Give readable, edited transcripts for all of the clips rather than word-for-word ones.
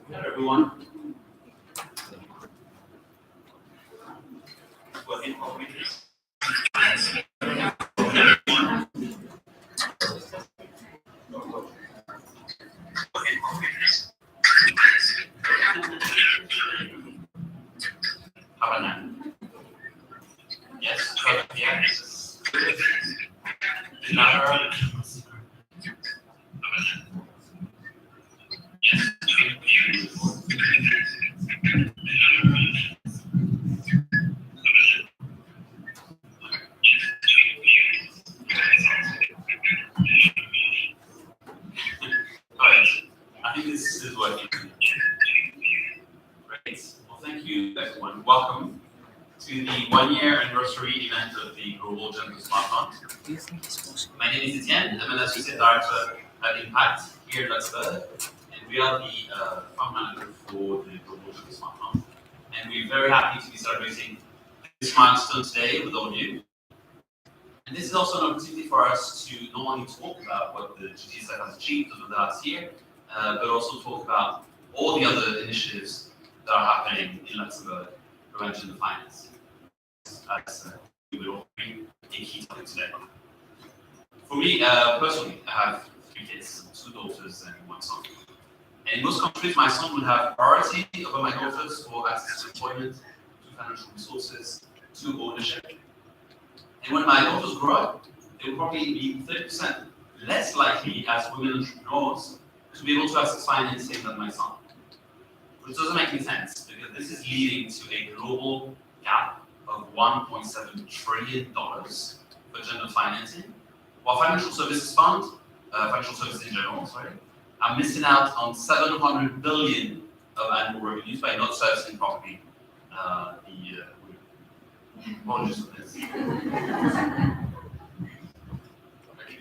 Hello, everyone. Working for me. How about now? Yes, yes. Louder. Alright, I think this is working. Great. Well, thank you, everyone. Welcome to the one-year anniversary event of the Global Gender Smart Fund. My name is Etienne. I'm an associate director at Impact here in Luxembourg, and we are the fund manager for the Global Gender Smart Fund. And we're very happy to be celebrating this milestone today with all of you. And this is also an opportunity for us to not only talk about what the GGSF has achieved over the last year, but also talk about all the other initiatives that are happening in Luxembourg around gender finance. As we will all be a key topic today. For me, personally, I have 3 kids, 2 daughters and 1 son. And in most countries, my son would have priority over my daughters for access to employment, to financial resources, to ownership. And when my daughters grow up, they will probably be 30% less likely as women entrepreneurs to be able to access financing than my son. Which doesn't make any sense, because this is leading to a global gap of $1.7 trillion for gender financing, while financial services in general, are missing out on $700 billion of annual revenues by not servicing properly the apologies for this. I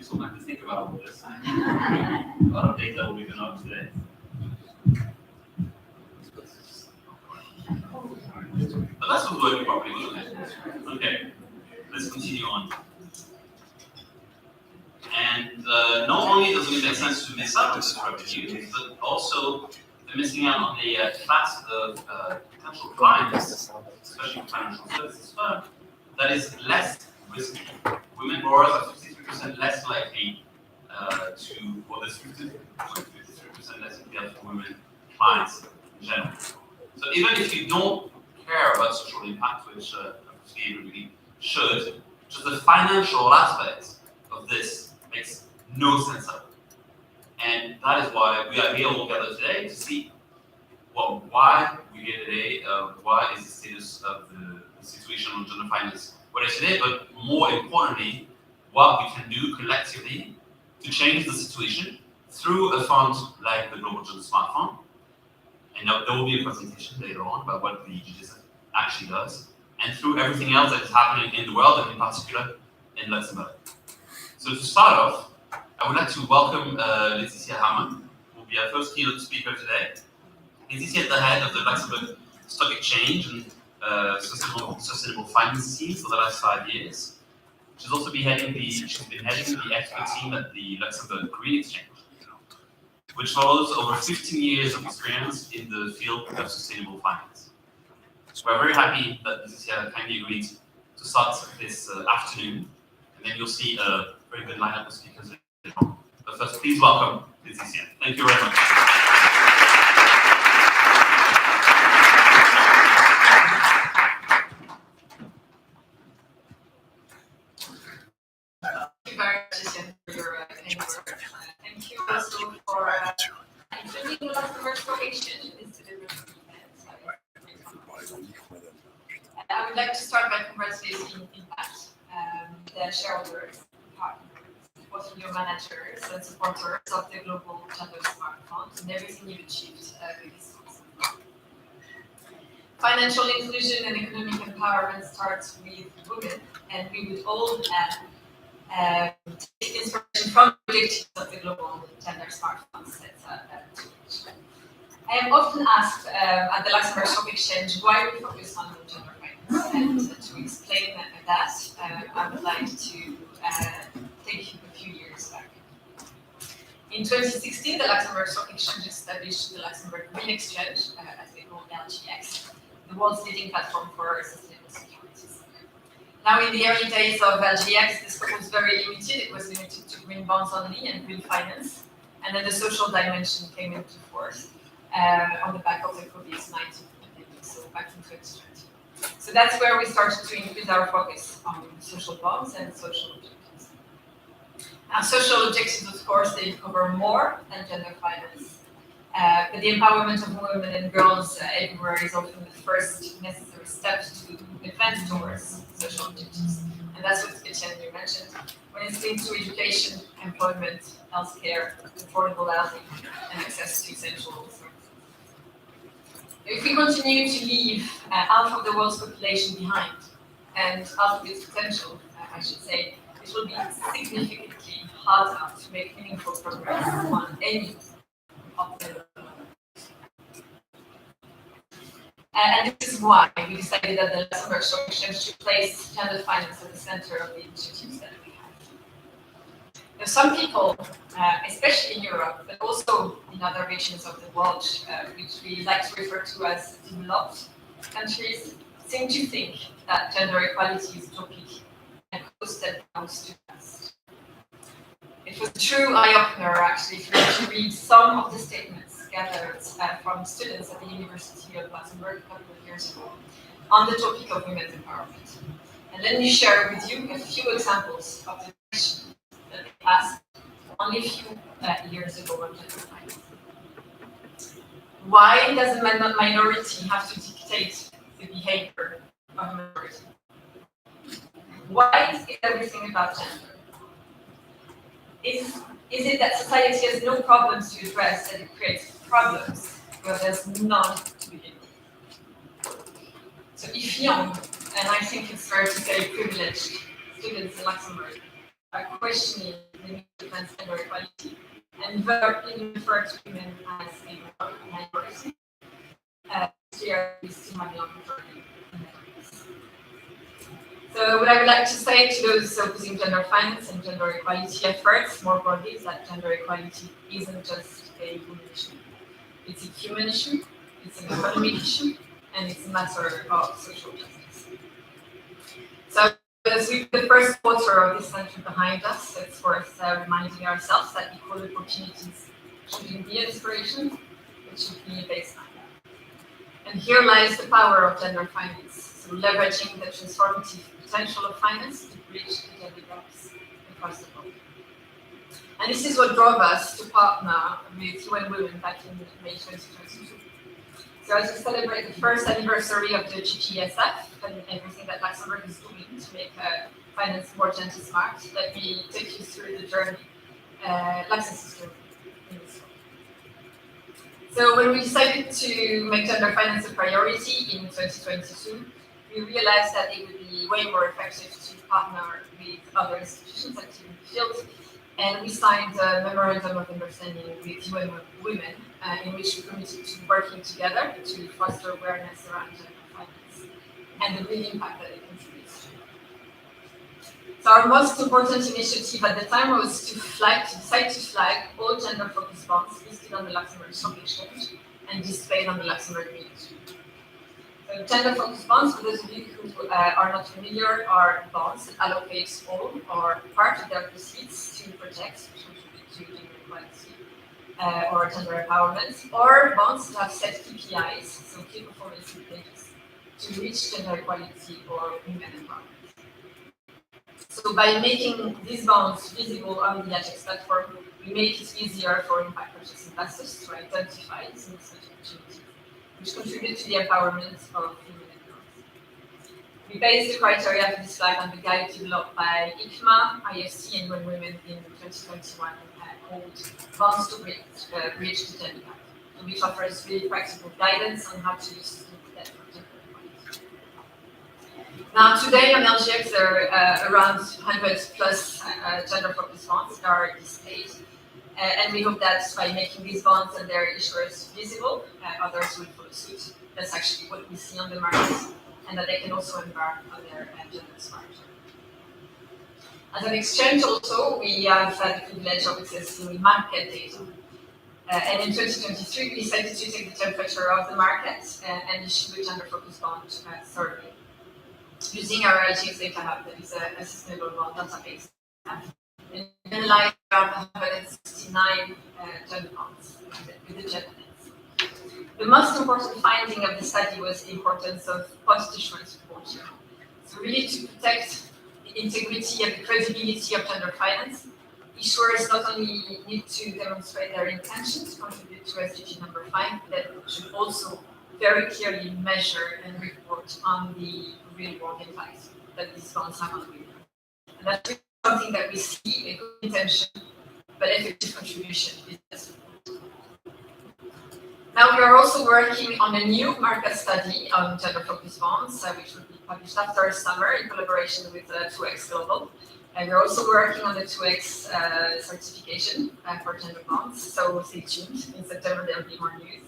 so much to think about all this. A lot of data will be given out today. But that was working properly, wasn't it? Okay, let's continue on. And not only does it make sense to miss out on this revenue, but also they're missing out on the class of potential clients, especially financial services firm, that is less risky. Women borrowers are 53% less likely or there's 53% less likely for women clients in general. So even if you don't care about social impact, which everybody should, just the financial aspects of this makes no sense at all. And that is why we are here all together today to see, well, why we're here today, why is the status of the situation on gender finance what it is today, but more importantly, what we can do collectively to change the situation through a fund like the Global Gender Smart Fund. And there will be a presentation later on about what the GGSF actually does, and through everything else that is happening in the world, and in particular in Luxembourg. So to start off, I would like to welcome Laetitia Hamon, who will be our first keynote speaker today. Laetitia is the head of the Luxembourg Stock Exchange and sustainable finance team for the last 5 years. She's also been heading the expert team at the Luxembourg Green Exchange, which follows over 15 years of experience in the field of sustainable finance. So we're very happy that Laetitia kindly agreed to start this afternoon, and then you'll see a very good lineup of speakers later on. But first, please welcome Laetitia. Thank you very much. Thank you very much, Etienne, for your kind work. Thank you also for including the Luxembourg Stock Exchange in this delivery event. I would like to start by congratulating Impact, the shareholders, partners, portfolio managers, and supporters of the Global Gender Smart Fund and everything you've achieved with this fund. Financial inclusion and economic empowerment starts with women, and we would all take inspiration from the objectives of the Global Gender Smart Fund I am often asked at the Luxembourg Stock Exchange why we focus on gender finance, and to explain that, I would like to take you a few years back. In 2016, the Luxembourg Stock Exchange established the Luxembourg Green Exchange, as we call LGX, the world's leading platform for sustainable securities. Now, in the early days of LGX, the scope was very limited. It was limited to green bonds only and green finance. And then the social dimension came into force on the back of the COVID-19 pandemic, so back in 2020. So that's where we started to increase our focus on social bonds and social objectives. Now, social objectives, of course, they cover more than gender finance. But the empowerment of women and girls everywhere is often the first necessary step to advance towards social objectives. And that's what Etienne, you mentioned, when it's linked to education, employment, healthcare, affordable housing, and access to essential services. If we continue to leave half of the world's population behind, and half of its potential, I should say, it will be significantly harder to make meaningful progress on any of the and this is why we decided that the Luxembourg Stock Exchange should place gender finance at the center of the initiatives that we have. Now, some people, especially in Europe, but also in other regions of the world, which we like to refer to as developed countries, seem to think that gender equality is utopic and close that comes to us. It was a true eye-opener, actually, for me to read some of the statements gathered from students at the University of Luxembourg a couple of years ago on the topic of women's empowerment. And let me share with you a few examples of the questions that they asked only a few years ago on gender finance. Why does a minority have to dictate the behavior of a majority? Why is everything about gender? Is it that society has no problems to address and it creates problems where there's none to begin with? So if young, and I think it's fair to say privileged, students in Luxembourg are questioning the need to transgender equality and even refer to women as a minority, they are still having So what I would like to say to those opposing gender finance and gender equality efforts more broadly is that gender equality isn't just a women issue. It's a human issue, it's an economic issue, and it's a matter of social justice. So as we the first quarter of this century behind us, it's worth reminding ourselves that equal opportunities shouldn't be an inspiration, it should be a baseline. And here lies the power of gender finance, so leveraging the transformative potential of finance to bridge the gender gaps across the globe. And this is what drove us to partner with UN Women back in May 2022. So as we celebrate the first anniversary of the GGSF and everything that Luxembourg is doing to make finance more gender smart, let me take you through the journey, Luxembourg's journey in this way. So when we decided to make gender finance a priority in 2022, we realized that it would be way more effective to partner with other institutions active in the field, and we signed a memorandum of understanding with UN Women in which we committed to working together to foster awareness around gender finance and the real impact that it contributes to. So our most important initiative at the time was to decide to flag all gender-focused bonds listed on the Luxembourg Stock Exchange and displayed on the Luxembourg Ministry. So gender-focused bonds, for those of you who are not familiar, are bonds that allocate all or part of their proceeds to projects which contribute to gender equality or gender empowerment, or bonds that have set KPIs, so key performance indicators, to reach gender equality or women empowerment. So by making these bonds visible on the AGEX platform, we make it easier for impact purchase investors to identify these such opportunities, which contribute to the empowerment of women and girls. We based the criteria for this slide on the guide developed by ICMA, IFC, and UN Women in 2021 called Bonds to Bridge the Gender Gap, which offers really practical guidance on how to use that for gender equality. Now, today on LGX, there are around 100 plus gender-focused bonds that are displayed. And we hope that by making these bonds and their issuers visible, others will follow suit. That's actually what we see on the market, and that they can also embark on their gender smart journey. As an exchange also, we have the privilege of accessing market data. And in 2023, we decided to take the temperature of the market and issue a gender-focused bond survey using our LGX data hub, that is a sustainable bond database. And analyze around 169 gender bonds with the gender lens. The most important finding of the study was the importance of post-issuance reporting. So really to protect the integrity and the credibility of gender finance, issuers not only need to demonstrate their intention to contribute to SDG number 5, but should also very clearly measure and report on the real-world impact that these bonds have on women. And that's really something that we see, a good intention, but effective contribution is less important. Now we are also working on a new market study on gender-focused bonds, which will be published after summer in collaboration with 2X Global. And we're also working on the 2X certification for gender bonds, so stay tuned. In September there will be more news.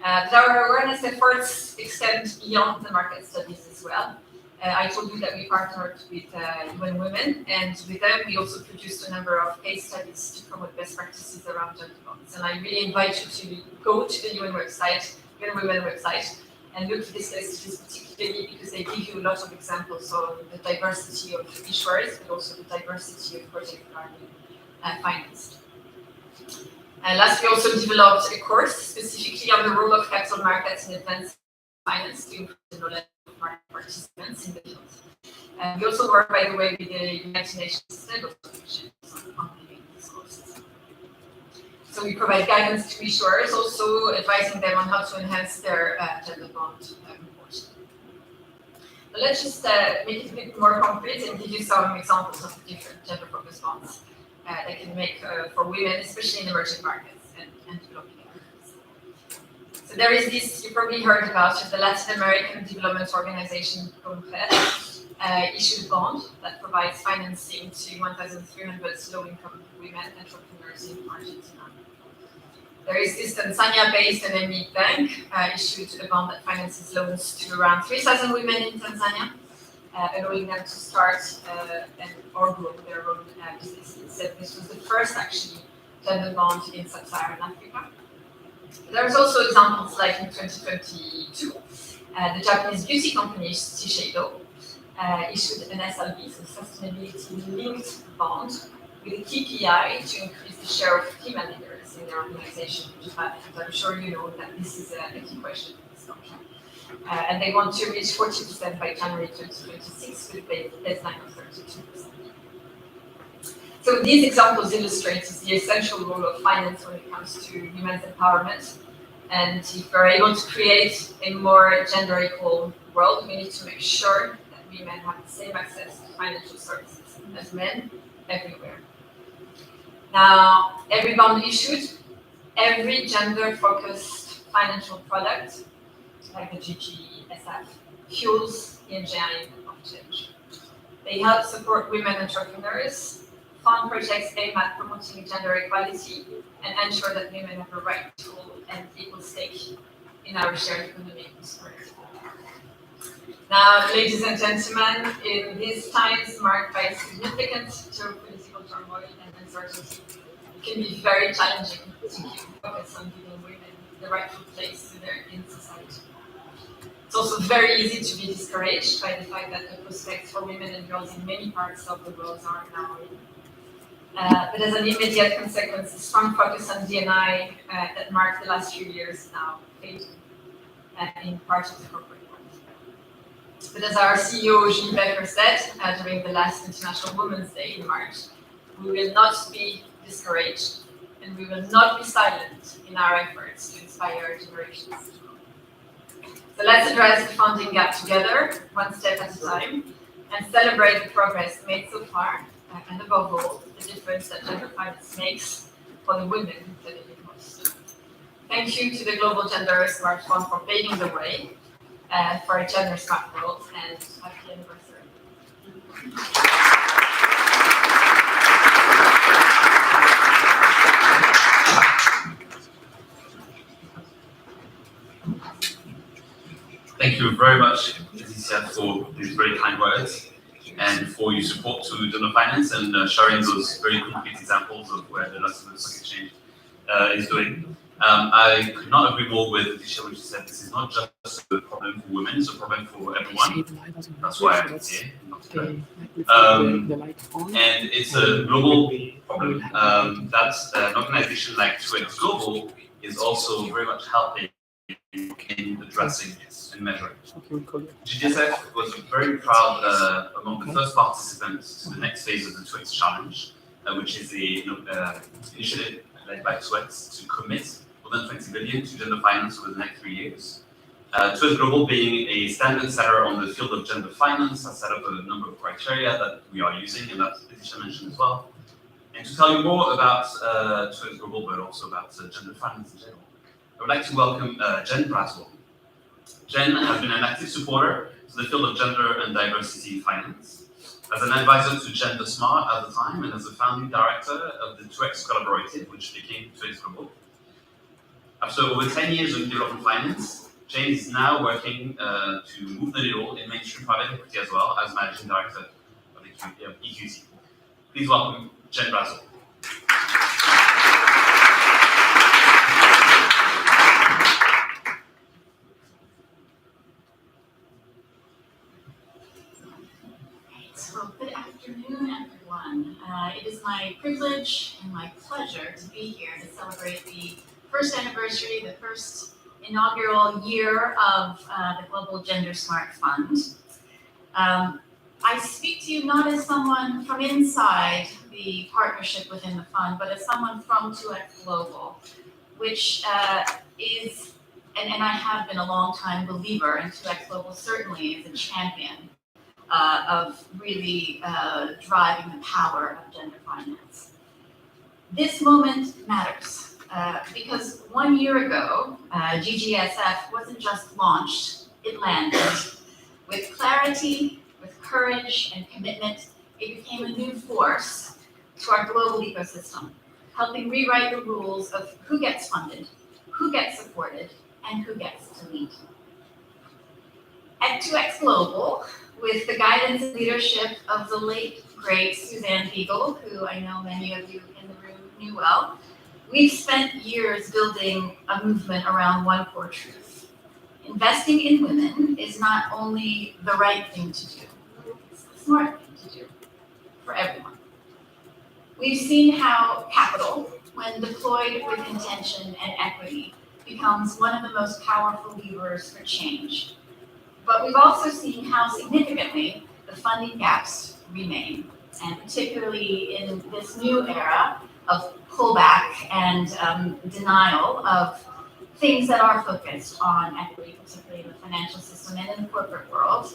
Our awareness efforts extend beyond the market studies as well. I told you that we partnered with UN Women, and with them we also produced a number of case studies to promote best practices around gender bonds. And I really invite you to go to the UN website, UN Women website, and look at these case studies particularly because they give you a lot of examples on the diversity of issuers, but also the diversity of projects that are being financed. And last, we also developed a course specifically on the role of capital markets in advanced finance to improve the knowledge of market participants in the field. And we also work, by the way, with the United Nations Sustainable Solutions on these courses. So we provide guidance to issuers, also advising them on how to enhance their gender bond reporting. But let's just make it a bit more concrete and give you some examples of the different gender-focused bonds that can make for women, especially in emerging markets and developing areas. So there is this, you probably heard about, the Latin American Development Organization, issued bond that provides financing to 1,300 low-income women entrepreneurs in Argentina. There is this Tanzania-based NMB bank issued a bond that finances loans to around 3,000 women in Tanzania, allowing them to start or grow their own businesses. So this was the first actually gender bond in sub-Saharan Africa. There's also examples like in 2022, the Japanese beauty company Shiseido issued an SLB, so sustainability-linked bond, with a KPI to increase the share of female leaders in their organization in Japan. And I'm sure you know that this is a key question in this country. And they want to reach 40% by January 2026 with a baseline of 32%. So these examples illustrate the essential role of finance when it comes to women's empowerment. And if we're able to create a more gender equal world, we need to make sure that women have the same access to financial services as men everywhere. Now, every bond issued, every gender-focused financial product, like the GGSF, fuels the engineering of change. They help support women entrepreneurs, fund projects aimed at promoting gender equality, and ensure that women have a rightful and equal stake in our shared economic prosperity. Now, ladies and gentlemen, in these times marked by significant geopolitical turmoil and uncertainty, it can be very challenging to keep focus on giving women the rightful place in society. It's also very easy to be discouraged by the fact that the prospects for women and girls in many parts of the world are narrowing. But as an immediate consequence, the strong focus on D&I that marked the last few years now fading in parts of the corporate world. But as our CEO, Gilles Becker, said during the last International Women's Day in March, we will not be discouraged and we will not be silent in our efforts to inspire generations. So let's address the funding gap together, one step at a time, and celebrate the progress made so far, and above all, the difference that gender finance makes for the women that need it most. Thank you to the Global Gender Smart Fund for paving the way for a gender smart world, and happy anniversary. Thank you very much, Laetitia, for these very kind words and for your support to gender finance and sharing those very concrete examples of where the Luxembourg Stock Exchange is doing. I could not agree more with Laetitia when she said this is not just a problem for women, it's a problem for everyone. That's why I'm here. And it's a global problem. That's an organization like 2X Global is also very much helping in addressing and measuring. GGSF was very proud among the first participants to the next phase of the 2X Challenge, which is the initiative led by 2X to commit more than 20 billion to gender finance over the next 3 years. 2X Global, being a standard setter on the field of gender finance, has set up a number of criteria that we are using, and that Laetitia mentioned as well. And to tell you more about 2X Global, but also about gender finance in general, I would like to welcome Jen Braswell. Jen has been an active supporter to the field of gender and diversity finance, as an advisor to Gender Smart at the time, and as a founding director of the 2X Collaborative, which became 2X Global. After over 10 years of development finance, Jen is now working to move the needle in mainstream private equity as well as managing director of EQT. Please welcome Jen Braswell. Well, good afternoon, everyone. It is my privilege and my pleasure to be here to celebrate the first anniversary, the first inaugural year of the Global Gender Smart Fund. I speak to you not as someone from inside the partnership within the fund, but as someone from 2X Global, which is, and I have been a long-time believer, and 2X Global certainly is a champion of really driving the power of gender finance. This moment matters because 1 year ago, GGSF wasn't just launched, it landed. With clarity, with courage and commitment, it became a new force to our global ecosystem, helping rewrite the rules of who gets funded, who gets supported, and who gets to lead. At 2X Global, with the guidance and leadership of the late, great Suzanne Fiegel, who I know many of you in the room knew well, we've spent years building a movement around one core truth. Investing in women is not only the right thing to do, it's the smart thing to do for everyone. We've seen how capital, when deployed with intention and equity, becomes one of the most powerful levers for change. But we've also seen how significantly the funding gaps remain, and particularly in this new era of pullback and denial of things that are focused on equity, particularly in the financial system and in the corporate world.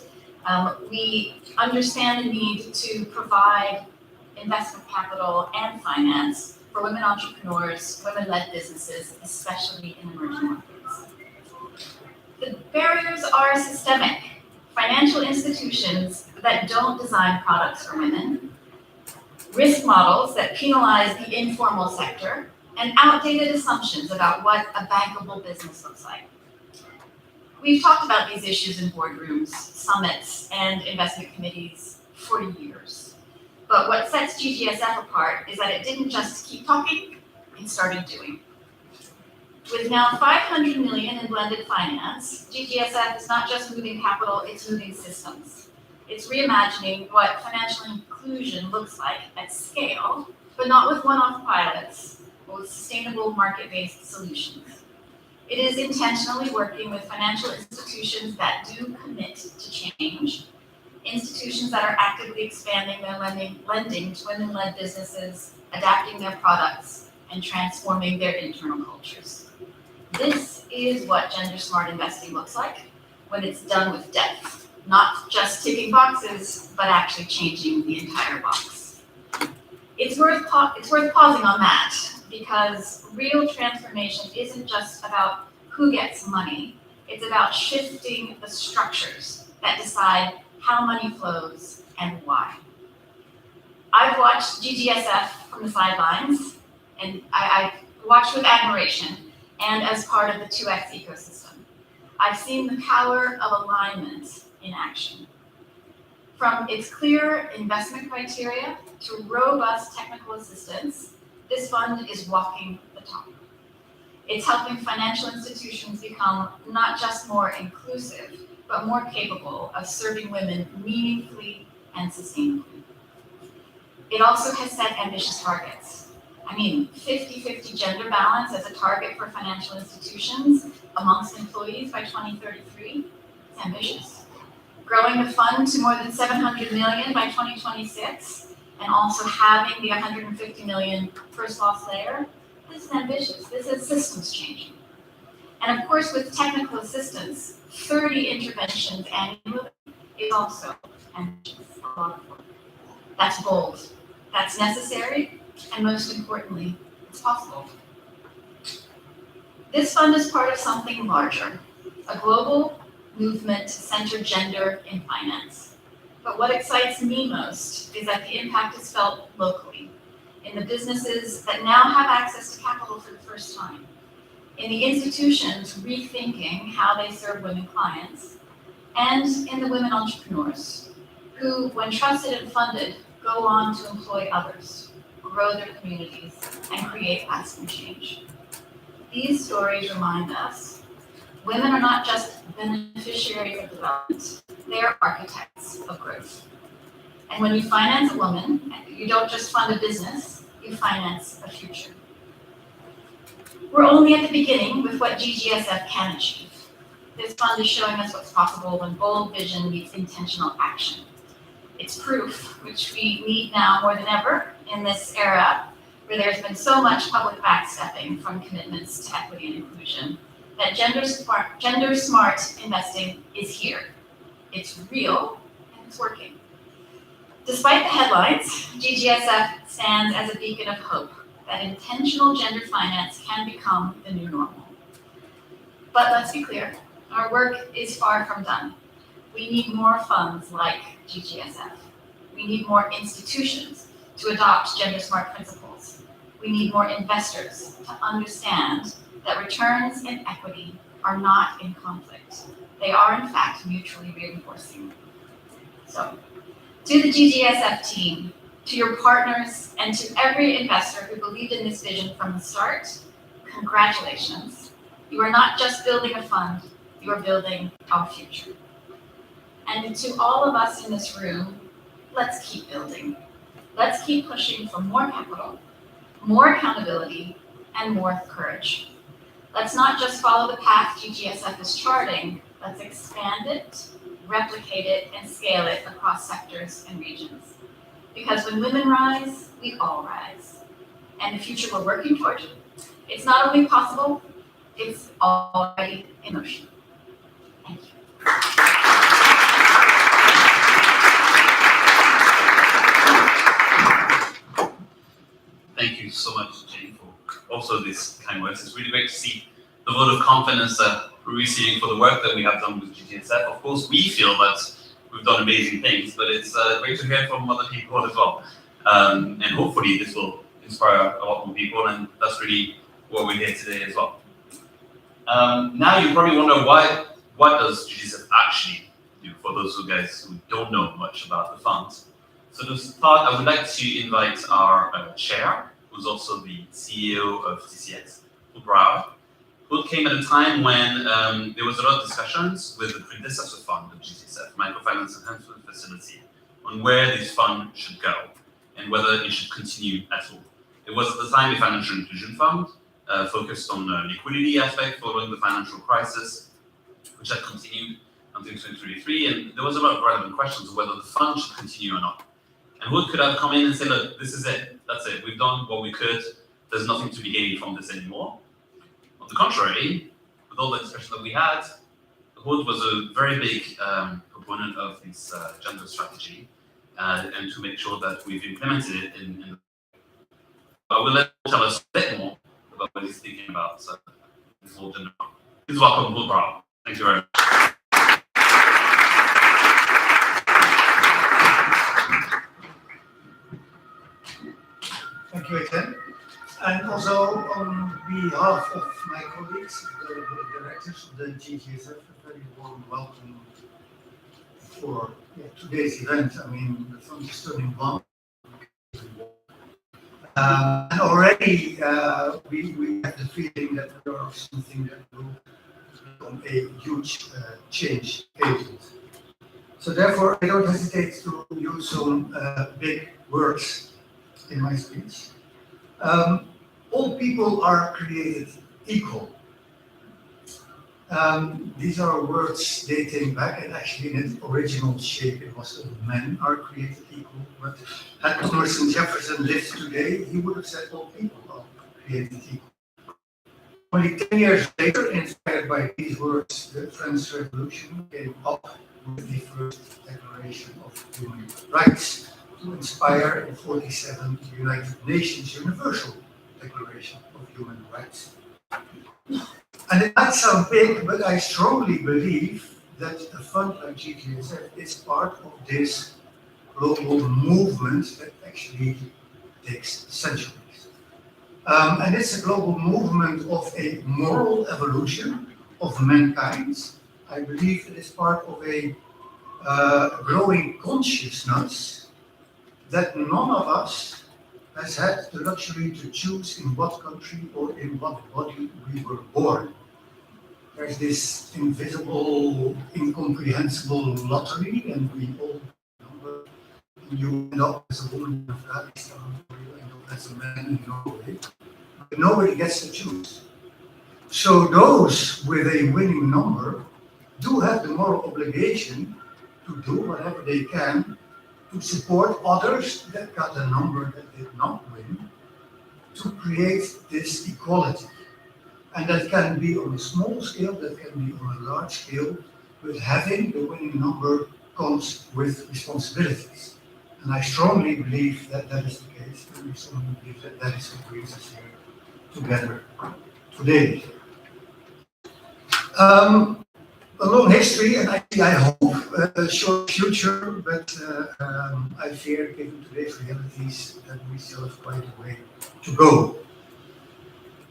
We understand the need to provide investment capital and finance for women entrepreneurs, women-led businesses, especially in emerging markets. The barriers are systemic. Financial institutions that don't design products for women, risk models that penalize the informal sector, and outdated assumptions about what a bankable business looks like. We've talked about these issues in boardrooms, summits, and investment committees for years. But what sets GGSF apart is that it didn't just keep talking, it started doing. With now 500 million in blended finance, GGSF is not just moving capital, it's moving systems. It's reimagining what financial inclusion looks like at scale, but not with one-off pilots, but with sustainable market-based solutions. It is intentionally working with financial institutions that do commit to change, institutions that are actively expanding their lending to women-led businesses, adapting their products, and transforming their internal cultures. This is what gender-smart investing looks like when it's done with depth, not just ticking boxes, but actually changing the entire box. It's worth pausing on that, because real transformation isn't just about who gets money, it's about shifting the structures that decide how money flows and why. I've watched GGSF from the sidelines, and I've watched with admiration and as part of the 2X ecosystem. I've seen the power of alignment in action. From its clear investment criteria to robust technical assistance, this fund is walking the talk. It's helping financial institutions become not just more inclusive, but more capable of serving women meaningfully and sustainably. It also has set ambitious targets. 50-50 gender balance as a target for financial institutions amongst employees by 2033. It's ambitious. Growing the fund to more than 700 million by 2026, and also having the 150 million first loss layer. This is ambitious. This is systems changing. And of course, with technical assistance, 30 interventions annually is also ambitious. A lot of work. That's bold. That's necessary. And most importantly, it's possible. This fund is part of something larger, a global movement to center gender in finance. But what excites me most is that the impact is felt locally, in the businesses that now have access to capital for the first time, in the institutions rethinking how they serve women clients, and in the women entrepreneurs who, when trusted and funded, go on to employ others, grow their communities, and create lasting change. These stories remind us women are not just beneficiaries of development, they are architects of growth. And when you finance a woman, you don't just fund a business, you finance a future. We're only at the beginning with what GGSF can achieve. This fund is showing us what's possible when bold vision meets intentional action. It's proof, which we need now more than ever in this era, where there's been so much public backstepping from commitments to equity and inclusion, that gender smart investing is here. It's real and it's working. Despite the headlines, GGSF stands as a beacon of hope that intentional gender finance can become the new normal. But let's be clear, our work is far from done. We need more funds like GGSF. We need more institutions to adopt gender smart principles. We need more investors to understand that returns and equity are not in conflict. They are, in fact, mutually reinforcing. So, to the GGSF team, to your partners, and to every investor who believed in this vision from the start, congratulations. You are not just building a fund, you are building our future. And to all of us in this room, let's keep building. Let's keep pushing for more capital, more accountability, and more courage. Let's not just follow the path GGSF is charting, let's expand it, replicate it, and scale it across sectors and regions. Because when women rise, we all rise. And the future we're working toward, it's not only possible, it's already in motion. Thank you. Thank you so much, Jane, for also this kind words. It's really great to see the vote of confidence that we're receiving for the work that we have done with GGSF. Of course, we feel that we've done amazing things, but it's great to hear from other people as well. And hopefully this will inspire a lot more people, and that's really what we're here today as well. Now you probably wonder what does GGSF actually do for those of you guys who don't know much about the fund. So to start, I would like to invite our chair, who's also the CEO of TCS, Braswell, who came at a time when there was a lot of discussions with the predecessor fund of GGSF, Microfinance Enhancement Facility, on where this fund should go and whether it should continue at all. It was at the time a financial inclusion fund, focused on the liquidity aspect following the financial crisis, which had continued until 2023, and there was a lot of relevant questions of whether the fund should continue or not. And Hood could have come in and said, look, this is it, that's it, we've done what we could, there's nothing to be gained from this anymore. On the contrary, with all the discussion that we had, Hood was a very big proponent of this gender strategy, and to make sure that we've implemented it in but we'll let him tell us a bit more about what he's thinking about this whole gender. Please welcome Hood Braswell. Thank you very much. Thank you, Etienne. And also on behalf of my colleagues, the board of directors of the GGSF, a very warm welcome for today's event. I mean, the fund is turning one. And already we have the feeling that there are something that will become a huge change agent. So therefore, I don't hesitate to use some big words in my speech. All people are created equal. These are words dating back, and actually in its original shape it was men are created equal. But had Thomas and Jefferson lived today, he would have said all people are created equal. Only 10 years later, inspired by these words, the French Revolution came up with the first Declaration of Human Rights, to inspire in 1947 the United Nations Universal Declaration of Human Rights. And it might sound big, but I strongly believe that a fund like GGSF is part of this global movement that actually takes centuries. And it's a global movement of a moral evolution of mankind. I believe it is part of a growing consciousness that none of us has had the luxury to choose in what country or in what body we were born. There's this invisible, incomprehensible lottery, and we all know you end up as a woman in Afghanistan, or you end up as a man in Norway, but nobody gets to choose. So those with a winning number do have the moral obligation to do whatever they can to support others that got a number that did not win, to create this equality. And that can be on a small scale, that can be on a large scale, but having the winning number comes with responsibilities. And I strongly believe that that is the case, and I strongly believe that that is what brings us here together today. a long history, and I hope a short future, but I fear, given today's realities, that we still have quite a way to go.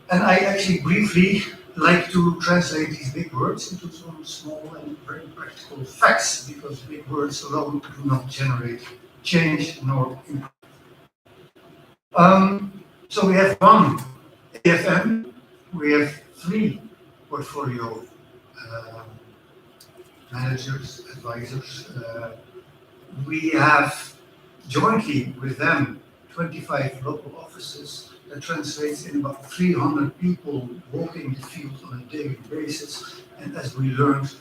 And I actually briefly like to translate these big words into some small and very practical facts, because big words alone do not generate change nor impact. So we have one AFM, we have 3 portfolio managers, advisors. We have jointly with them 25 local offices. That translates in about 300 people walking the field on a daily basis. And as we learned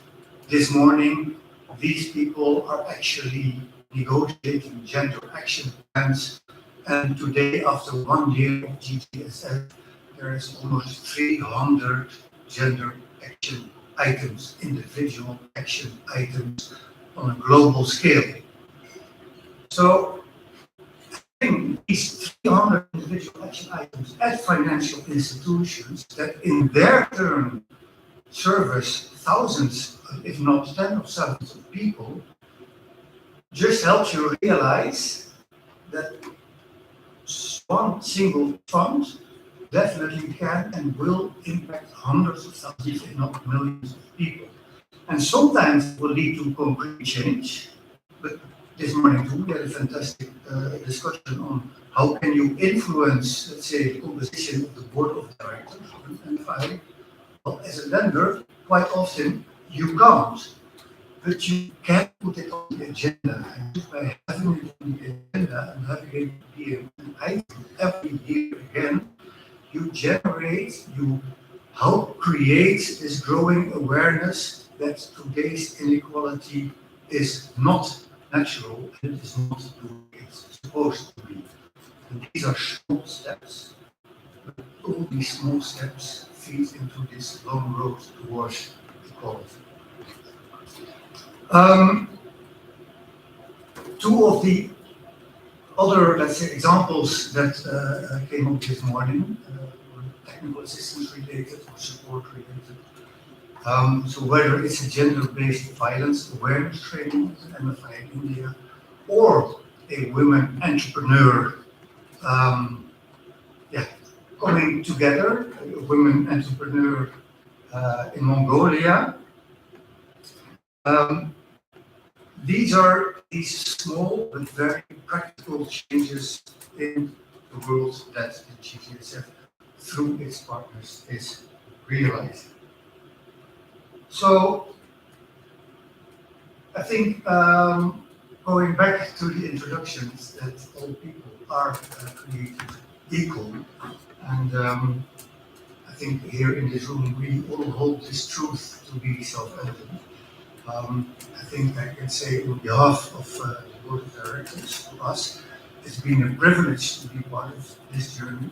this morning, these people are actually negotiating gender action plans. And today, after 1 year of GGSF, there is almost 300 gender action items, individual action items on a global scale. So, having these 300 individual action items at financial institutions that in their turn service thousands, if not tens of thousands of people, just helps you realize that one single fund definitely can and will impact hundreds of thousands, if not millions of people. And sometimes it will lead to concrete change. But this morning too, we had a fantastic discussion on how can you influence, let's say, the composition of the board of directors. And well, as a lender, quite often you can't, but you can put it on the agenda. And just by having it on the agenda and having it be an item every year again, you help create this growing awareness that today's inequality is not natural and it is not the way it's supposed to be. And these are small steps, but all these small steps feed into this long road towards equality. 2 of the other, let's say, examples that came up this morning were technical assistance related or support related. So whether it's a gender-based violence awareness training, MFI in India, or a women entrepreneur, coming together, a women entrepreneur in Mongolia. These are these small but very practical changes in the world that the GGSF, through its partners, is realizing. So, I think going back to the introductions, that all people are created equal, and I think here in this room we all hold this truth to be self-evident. I think I can say on behalf of the board of directors, for us, it's been a privilege to be part of this journey.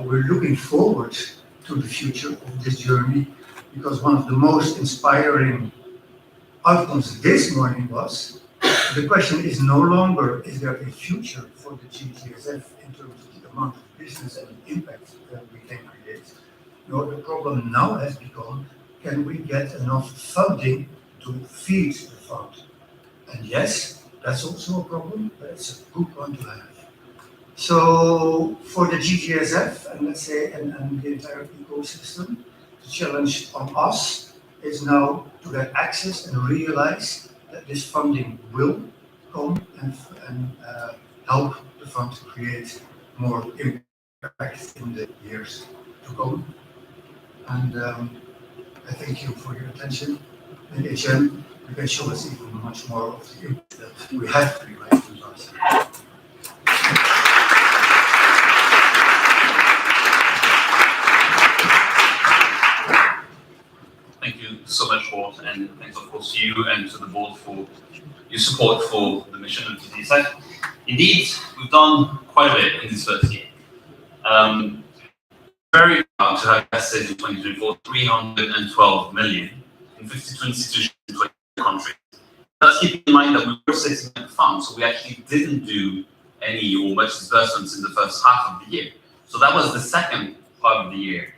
We're looking forward to the future of this journey, because one of the most inspiring outcomes this morning was, the question is no longer, is there a future for the GGSF in terms of the amount of business and the impact that we can create? No, the problem now has become, can we get enough funding to feed the fund? And yes, that's also a problem, but it's a good one to have. So for the GGSF, and let's say, and the entire ecosystem, the challenge on us is now to get access and realize that this funding will come and help the fund to create more impact in the years to come. And I thank you for your attention. And Etienne, you can show us even much more of the impact that we have realized in Braswell. Thank you so much, Walt, and thanks of course to you and to the board for your support for the mission of GGSF. Indeed, we've done quite a bit in this first year. Very proud to have invested in 2024 312 million in 52 institutions in 20 countries. Let's keep in mind that we were setting up the fund, so we actually didn't do any or much disbursements in the first half of the year. So that was the second part of the year.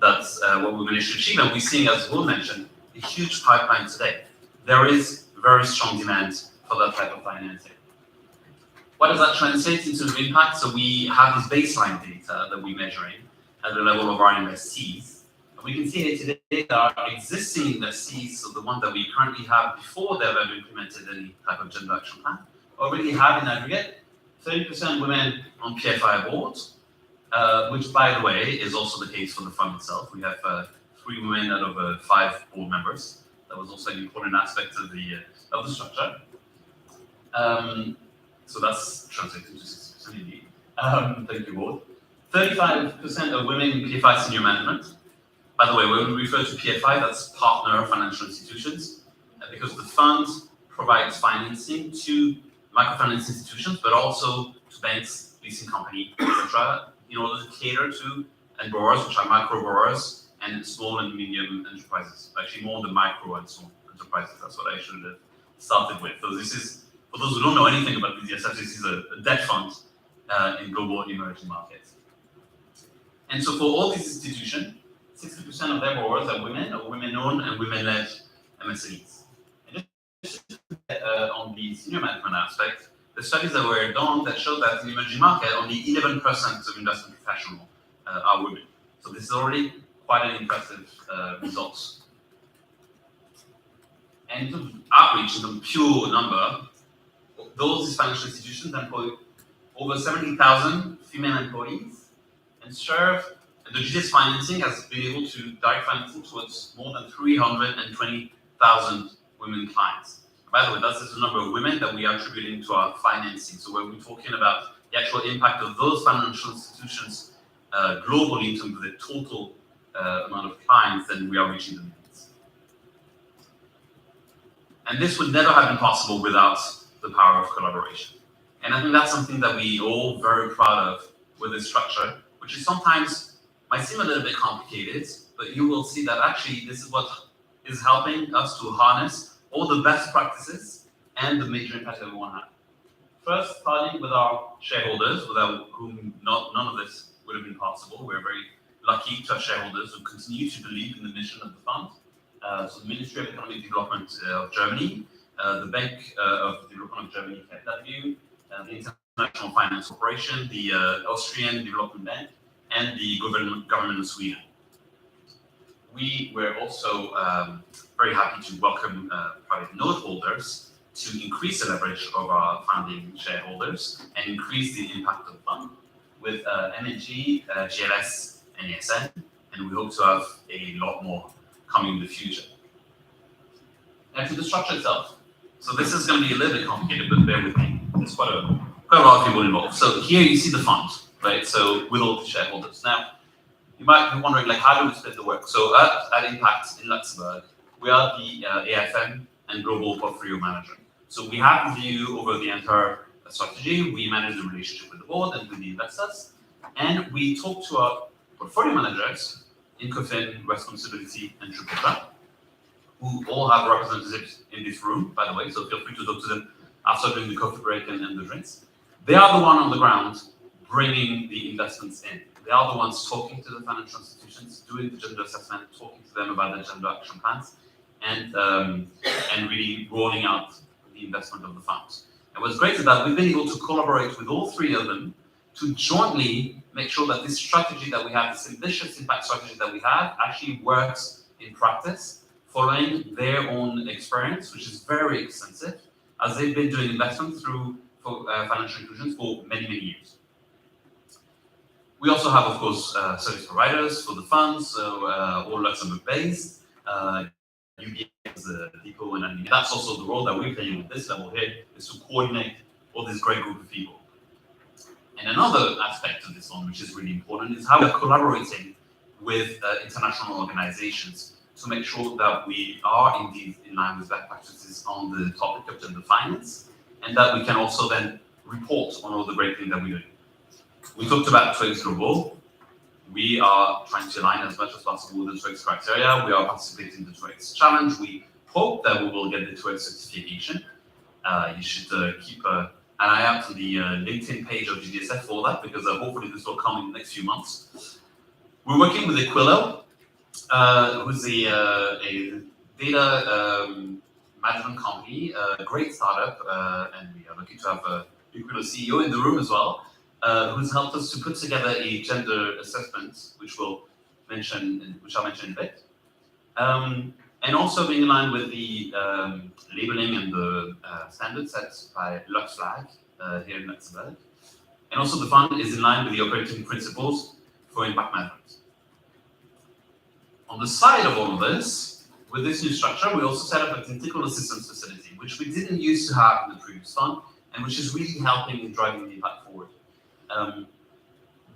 That's what we managed to achieve, and we're seeing, as Will mentioned, a huge pipeline today. There is very strong demand for that type of financing. What does that translate into the impact? So we have this baseline data that we're measuring at the level of our investees. And we can see here today that our existing investees, so the ones that we currently have before they've ever implemented any type of gender action plan, already have in aggregate 30% women on PFI boards, which, by the way, is also the case for the fund itself. We have 3 women out of 5 board members. That was also an important aspect of the structure. So that's translated to 60% indeed. Thank you, board. 35% of women in PFI senior management. By the way, when we refer to PFI, that's partner financial institutions, because the fund provides financing to microfinance institutions, but also to banks, leasing company, etc., in order to cater to end borrowers, which are micro borrowers, and small and medium enterprises. Actually, more the micro and small enterprises. That's what I should have started with. So this is, for those who don't know anything about GGSF, this is a debt fund in global emerging markets. And so for all these institutions, 60% of their borrowers are women, or women-owned and women-led MSMEs. And just on the senior management aspect, the studies that were done that showed that in the emerging market, only 11% of investment professionals are women. So this is already quite an impressive result. And in terms of outreach, in terms of pure number, those financial institutions employ over 70,000 female employees and serve. The GGS financing has been able to direct financing towards more than 320,000 women clients. By the way, that's just the number of women that we are attributing to our financing. So when we're talking about the actual impact of those financial institutions globally in terms of the total amount of clients, then we are reaching the limits. And this would never have been possible without the power of collaboration. And I think that's something that we all very proud of with this structure, which is sometimes might seem a little bit complicated, but you will see that actually this is what is helping us to harness all the best practices and the major impact that we want to have. First, starting with our shareholders, without whom none of this would have been possible. We're very lucky to have shareholders who continue to believe in the mission of the fund. So the Ministry of Economic Development of Germany, the Bank of Development of Germany, KfW, the International Finance Corporation, the Austrian Development Bank, and the government of Sweden. We were also very happy to welcome private note holders to increase the leverage of our founding shareholders and increase the impact of the fund with MNG, GLS, and ESN, and we hope to have a lot more coming in the future. Now to the structure itself. So this is going to be a little bit complicated, but bear with me. There's quite a lot of people involved. So here you see the fund, right? So with all the shareholders. Now, you might be wondering, like, how do we split the work? So at Impact in Luxembourg, we are the AFM and global portfolio manager. So we have the view over the entire strategy. We manage the relationship with the board and with the investors, and we talk to our portfolio managers in COFIN, Responsibility, and Triple, who all have representatives in this room, by the way. So feel free to talk to them after doing the coffee break and the drinks. They are the one on the ground bringing the investments in. They are the ones talking to the financial institutions, doing the gender assessment, talking to them about the gender action plans, and really rolling out the investment of the funds. And what's great is that we've been able to collaborate with all three of them to jointly make sure that this strategy that we have, this ambitious impact strategy that we have, actually works in practice, following their own experience, which is very extensive, as they've been doing investment through financial inclusions for many, many years. We also have, of course, service providers for the funds, so all Luxembourg-based. UBS, people, and that's also the role that we're playing at this level here, is to coordinate all this great group of people. And another aspect of this one, which is really important, is how we're collaborating with international organizations to make sure that we are indeed in line with best practices on the topic of gender finance, and that we can also then report on all the great things that we're doing. We talked about TWIX Global. We are trying to align as much as possible with the TWIX criteria. We are participating in the TWIX challenge. We hope that we will get the TWIX certification. You should keep an eye out to the LinkedIn page of GGSF for that, because hopefully this will come in the next few months. We're working with Aquilo, who's a data management company, a great startup, and we are lucky to have a incredible CEO in the room as well, who's helped us to put together a gender assessment, which I'll mention in a bit. And also being in line with the labeling and the standards set by Luxembourg here in Luxembourg. And also the fund is in line with the operating principles for impact management. On the side of all of this, with this new structure, we also set up a technical assistance facility, which we didn't used to have in the previous fund, and which is really helping in driving the impact forward.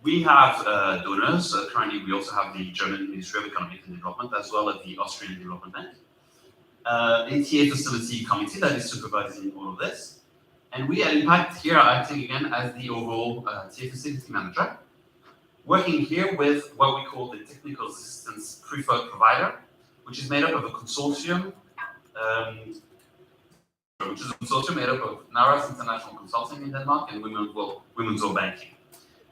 We have donors. Currently, we also have the German Ministry of Economic and Development, as well as the Austrian Development Bank. ATA facility committee that is supervising all of this. And we at Impact here are acting again as the overall TA facility manager, working here with what we call the technical assistance preferred provider, which is made up of a consortium, made up of Naras International Consulting in Denmark and Women's World Banking.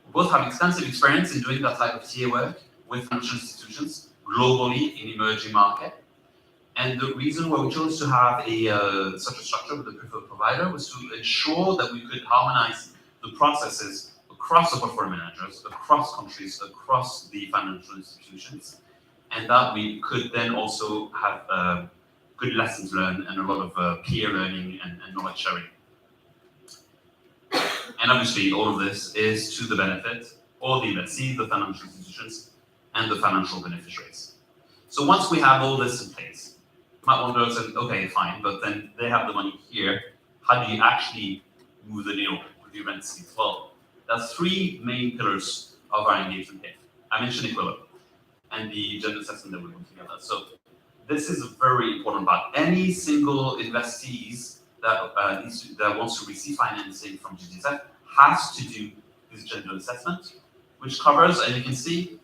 We both have extensive experience in doing that type of TA work with financial institutions globally in emerging markets. And the reason why we chose to have such a structure with a preferred provider was to ensure that we could harmonize the processes across the portfolio managers, across countries, across the financial institutions, and that we could then also have good lessons learned and a lot of peer learning and knowledge sharing. And obviously, all of this is to the benefit of the investees, the financial institutions, and the financial beneficiaries. So once we have all this in place, you might wonder, okay, fine, but then they have the money here. How do you actually move the needle with the investees? Well, there's three main pillars of our engagement here. I mentioned equilibrium and the gender assessment that we're putting together. So this is a very important part. Any single investees that wants to receive financing from GGSF has to do this gender assessment, which covers, and you can see,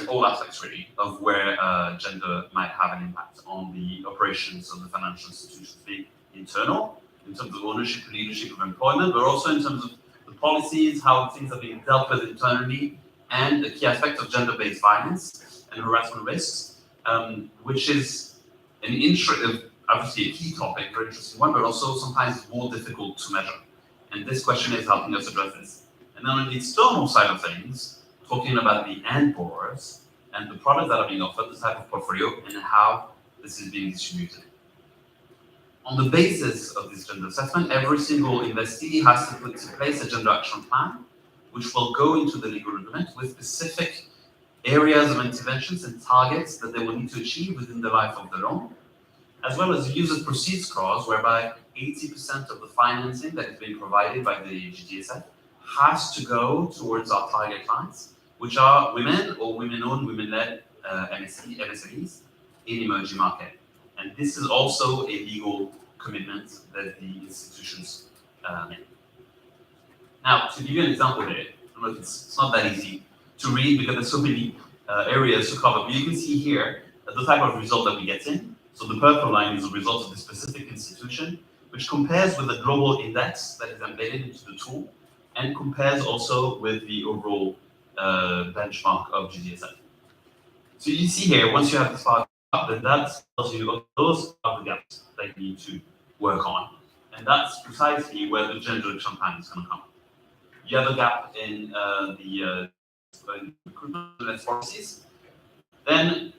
all aspects really of where gender might have an impact on the operations of the financial institutions, being internal, in terms of ownership, leadership of employment, but also in terms of the policies, how things are being dealt with internally, and the key aspect of gender-based violence and harassment risks, which is obviously a key topic, very interesting one, but also sometimes more difficult to measure. And this question is helping us address this. And then on the external side of things, talking about the end borrowers and the products that are being offered, the type of portfolio, and how this is being distributed. On the basis of this gender assessment, every single investee has to put in place a gender action plan, which will go into the legal agreement with specific areas of interventions and targets that they will need to achieve within the life of the loan, as well as a user proceeds clause whereby 80% of the financing that is being provided by the GGSF has to go towards our target clients, which are women or women-owned, women-led MSMEs in emerging markets. And this is also a legal commitment that the institutions make. Now, to give you an example here, it's not that easy to read because there's so many areas to cover, but you can see here the type of result that we get in. So the purple line is the result of the specific institution, which compares with the global index that is embedded into the tool, and compares also with the overall benchmark of GGSF. So you see here, once you have this part up, then that tells you those are the gaps that you need to work on. And that's precisely where the gender action plan is going to come. You have a gap in the recruitment policies, then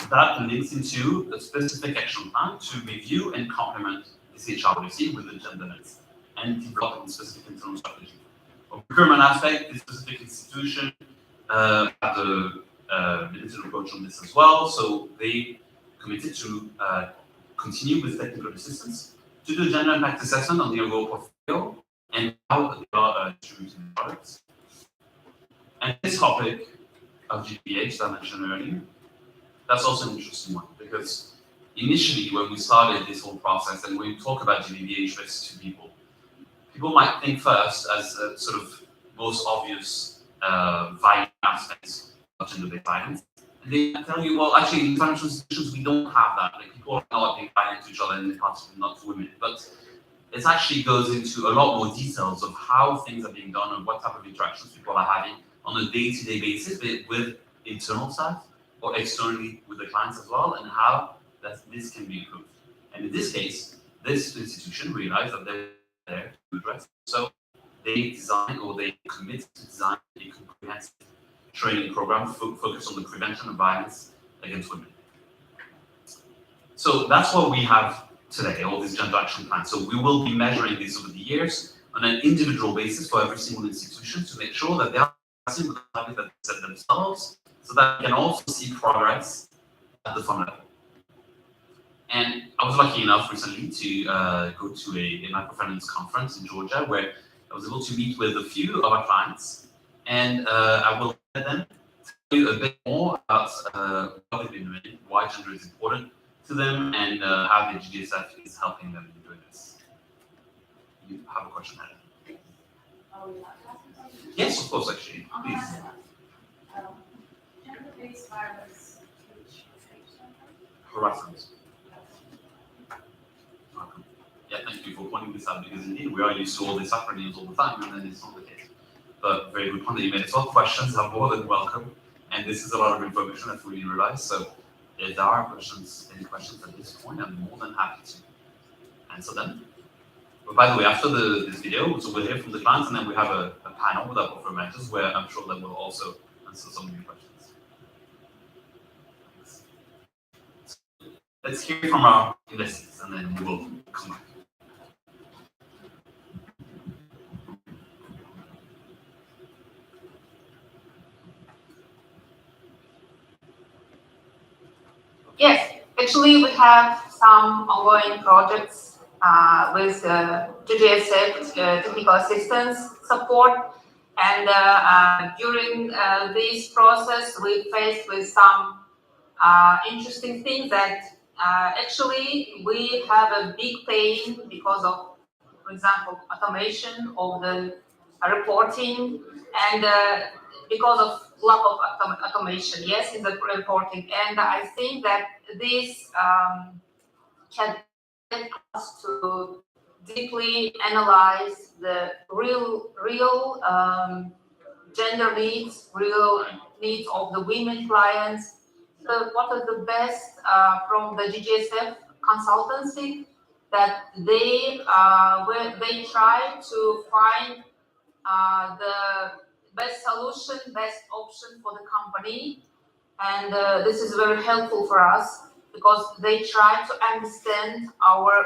that links into a specific action plan to review and complement this HR policy with the gender lens and develop a specific internal strategy. On the procurement aspect, this specific institution had the military approach on this as well, so they committed to continue with technical assistance to do gender impact assessment on the overall portfolio and how they are distributing the products. And this topic of GBH that I mentioned earlier, that's also an interesting one because initially when we started this whole process and when we talk about GBH risks to people might think first as a sort of most obvious violent aspects of gender-based violence. And they tell you, well, actually in financial institutions we don't have that. Like people are not being violent to each other and particularly not to women. But it actually goes into a lot more details of how things are being done and what type of interactions people are having on a day-to-day basis with internal staff or externally with the clients as well, and how that this can be improved. And in this case, this institution realized that they're there to address it. So they design or they commit to design a comprehensive training program focused on the prevention of violence against women. So that's what we have today, all these gender action plans. So we will be measuring this over the years on an individual basis for every single institution to make sure that they are addressing the target that they set themselves, so that we can also see progress at the fund level. And I was lucky enough recently to go to a microfinance conference in Georgia, where I was able to meet with a few of our clients, and I will let them tell you a bit more about what they've been doing, why gender is important to them, and how the GGSF is helping them in doing this. You have a question, Helen? Yes, of course, actually. Please. Gender-based violence, which Harassment. Yeah, thank you for pointing this out, because indeed we are used to all these acronyms all the time, and then it's not the case. But very good point that you made. So questions are more than welcome, and this is a lot of information that we didn't realize. So if there are questions, any questions at this point, I'm more than happy to answer them. But by the way, after this video, so we'll hear from the clients, and then we have a panel with our portfolio managers where I'm sure that will also answer some of your questions. Let's hear from our investors, and then we will come back. Yes, actually we have some ongoing projects with GGSF technical assistance support, and during this process we faced with some interesting things that actually we have a big pain because of, for example, automation of the reporting, and because of lack of automation, yes, in the reporting. And I think that this can help us to deeply analyze the real gender needs, real needs of the women clients. So what is the best from the GGSF consultancy, that they try to find the best solution, best option for the company, and this is very helpful for us because they try to understand our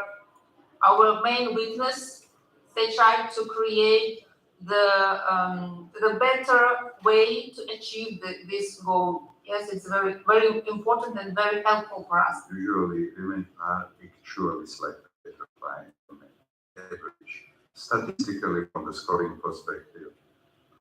main weakness. They try to create the better way to achieve this goal. Yes, it's very, very important and very helpful for us. Usually, women are actually slightly better clients on average. Statistically, from the scoring perspective,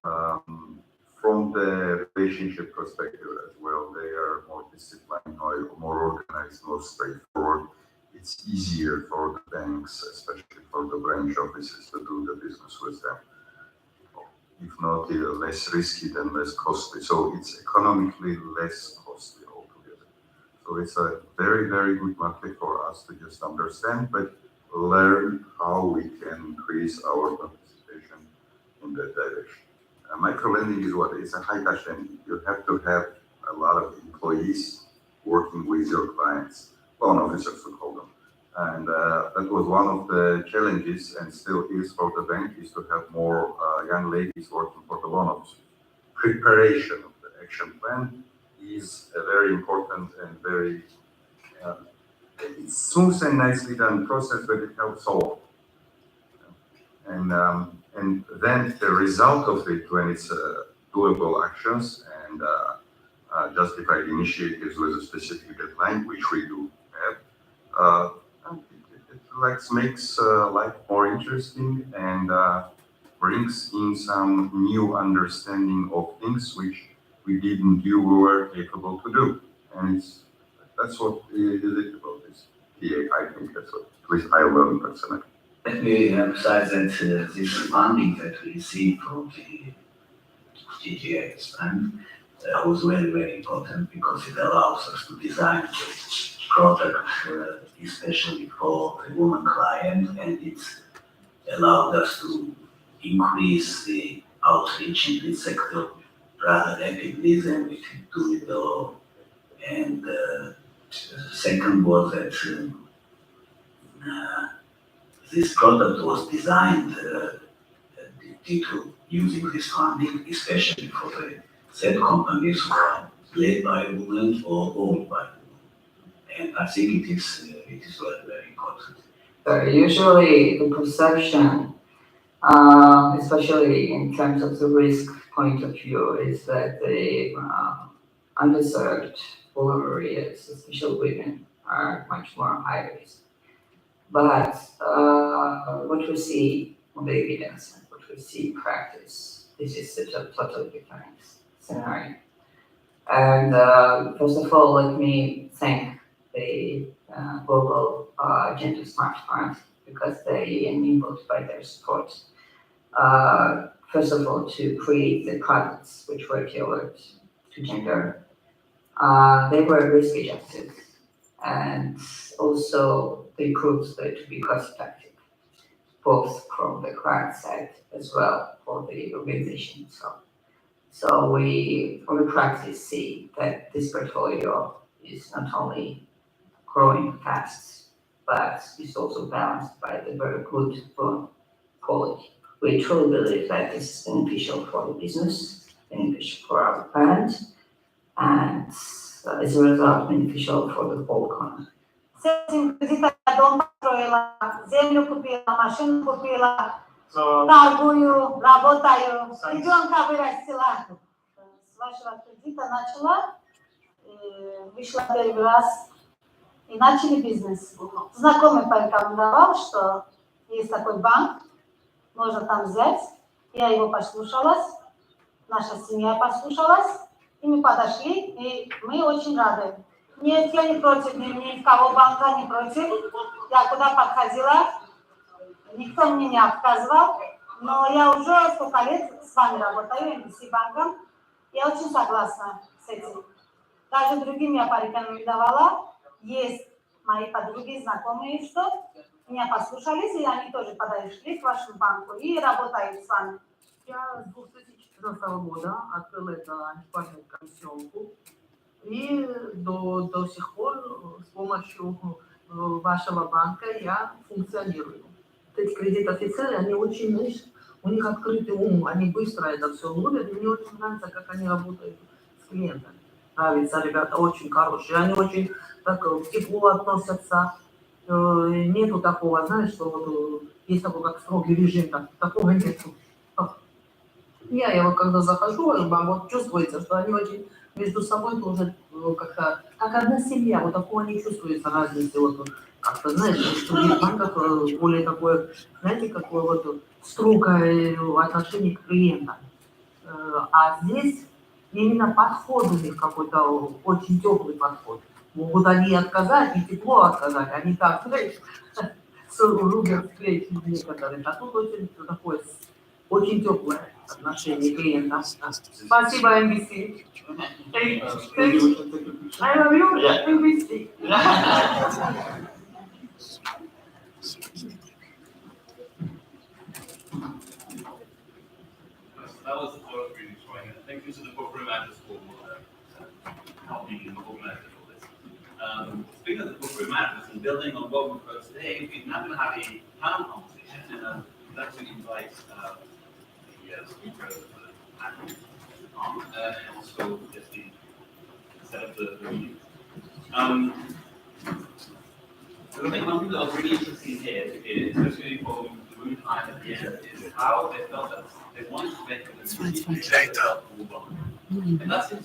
from the relationship perspective as well, they are more disciplined, more organized, more straightforward. It's easier for the banks, especially for the branch offices, to do the business with them. If not, less risky than less costly. So it's economically less costly altogether. So it's a very, very good market for us to just understand, but learn how we can increase our participation in that direction. Microlending is what? It's a high-touch lending. You have to have a lot of employees working with your clients, loan officers we call them. And that was one of the challenges, and still is for the bank, is to have more young ladies working for the loan officer. Preparation of the action plan is a very important and very it's smooth and nicely done process, but it helps all. And then the result of it, when it's doable actions and justified initiatives with a specific deadline, which we do have, it makes life more interesting and brings in some new understanding of things which we didn't do, we were capable to do. And that's what is it about this PA. I think that's what at least I learned personally. Let me emphasize that this funding that we receive from the GGSF was very, very important because it allows us to design the product, especially for the woman client, and it allowed us to increase the outreach in this sector rather rapidly than we could do it alone. And Second was that this product was designed due to using this funding, especially for the said companies who are led by women or owned by women. And I think it is very, very important. Usually the perception, especially in terms of the risk point of view, is that the underserved rural areas, especially women, are much more high risk. But what we see on the evidence and what we see in practice, this is such a totally different scenario. And first of all, let me thank the Global Gender Smart Fund because they enabled by their support. First of all, to create the products which were tailored to gender. They were risk adjusted and also they proved that to be cost effective, both from the client side as well for the organization itself. So we, from the practice, see that this portfolio is not only growing fast, but it's also balanced by the very good quality. We truly believe that this is beneficial for the business, beneficial for our client, and as a result, beneficial for the whole economy. Дом построила, землю купила, машину купила, торгую, работаю, ребенка вырастила. С вашего кредита начала, вышла первый раз и начали бизнес. Знакомый порекомендовал, что есть такой банк, можно там взять. Я его послушалась, наша семья послушалась, и мы подошли, и мы очень рады. Нет, я не против, ни в кого банка не против. Я куда подходила, никто мне не отказывал, но я уже сколько лет с вами работаю, MBC банком, я очень согласна с этим. Даже другим я порекомендовала, есть мои подруги, знакомые, что меня послушались, и они тоже подошли к вашему банку и работают с вами. Я с 2014 года открыла эту антикварную комиссионку, и до сих пор с помощью вашего банка я функционирую. Эти кредит-офицеры, они очень, знаешь, у них открытый ум, они быстро это все ловят, и мне очень нравится, как они работают с клиентами. Нравится, ребята очень хорошие, они очень так тепло относятся, нету такого, знаешь, что вот есть такой как строгий режим, такого нету. Я вот когда захожу в банк, вот чувствуется, что они очень между собой тоже как-то, как одна семья, вот такого не чувствуется разницы, вот как-то, знаешь, в других банках более такое, знаете, какое вот строгое отношение к клиентам. А здесь именно подход у них какой-то очень теплый подход. Могут они отказать и тепло отказать, они так, знаешь, рубят встречи некоторые, а тут очень такое, очень теплое отношение клиента. Спасибо, MBC. I love you, MBC. That was really enjoying it. Thank you to the bookroom matters for helping in organizing all this. Speaking of the bookroom matters and building on what we've heard today, we're now going to have a panel conversation, and I'd like to invite the speaker of the panel on, and also just the set up the meeting. So I think one thing that was really interesting here, especially for the women client at the end, is how they felt that they wanted to make it data. And that's it.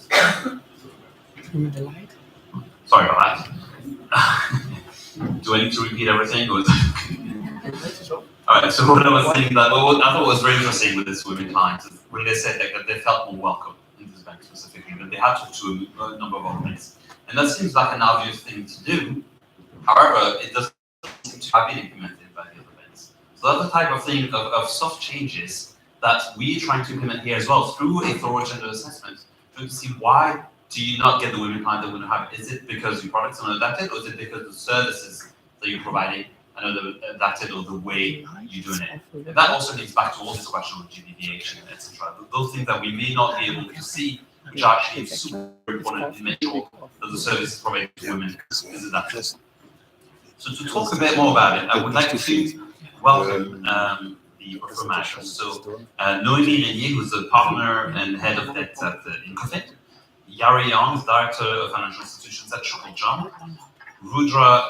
Sorry about that. Do I need to repeat everything? Or Alright, so what I was saying that what I thought was very interesting with this women clients is when they said that they felt more welcome in this bank specifically, that they had to do a number of openings. And that seems like an obvious thing to do. However, it doesn't seem to have been implemented by the other banks. So that's the type of thing of soft changes that we're trying to implement here as well through a thorough gender assessment, trying to see why do you not get the women client that we have. Is it because your products are not adapted, or is it because the services that you're providing are not adapted, or the way you're doing it? And that also links back to all this question of GDPR, etc. Those things that we may not be able to see which actually is super important to make sure that the service provided to women is adapted. So to talk a bit more about it, I would like to welcome the portfolio managers. So Noemi Renier, who's the partner and head of debt at Incofin. Yari Young is director of financial institutions at Shuffle John. Rudra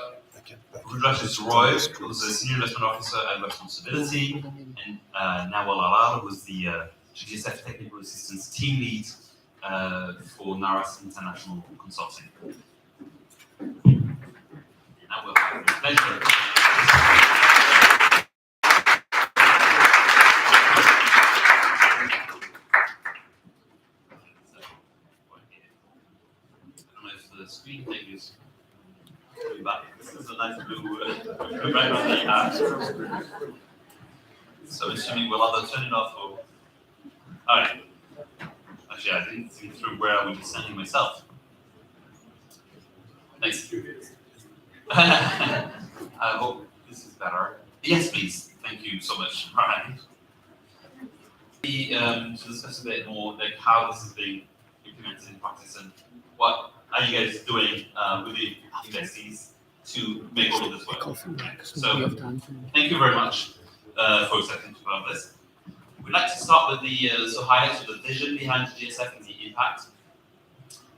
Roy, who's the senior investment officer at Responsibility, and Nawal Alal, who's the GGSF technical assistance team lead for NARAS International Consulting. Now we'll have the pleasure. The screen thing is really bad. This is a nice blue background that you have. So assuming we'll either turn it off or... Alright. Actually, I didn't think through where I would be sending myself. Thanks. I hope this is better. Yes, please. Thank you so much. Alright. To discuss a bit more like how this is being implemented in practice and what are you guys doing with the investees to make all of this work? So, thank you very much for accepting to part of this. We'd like to start with the highlights of the vision behind GGSF and the impact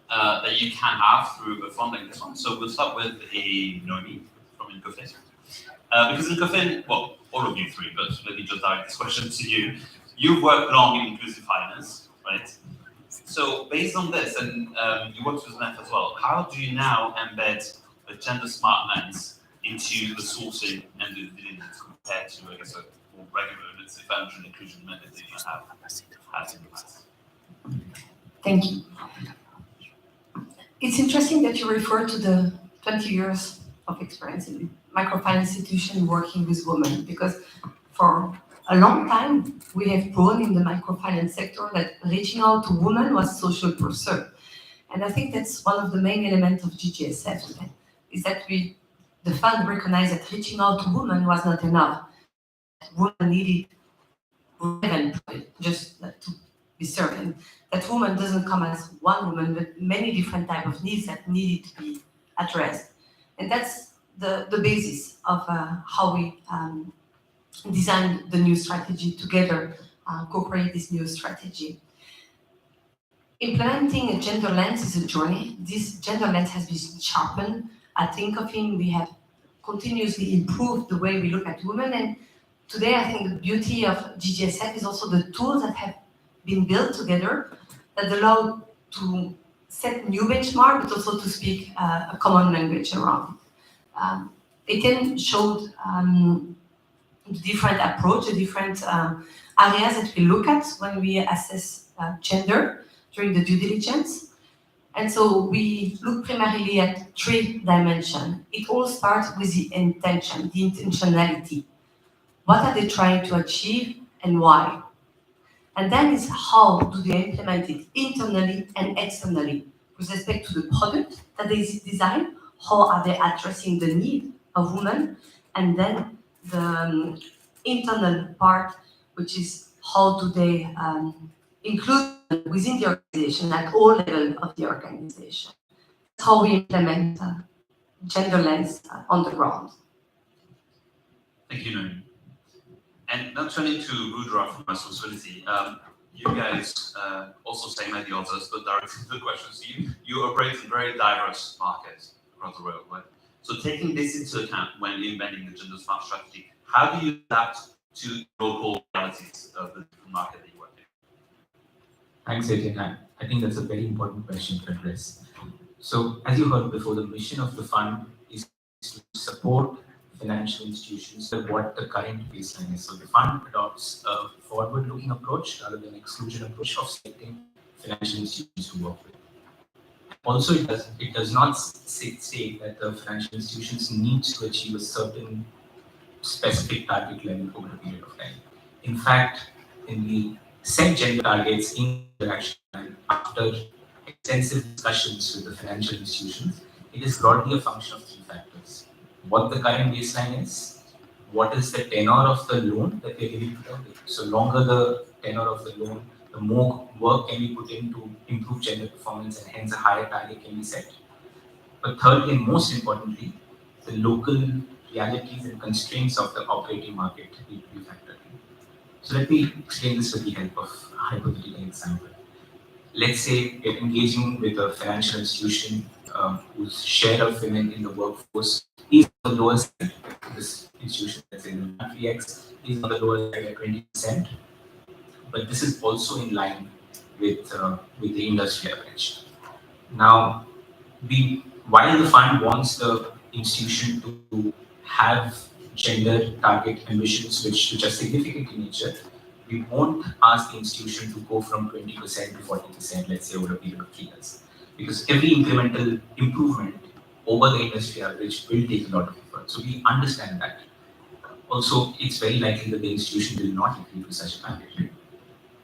that you can have through a fund like this one. So we'll start with a Noemi from Incofin. Because Incofin, well, all of you three, but let me just direct this question to you. You've worked long in inclusive finance, right? So based on this, and you worked with MEF as well, how do you now embed a gender smart lens into the sourcing and the diligence compared to, I guess, a more regular, let's say, financial inclusion method that you have had in the past? Thank you. It's interesting that you refer to the 20 years of experience in microfinance institution working with women, because for a long time, we have proven in the microfinance sector that reaching out to women was social pursuit. And I think that's one of the main elements of GGSF, is that the fund recognized that reaching out to women was not enough. Women needed women just to be certain that woman doesn't come as one woman, but many different types of needs that needed to be addressed. And that's the basis of how we design the new strategy together, co-create this new strategy. Implementing a gender lens is a journey. This gender lens has been sharpened. I think of him, we have continuously improved the way we look at women. And today, I think the beauty of GGSF is also the tools that have been built together that allow to set new benchmark, but also to speak a common language around. Etienne showed the different approach, the different areas that we look at when we assess gender during the due diligence. And so we look primarily at 3 dimensions. It all starts with the intention, the intentionality. What are they trying to achieve and why? And then is how do they implement it internally and externally with respect to the product that they design, how are they addressing the need of women, and then the internal part, which is how do they include within the organization at all levels of the organization. That's how we implement gender lens on the ground. Thank you, Noemi. And now turning to Rudra from Responsibility, you guys also same like the others, but directing the questions to you. You operate in very diverse markets across the world, right? So taking this into account when embedding the gender smart strategy, how do you adapt to local realities of the market that you work in? Thanks, Etienne. I think that's a very important question to address. So, as you heard before, the mission of the fund is to support financial institutions with what the current baseline is. So the fund adopts a forward-looking approach rather than exclusion approach of selecting financial institutions to work with. Also, it does not say that the financial institutions need to achieve a certain specific target level over a period of time. In fact, in the set gender targets in the action plan, after extensive discussions with the financial institutions, it is broadly a function of 3 factors. What the current baseline is, what is the tenor of the loan that we're giving to them. So longer the tenor of the loan, the more work can be put in to improve gender performance, and hence a higher target can be set. But thirdly, and most importantly, the local realities and constraints of the operating market need to be factored in. So let me explain this with the help of a hypothetical example. Let's say we're engaging with a financial institution whose share of women in the workforce is on the lower side. This institution, let's say the country X, is on the lower side at 20%. But this is also in line with the industry average. Now, while the fund wants the institution to have gender target ambitions which are significant in nature, we won't ask the institution to go from 20% to 40%, let's say, over a period of 3 years. Because every incremental improvement over the industry average will take a lot of effort. So we understand that. Also, it's very likely that the institution will not agree to such a target.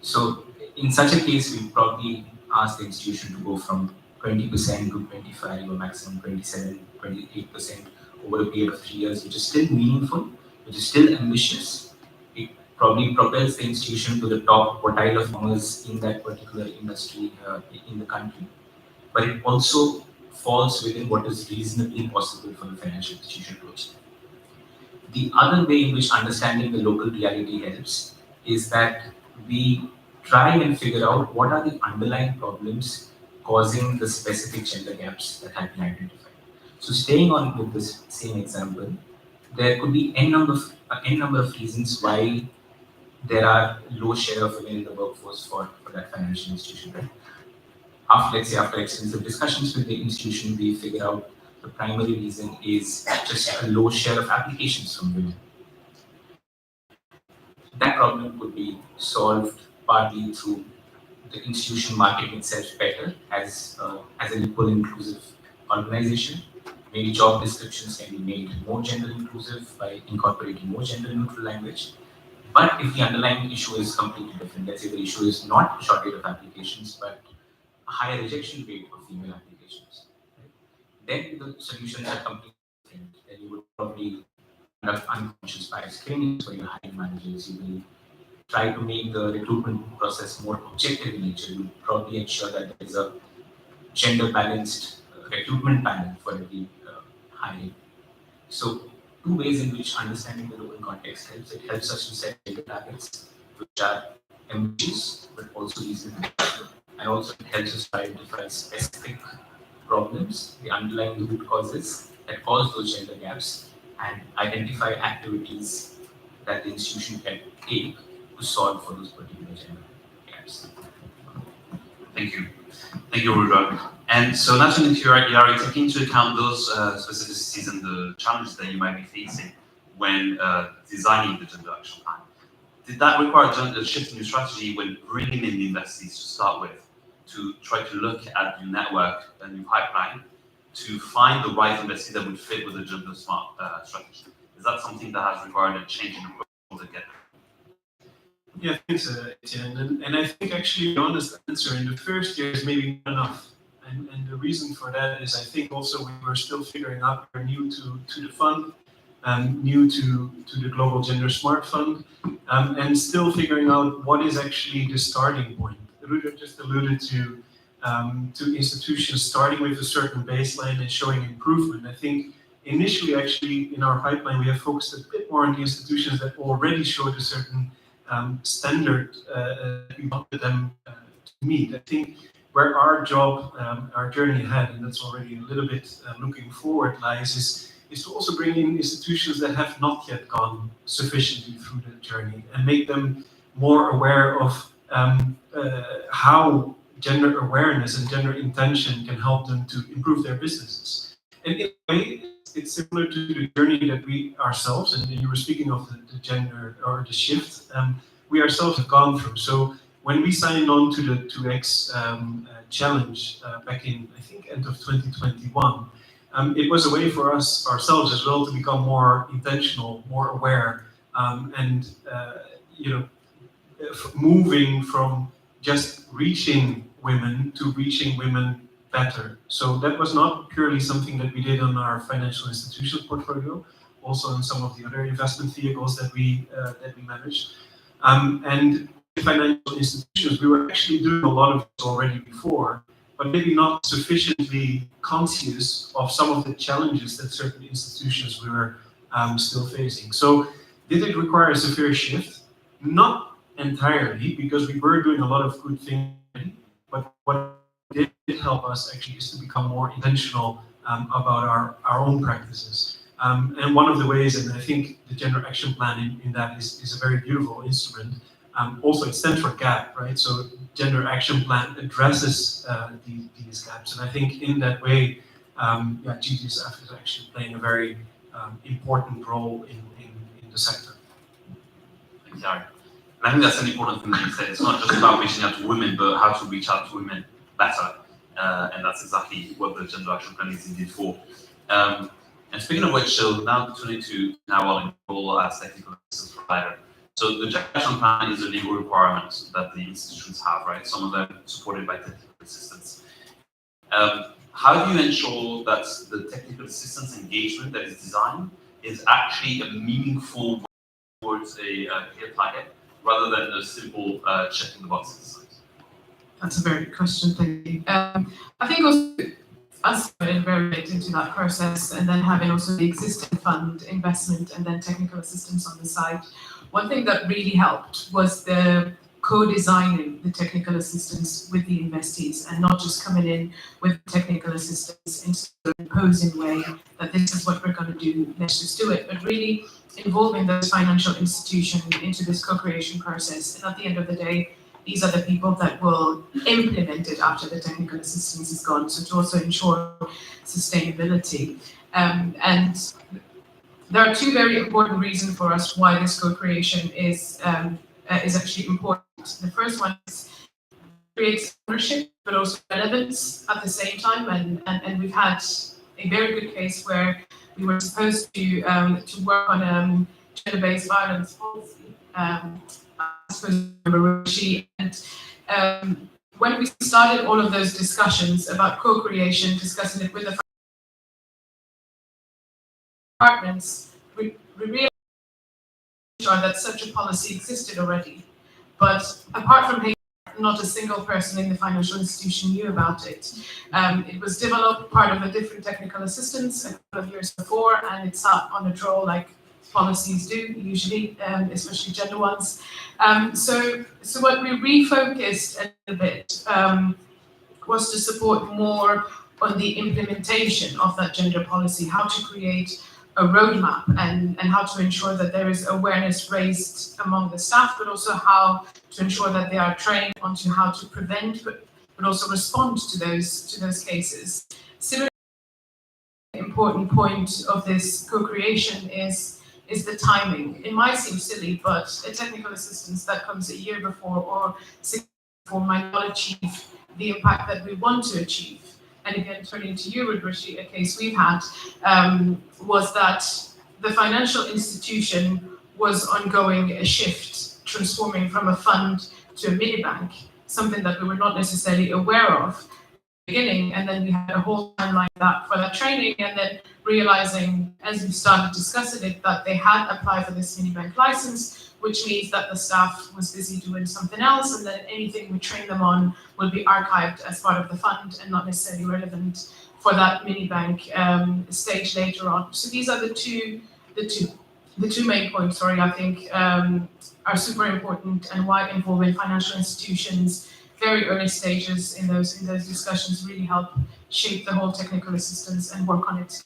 So in such a case, we probably ask the institution to go from 20% to 25 or maximum 27, 28% over a period of 3 years, which is still meaningful, which is still ambitious. It probably propels the institution to the top quartile of performers in that particular industry in the country. But it also falls within what is reasonably possible for the financial institution to achieve. The other way in which understanding the local reality helps is that we try and figure out what are the underlying problems causing the specific gender gaps that have been identified. So staying on with this same example, there could be n number of reasons why there are low share of women in the workforce for that financial institution. Right? After extensive discussions with the institution, we figure out the primary reason is just a low share of applications from women. That problem could be solved partly through the institution marketing itself better as an equal inclusive organization. Maybe job descriptions can be made more gender inclusive by incorporating more gender neutral language. But if the underlying issue is completely different, let's say the issue is not a shortage of applications, but a higher rejection rate of female applications, right? Then the solutions are completely different. Then you would probably conduct unconscious bias screenings for your hiring managers. You will try to make the recruitment process more objective in nature. You probably ensure that there is a gender balanced recruitment panel for every hiring. So, two ways in which understanding the local context helps. It helps us to set gender targets which are ambitious but also reasonable. And also it helps us to identify specific problems, the underlying root causes that cause those gender gaps, and identify activities that the institution can take to solve for those particular gender gaps. Thank you. Thank you, Rudra. And so naturally, you are taking into account those specificities and the challenges that you might be facing when designing the gender action plan. Did that require a shift in your strategy when bringing in the investees to start with, to try to look at your network and your pipeline to find the right investee that would fit with the gender smart strategy? Is that something that has required a change in approach altogether? Yeah, thanks, Etienne. And I think actually the honest answer in the first year is maybe not enough. And the reason for that is I think also we were still figuring out, we're new to the fund, new to the Global Gender Smart Fund, and still figuring out what is actually the starting point. Rudra just alluded to institutions starting with a certain baseline and showing improvement. I think initially actually in our pipeline we have focused a bit more on the institutions that already showed a certain standard we wanted them to meet. I think where our job, our journey ahead, and that's already a little bit looking forward, lies is to also bring in institutions that have not yet gone sufficiently through the journey and make them more aware of how gender awareness and gender intention can help them to improve their businesses. And in a way, it's similar to the journey that we ourselves, and you were speaking of the gender or the shift, we ourselves have gone through. So when we signed on to the 2X challenge back in, I think, end of 2021, it was a way for us ourselves as well to become more intentional, more aware, and moving from just reaching women to reaching women better. So that was not purely something that we did on our financial institutions portfolio, also in some of the other investment vehicles that we managed. And financial institutions, we were actually doing a lot of this already before, but maybe not sufficiently conscious of some of the challenges that certain institutions were still facing. So did it require a severe shift? Not entirely, because we were doing a lot of good things, but what did help us actually is to become more intentional about our own practices. And one of the ways, and I think the Gender Action Plan in that is a very beautiful instrument. Also, it stands for GAP, right? So Gender Action Plan addresses these gaps. And I think in that way, GGSF is actually playing a very important role in the sector. Thanks, Yari. And I think that's an important thing that you said. It's not just about reaching out to women, but how to reach out to women better. And that's exactly what the Gender Action Plan is indeed for. And speaking of which, so now turning to Hamon as technical assistance provider. So the Gender Action Plan is a legal requirement that the institutions have, right? Some of them supported by technical assistance. How do you ensure that the technical assistance engagement that is designed is actually a meaningful towards a clear target, rather than a simple checking the box exercise? That's a very good question, thank you. I think also us getting very late into that process, and then having also the existing fund investment and then technical assistance on the side. One thing that really helped was the co-designing the technical assistance with the investees, and not just coming in with technical assistance in an imposing way that this is what we're going to do, let's just do it, but really involving those financial institutions into this co-creation process. And at the end of the day, these are the people that will implement it after the technical assistance is gone. So to also ensure sustainability. And there are two very important reasons for us why this co-creation is actually important. The first one is creates ownership, but also relevance at the same time. And we've had a very good case where we were supposed to work on gender-based violence policy. I suppose you remember Rishi, and when we started all of those discussions about co-creation, discussing it with the departments, we realized that such a policy existed already. But apart from HR, not a single person in the financial institution knew about it. It was developed part of a different technical assistance a couple of years before, and it sat on a drawer like policies do usually, especially gender ones. So what we refocused a little bit was to support more on the implementation of that gender policy, how to create a roadmap and how to ensure that there is awareness raised among the staff, but also how to ensure that they are trained onto how to prevent, but also respond to those cases. Similarly, an important point of this co-creation is the timing. It might seem silly, but a technical assistance that comes a year before or 6 months before might not achieve the impact that we want to achieve. And again, turning to you, Rishi, a case we've had was that the financial institution was undergoing a shift, transforming from a fund to a mini bank, something that we were not necessarily aware of at the beginning. And then we had a whole timeline for that training, and then realizing as we started discussing it that they had applied for this mini bank license, which means that the staff was busy doing something else, and then anything we train them on will be archived as part of the fund and not necessarily relevant for that mini bank stage later on. So these are the two main points, I think are super important, and why involving financial institutions very early stages in those discussions really help shape the whole technical assistance and work on it.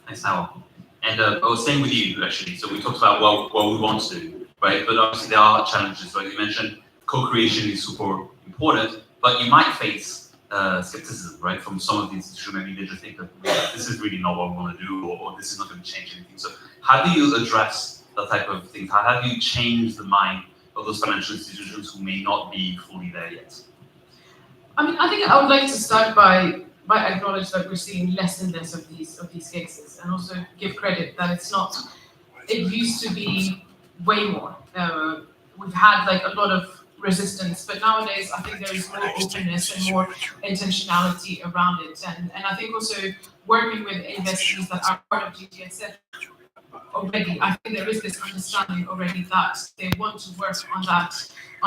Thanks, Hamon. And I was saying with you, actually, so we talked about what we want to do, right? But obviously there are challenges, right? You mentioned co-creation is super important, but you might face skepticism, right? From some of the institutions, maybe they just think that this is really not what we want to do, or this is not going to change anything. So how do you address that type of thing? How do you change the mind of those financial institutions who may not be fully there yet? I mean, I think I would like to start by acknowledge that we're seeing less and less of these cases, and also give credit that it's not. It used to be way more. We've had like a lot of resistance, but nowadays I think there is more openness and more intentionality around it, and I think also working with investors that are part of GGSF already. I think there is this understanding already that they want to work on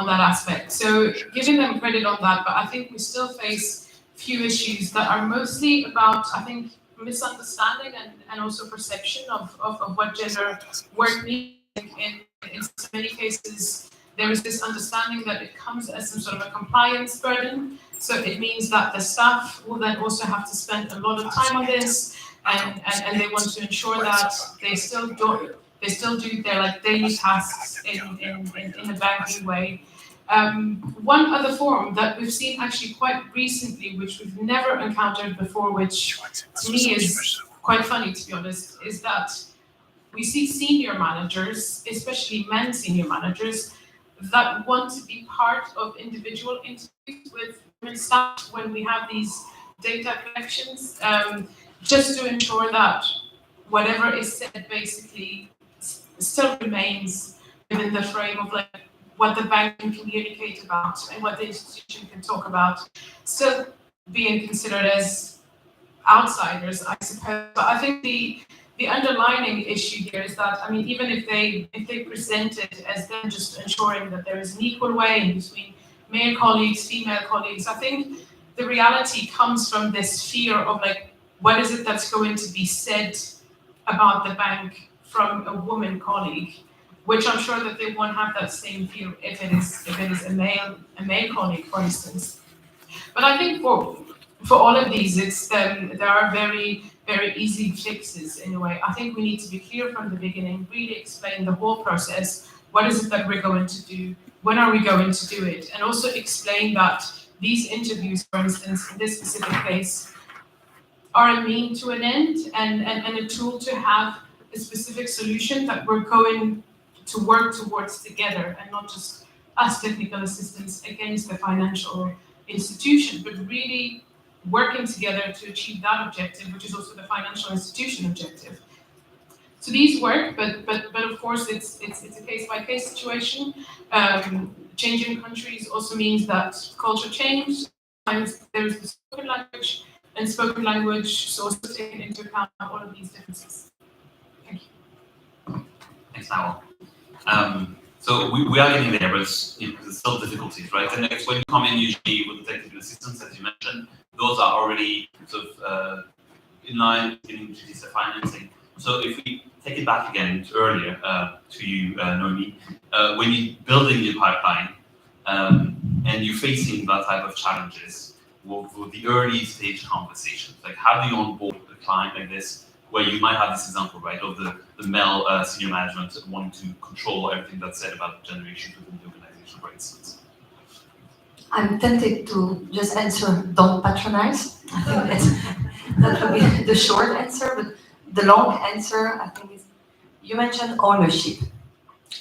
that aspect. So giving them credit on that, but I think we still face few issues that are mostly about, I think, misunderstanding and also perception of what gender work means. In so many cases, there is this understanding that it comes as some sort of a compliance burden. So it means that the staff will then also have to spend a lot of time on this, and they want to ensure that they still do their like daily tasks in a banking way. One other form that we've seen actually quite recently, which we've never encountered before, which to me is quite funny to be honest, is that we see senior managers, especially men senior managers, that want to be part of individual interviews with women staff when we have these data collections, just to ensure that whatever is said basically still remains within the frame of like what the bank can communicate about and what the institution can talk about, still being considered as outsiders, I suppose. But I think the underlying issue here is that, I mean, even if they present it as them just ensuring that there is an equal way in between male colleagues, female colleagues, I think the reality comes from this fear of like, what is it that's going to be said about the bank from a woman colleague, which I'm sure that they won't have that same fear if it is a male colleague, for instance. But I think for all of these, it's there are very, very easy fixes in a way. I think we need to be clear from the beginning, really explain the whole process. What is it that we're going to do? When are we going to do it? And also explain that these interviews, for instance, in this specific case, are a mean to an end and a tool to have a specific solution that we're going to work towards together, and not just as technical assistants against the financial institution, but really working together to achieve that objective, which is also the financial institution objective. So these work, but of course it's a case-by-case situation. Changing countries also means that culture change. Sometimes there's the spoken language, and spoken language is also taken into account all of these differences. Thank you. Thanks, Hamon. So we are getting there, but there's still difficulties, right? And next, when you come in usually with the technical assistance, as you mentioned, those are already sort of in line with getting GGSF financing. So if we take it back again to earlier to you, Noemi, when you're building your pipeline and you're facing that type of challenges with the early stage conversations, like how do you onboard a client like this, where you might have this example, right, of the male senior management wanting to control everything that's said about gender issues within the organization, for instance? I'm tempted to just answer, don't patronize. I think that would be the short answer, but the long answer, I think, is you mentioned ownership.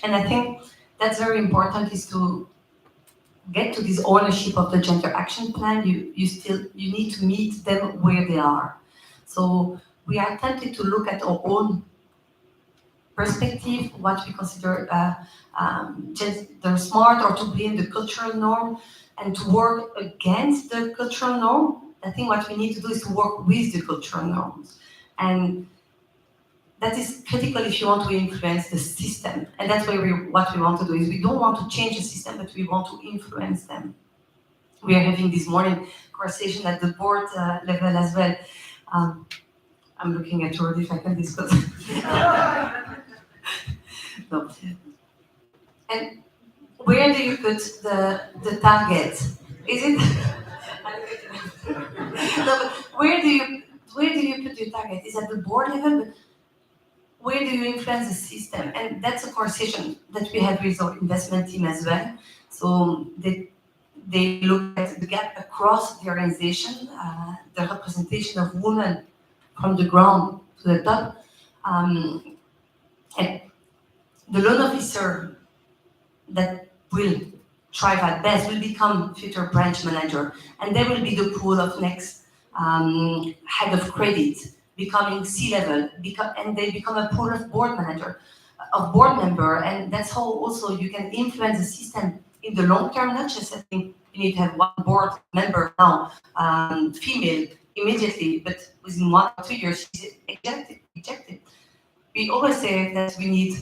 And I think that's very important, is to get to this ownership of the gender action plan. You need to meet them where they are. So we are tempted to look at our own perspective, what we consider gender smart, or to be in the cultural norm, and to work against the cultural norm. I think what we need to do is to work with the cultural norms. And that is critical if you want to influence the system. And that's what we want to do, is we don't want to change the system, but we want to influence them. We are having this morning conversation at the board level as well. I'm looking at Jordi if I can discuss. No. And where do you put the target? Is it? No, but where do you put your target? Is at the board level, but where do you influence the system? And that's a conversation that we have with our investment team as well. So they look at the gap across the organization, the representation of women from the ground to the top. And the loan officer that will thrive at best will become future branch manager, and they will be the pool of next head of credit, becoming C-level, and they become a pool of board member, and that's how also you can influence the system in the long term. Not just, I think you need to have one board member now, female immediately, but within 1 or 2 years she's ejected. we always say that we need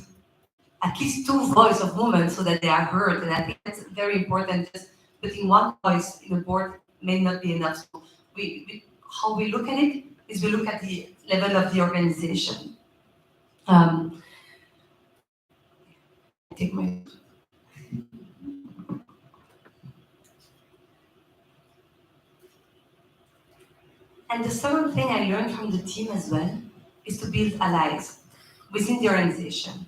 at least 2 voices of women so that they are heard, and I think that's very important. Just putting one voice in the board may not be enough. So how we look at it is we look at the level of the organization. Take my. And the second thing I learned from the team as well is to build allies within the organization.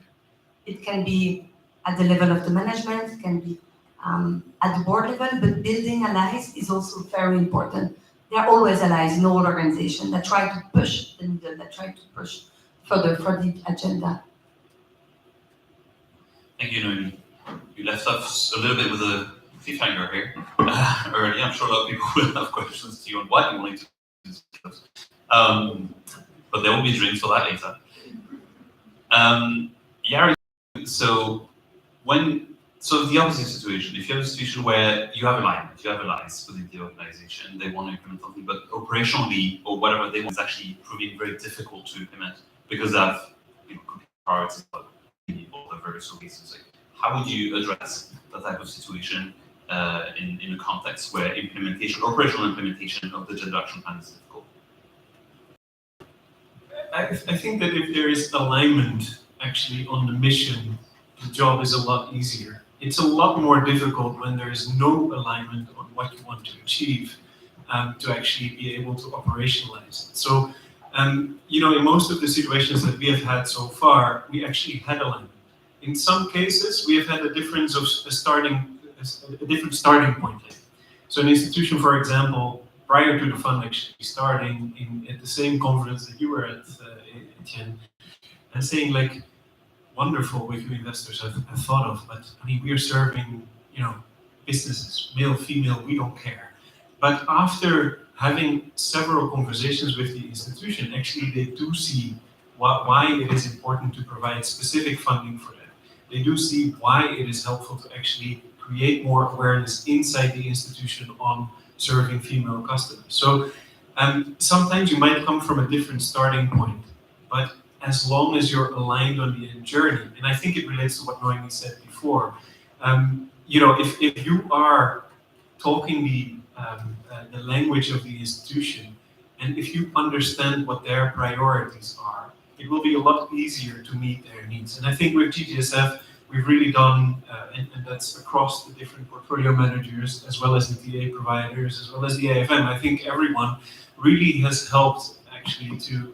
It can be at the level of the management, it can be at the board level, but building allies is also very important. There are always allies in all organizations that try to push the needle, that try to push further for the agenda. Thank you, Noemi. You left us a little bit with a cliffhanger here early. I'm sure a lot of people will have questions to you on what you wanted to discuss. But there will be drinks for that later. Yari, so the opposite situation, if you have a situation where you have alignment, you have allies within the organization, they want to implement something, but operationally or whatever they want is actually proving very difficult to implement because they have priorities or the various reasons. Like, how would you address that type of situation in a context where operational implementation of the gender action plan is difficult? I think that if there is alignment actually on the mission, the job is a lot easier. It's a lot more difficult when there is no alignment on what you want to achieve to actually be able to operationalize it. So, in most of the situations that we have had so far, we actually had alignment. In some cases, we have had a difference of a different starting point. So an institution, for example, prior to the fund actually starting at the same conference that you were at, Etienne, and saying like, wonderful what you investors have thought of, but I mean, we are serving, businesses, male, female, we don't care. But after having several conversations with the institution, actually they do see why it is important to provide specific funding for that. They do see why it is helpful to actually create more awareness inside the institution on serving female customers. So sometimes you might come from a different starting point, but as long as you're aligned on the journey, and I think it relates to what Noemi said before, if you are talking the language of the institution, and if you understand what their priorities are, it will be a lot easier to meet their needs. And I think with GGSF, we've really done, and that's across the different portfolio managers, as well as the TA providers, as well as the AFM. I think everyone really has helped actually to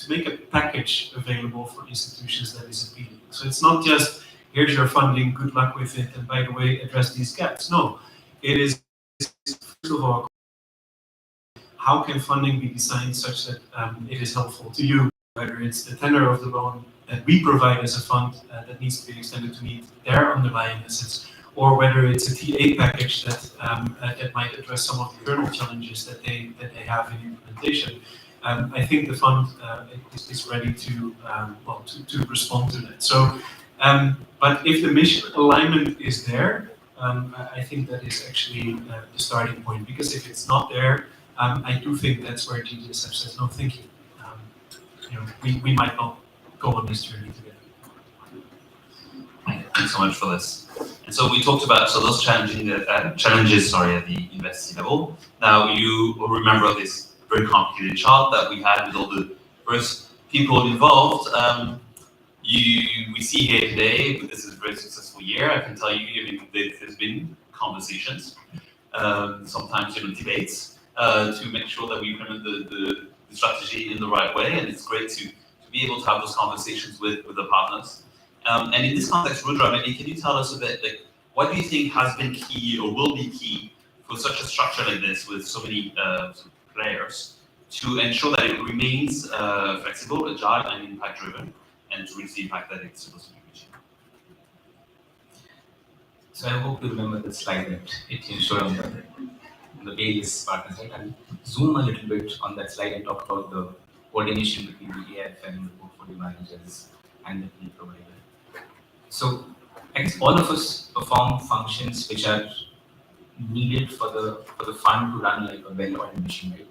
make a package available for institutions that is appealing. So it's not just, here's your funding, good luck with it, and by the way, address these gaps. No, it is, first of all, how can funding be designed such that it is helpful to you, whether it's the tenor of the loan that we provide as a fund that needs to be extended to meet their underlying assets, or whether it's a TA package that might address some of the internal challenges that they have in implementation. I think the fund is ready to respond to that. So, but if the mission alignment is there, I think that is actually the starting point. Because if it's not there, I do think that's where GGSF says no, thank you. We might not go on this journey together. Thanks so much for this. And so we talked about those challenges at the investee level. Now you will remember this very complicated chart that we had with all the first people involved. We see here today, this is a very successful year. I can tell you, there's been conversations, sometimes even debates, to make sure that we implement the strategy in the right way. And it's great to be able to have those conversations with the partners. And in this context, Rudra, maybe can you tell us a bit, like, what do you think has been key or will be key for such a structure like this with so many players to ensure that it remains flexible, agile, and impact-driven, and to reach the impact that it's supposed to be reaching? So I hope you remember the slide that Etienne showed on the various partners. I'll zoom a little bit on that slide and talk about the coordination between the AF and the portfolio managers and the PE provider. So I guess all of us perform functions which are needed for the fund to run like a well-oiled machine, right?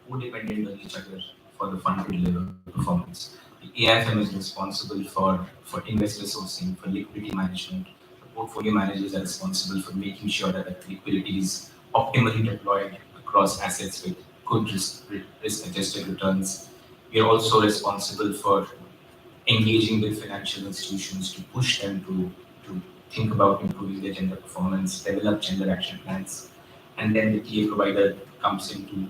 We're codependent on each other for the fund to deliver performance. The AIFM is responsible for investor sourcing, for liquidity management. The portfolio managers are responsible for making sure that the liquidity is optimally deployed across assets with good risk-adjusted returns. We are also responsible for engaging with financial institutions to push them to think about improving their gender performance, develop gender action plans, and then the TA provider comes in to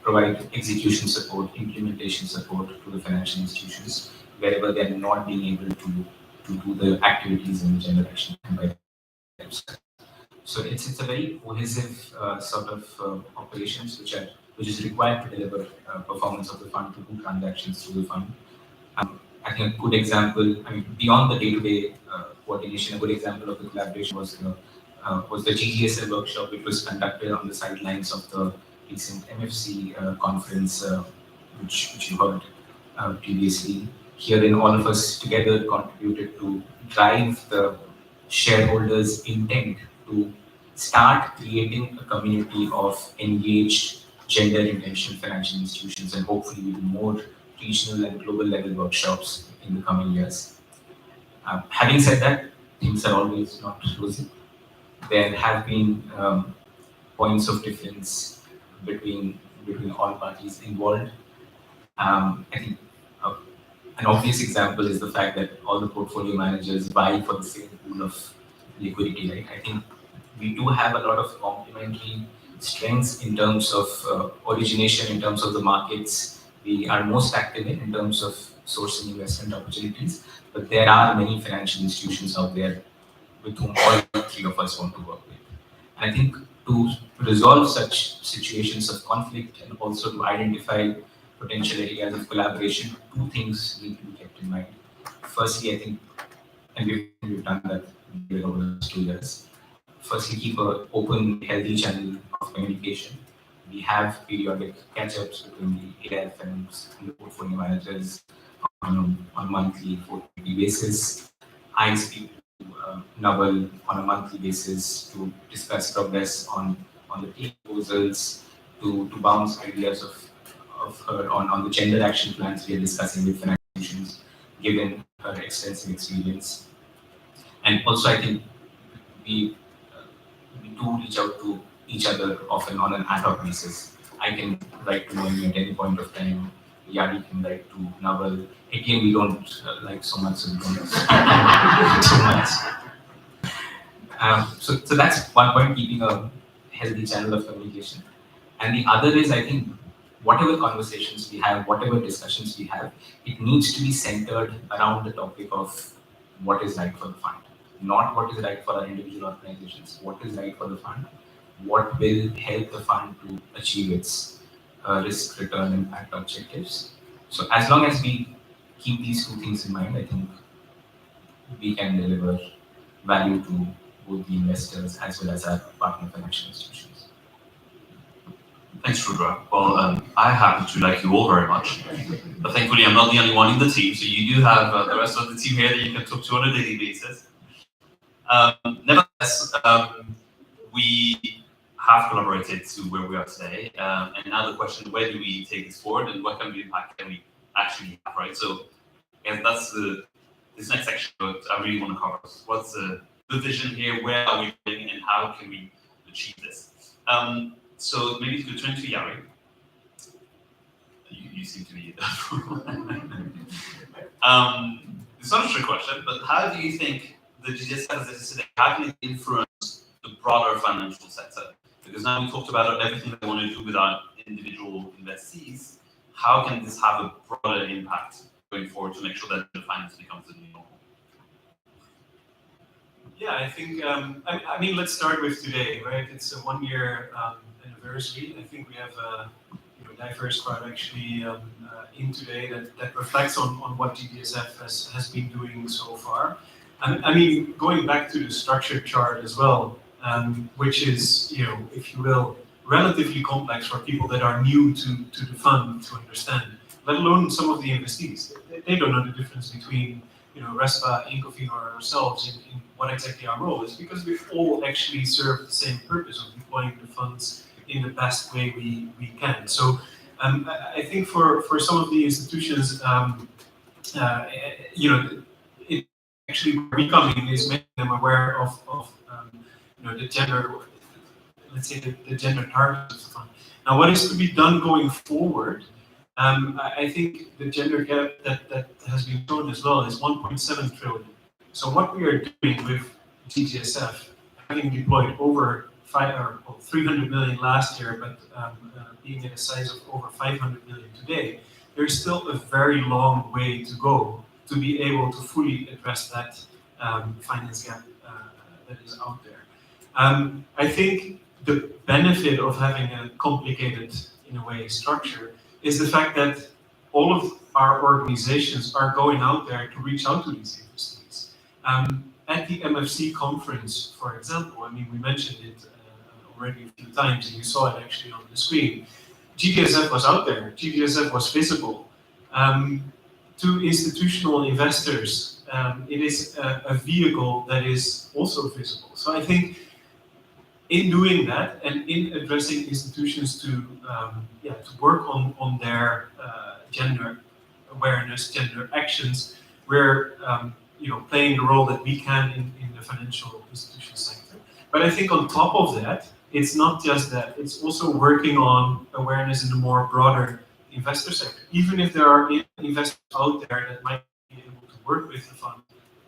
provide execution support, implementation support to the financial institutions wherever they are not being able to do the activities in the gender action plan by themselves. So it's a very cohesive sort of operations which is required to deliver performance of the fund, to do transactions through the fund. I think a good example, beyond the day-to-day coordination, a good example of the collaboration was the GGSF workshop, which was conducted on the sidelines of the recent MFC conference, which you heard previously. Herein, all of us together contributed to drive the shareholders' intent to start creating a community of engaged, gender-intentional financial institutions, and hopefully we do more regional and global level workshops in the coming years. Having said that, things are always not rosy. There have been points of difference between all parties involved. I think an obvious example is the fact that all the portfolio managers vie for the same pool of liquidity, right? I think we do have a lot of complementary strengths in terms of origination, in terms of the markets we are most active in terms of sourcing investment opportunities. But there are many financial institutions out there with whom all three of us want to work with. And I think to resolve such situations of conflict and also to identify potential areas of collaboration, two things need to be kept in mind. Firstly, I think, and we've done that over the last 2 years. Firstly, keep an open, healthy channel of communication. We have periodic catch-ups between the AIFMs and the portfolio managers on a monthly, quarterly basis. I speak to Naval on a monthly basis to discuss progress on the team proposals, to bounce ideas of her on the gender action plans we are discussing with financial institutions, given her extensive experience. And also, I think we do reach out to each other often on an ad hoc basis. I can write to Noemi at any point of time. Yadi can write to Naval. Again, we don't like so much, so we don't too much. So that's one point, keeping a healthy channel of communication. And the other is, I think, whatever conversations we have, whatever discussions we have, it needs to be centered around the topic of what is right for the fund. Not what is right for our individual organizations, what is right for the fund, what will help the fund to achieve its risk return impact objectives. So as long as we keep these two things in mind, I think we can deliver value to both the investors as well as our partner financial institutions. Thanks, Rudra. Well, I happen to like you all very much, but thankfully I'm not the only one in the team, so you do have the rest of the team here that you can talk to on a daily basis. Nevertheless, we have collaborated to where we are today, and now the question, where do we take this forward and what kind of impact can we actually have, right? So, and that's this next section that I really want to cover. What's the vision here, where are we going, and how can we achieve this? So maybe to turn to Yari. You seem to be it's not a trick question, but how do you think the GGSF as it is today, how can it influence the broader financial sector? Because now we talked about everything that we want to do with our individual investees. How can this have a broader impact going forward to make sure that the finance becomes the new normal? Yeah, I think, I mean, let's start with today, right? It's a 1-year anniversary. I think we have a diverse crowd actually in today that reflects on what GGSF has been doing so far. I mean, going back to the structure chart as well, which is, if you will, relatively complex for people that are new to the fund to understand, let alone some of the investees. They don't know the difference between, RESPA, Incofin, or ourselves in what exactly our role is, because we all actually serve the same purpose of deploying the funds in the best way we can. So I think for some of the institutions, it actually becoming is making them aware of the gender, let's say the gender targets of the fund. Now, what is to be done going forward? I think the gender gap that has been shown as well is 1.7 trillion. So what we are doing with GGSF, having deployed over 300 million last year, but being at a size of over 500 million today, there's still a very long way to go to be able to fully address that finance gap that is out there. I think the benefit of having a complicated, in a way, structure is the fact that all of our organizations are going out there to reach out to these industries. At the MFC conference, for example, I mean, we mentioned it already a few times, and you saw it actually on the screen. GGSF was out there. GGSF was visible. To institutional investors, it is a vehicle that is also visible. So I think in doing that and in addressing institutions to work on their gender awareness, gender actions, we're playing the role that we can in the financial institution sector. But I think on top of that, it's not just that, it's also working on awareness in the more broader investor sector. Even if there are investors out there that might be able to work with the fund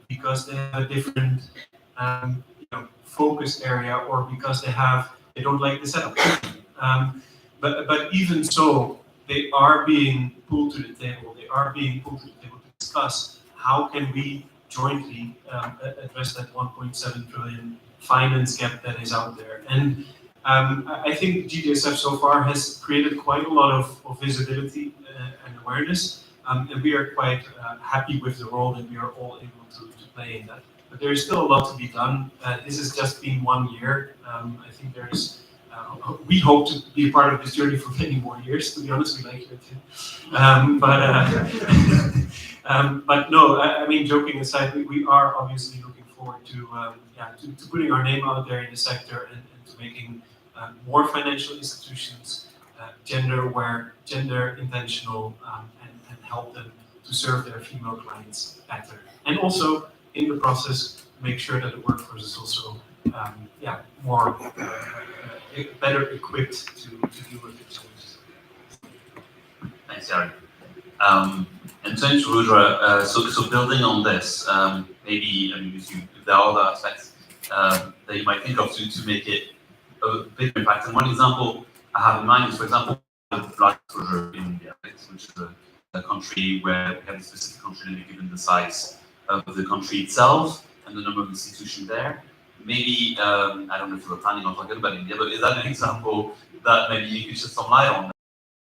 because they have a different focus area or because they don't like the setup. But even so, they are being pulled to the table. They are being pulled to the table to discuss how can we jointly address that 1.7 trillion finance gap that is out there. And I think GGSF so far has created quite a lot of visibility and awareness, and we are quite happy with the role that we are all able to play in that. But there is still a lot to be done. This has just been 1 year. I think there is. We hope to be a part of this journey for many more years. To be honest, we like it too. But no, I mean, joking aside, we are obviously looking forward to putting our name out there in the sector and to making more financial institutions gender aware, gender intentional, and help them to serve their female clients better. And also, in the process, make sure that the workforce is also more better equipped to deal with the challenges. Thanks, Jari. And turning to Rudra, so building on this, maybe if there are other aspects that you might think of to make it a bigger impact. And one example I have in mind is, for example, blood exposure in India, which is a country where we have a specific country maybe given the size of the country itself and the number of institutions there. Maybe, I don't know if you were planning on talking about India, but is that an example that maybe you could shed some light on?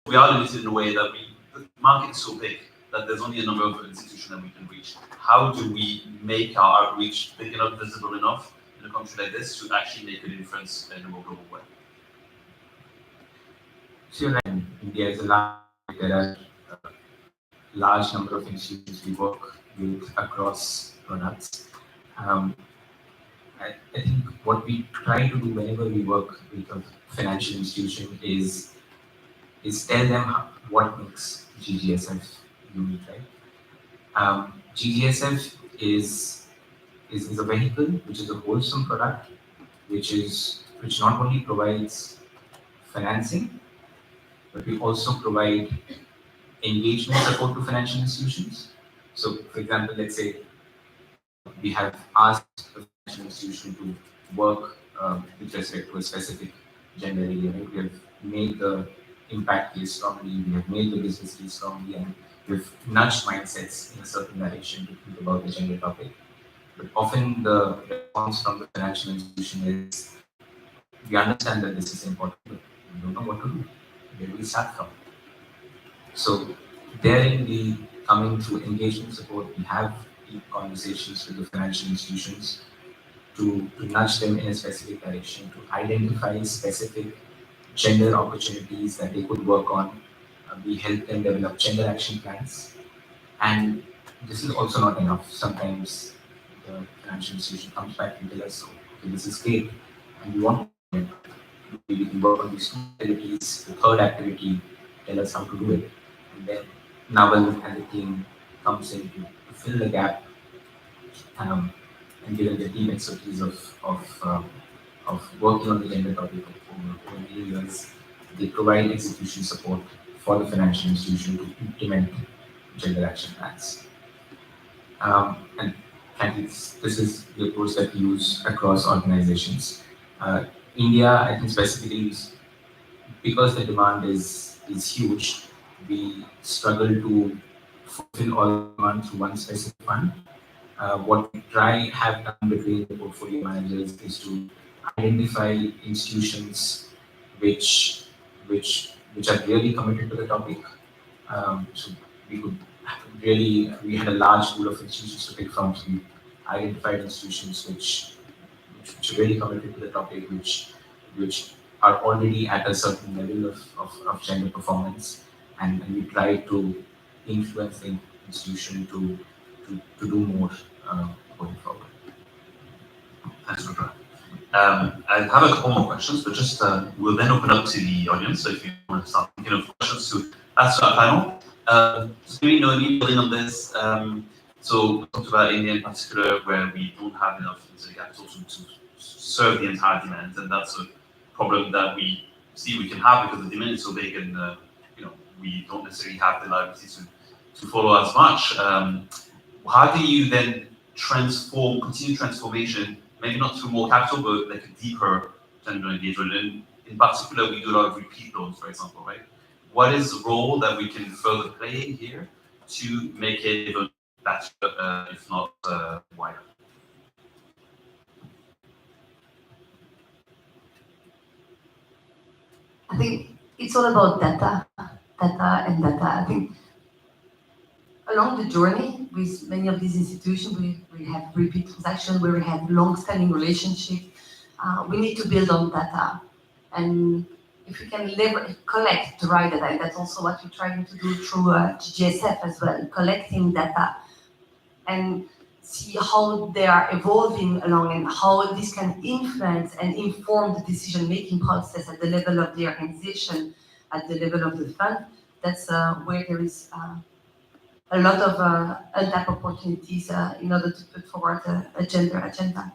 We are limited in a way that the market is so big that there's only a number of institutions that we can reach. How do we make our outreach big enough, visible enough in a country like this to actually make a difference in a more global way? So India is a large, there are a large number of institutions we work with across products. I think what we try to do whenever we work with a financial institution is tell them what makes GGSF unique, right? GGSF is a vehicle which is a wholesome product, which not only provides financing, but we also provide engagement support to financial institutions. So, for example, let's say we have asked a financial institution to work with respect to a specific gender area. Right? We have made the impact case strongly, we have made the business case strongly, and we've nudged mindsets in a certain direction to think about the gender topic. But often the response from the financial institution is, we understand that this is important, but we don't know what to do. Where do we start from? So therein we coming through engagement support, we have deep conversations with the financial institutions to nudge them in a specific direction, to identify specific gender opportunities that they could work on. We help them develop gender action plans. And this is also not enough. Sometimes the financial institution comes back and tells us, okay, this is great, and we want to we can work on these two activities. The third activity tell us how to do it. And then Naval and the team comes in to fill the gap, and given the team expertise of working on the gender topic over many years, they provide execution support for the financial institution to implement gender action plans. And frankly, this is the approach that we use across organizations. India, I think specifically, because the demand is huge, we struggle to fulfill all the demand through one specific fund. What we have done between the portfolio managers is to identify institutions which are really committed to the topic. So we had a large pool of institutions to pick from. So we identified institutions which are really committed to the topic, which are already at a certain level of gender performance, and we try to influence the institution to do more going forward. Thanks, Rudra. I have a couple more questions, but just we'll then open up to the audience. So if you want to start thinking of questions to ask to our panel, so maybe Noemi, building on this. So we talked about India in particular, where we don't have enough capital to serve the entire demand, and that's a problem that we see we can have because the demand is so big, and we don't necessarily have the liability to follow as much. How do you then continue transformation, maybe not through more capital, but like a deeper gender engagement? And in particular, we do a lot of repeat loans, for example, right? What is the role that we can further play here to make it even better, if not wider? I think it's all about data. I think along the journey with many of these institutions, we have repeat transactions where we have long-standing relationship. We need to build on data, and if we can collect the right data, and that's also what we're trying to do through GGSF as well, collecting data and see how they are evolving along and how this can influence and inform the decision-making process at the level of the organization, at the level of the fund. That's where there is a lot of untapped opportunities in order to put forward a gender agenda.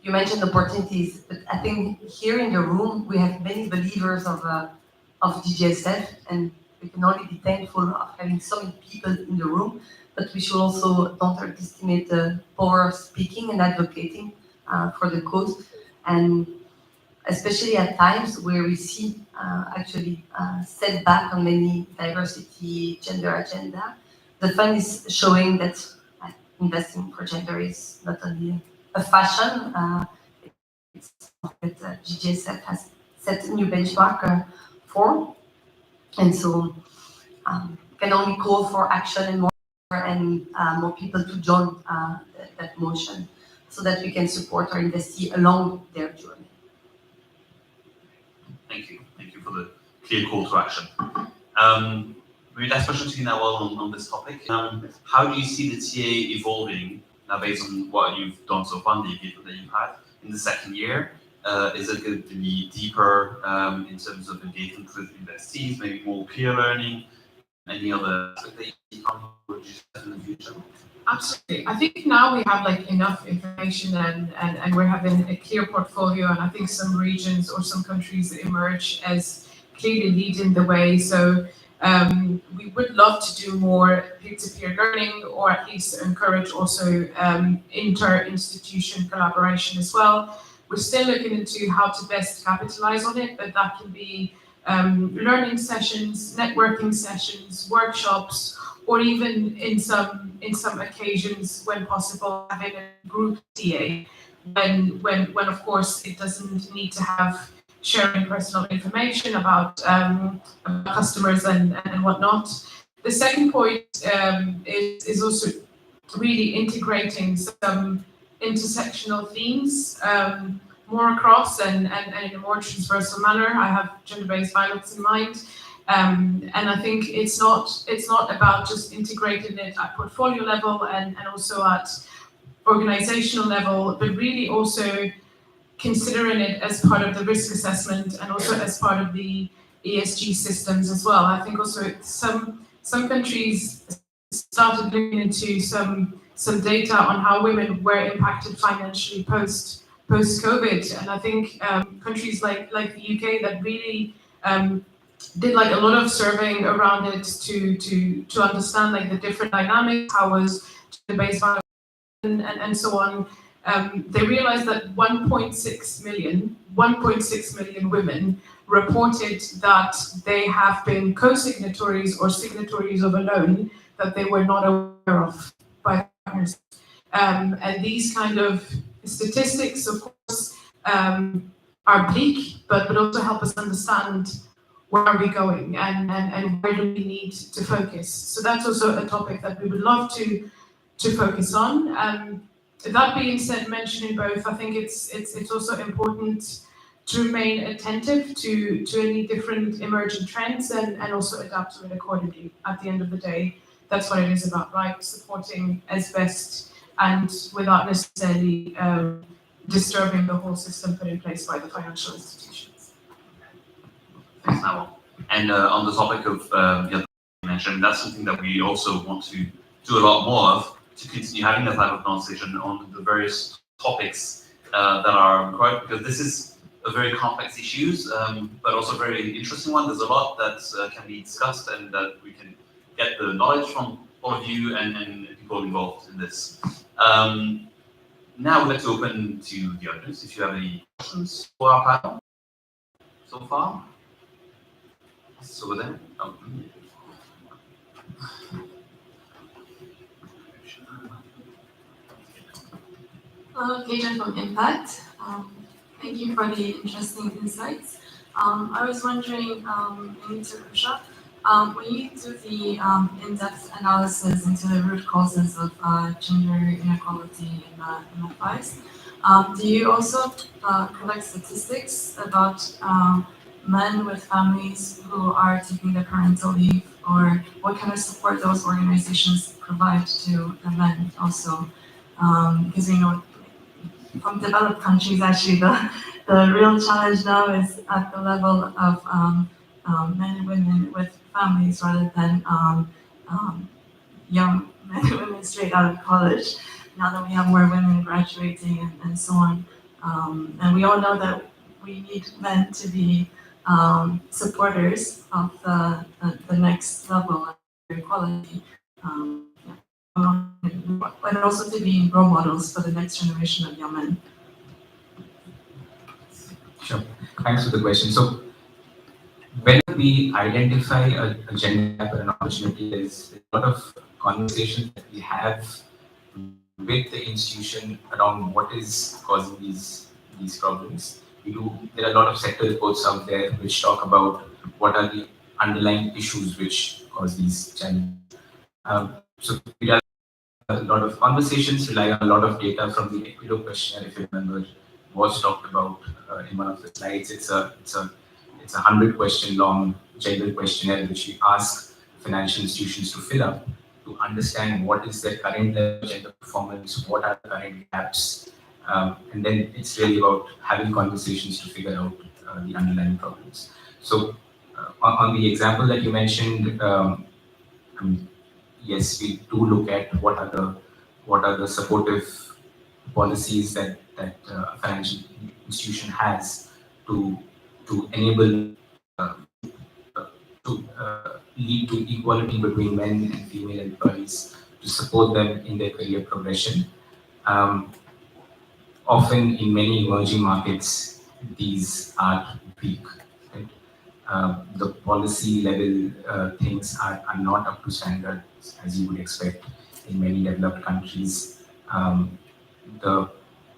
You mentioned opportunities, but I think here in the room we have many believers of GGSF, and we can only be thankful of having so many people in the room, but we should also don't underestimate the power of speaking and advocating for the cause, and especially at times where we see actually setback on many diversity, gender agenda. The fund is showing that investing for gender is not only a fashion, it's something that GGSF has set a new benchmark for. And so can only call for action and more people to join that motion so that we can support our investee along their journey. Thank you for the clear call to action. Maybe last question to you now on this topic. How do you see the TA evolving now based on what you've done so far, the engagement that you've had in the second year? Is it going to be deeper in terms of engagement with investees, maybe more peer learning, any other aspect that you can in the future? Absolutely. I think now we have enough information and we're having a clear portfolio, and I think some regions or some countries emerge as clearly leading the way. So we would love to do more peer-to-peer learning, or at least encourage also inter-institution collaboration as well. We're still looking into how to best capitalize on it, but that can be learning sessions, networking sessions, workshops, or even in some occasions, when possible, having a group TA. When of course it doesn't need to have sharing personal information about customers and whatnot. The second point is also really integrating some intersectional themes more across and in a more transversal manner. I have gender-based violence in mind, and I think it's not about just integrating it at portfolio level and also at organizational level, but really also considering it as part of the risk assessment and also as part of the ESG systems as well. I think also some countries started looking into some data on how women were impacted financially post COVID, and I think countries like the UK that really did like a lot of surveying around it to understand like the different dynamics, how was the baseline and so on. They realized that 1.6 million women reported that they have been co-signatories or signatories of a loan that they were not aware of by partners. And these kind of statistics, of course, are bleak, but also help us understand where are we going and where do we need to focus. So that's also a topic that we would love to focus on. That being said, mentioning both, I think it's also important to remain attentive to any different emerging trends and also adapt to it accordingly. At the end of the day, that's what it is about, right? Supporting as best and without necessarily disturbing the whole system put in place by the financial institutions. Thanks, Hamon. And on the topic of you mentioned, that's something that we also want to do a lot more of, to continue having that type of conversation on the various topics that are required, because this is a very complex issue, but also a very interesting one. There's a lot that can be discussed and that we can get the knowledge from all of you and people involved in this. Now we'd like to open to the audience if you have any questions for our panel so far. It's over there. Oh. Kajan from Impact. Thank you for the interesting insights. I was wondering, maybe to Usha, when you do the in-depth analysis into the root causes of gender inequality in advice, do you also collect statistics about men with families who are taking the parental leave, or what kind of support those organizations provide to the men also? Because you know, from developed countries, actually, the real challenge now is at the level of men and women with families rather than young men and women straight out of college. Now that we have more women graduating and so on, and we all know that we need men to be supporters of the next level of equality. And also to be role models for the next generation of young men. Sure. Thanks for the question. So, when we identify a gender gap or an opportunity, there's a lot of conversations that we have with the institution around what is causing these problems. There are a lot of sector reports out there which talk about what are the underlying issues which cause these challenges. So we have a lot of conversations, rely on a lot of data from the Equido questionnaire, if you remember, was talked about in one of the slides. It's a 100-question long gender questionnaire which we ask financial institutions to fill up to understand what is their current level of gender performance, what are the current gaps, and then it's really about having conversations to figure out the underlying problems. So on the example that you mentioned, yes, we do look at what are the supportive policies that a financial institution has to enable to lead to equality between men and female employees, to support them in their career progression. Often in many emerging markets, these are weak. Right? The policy level things are not up to standard, as you would expect in many developed countries. The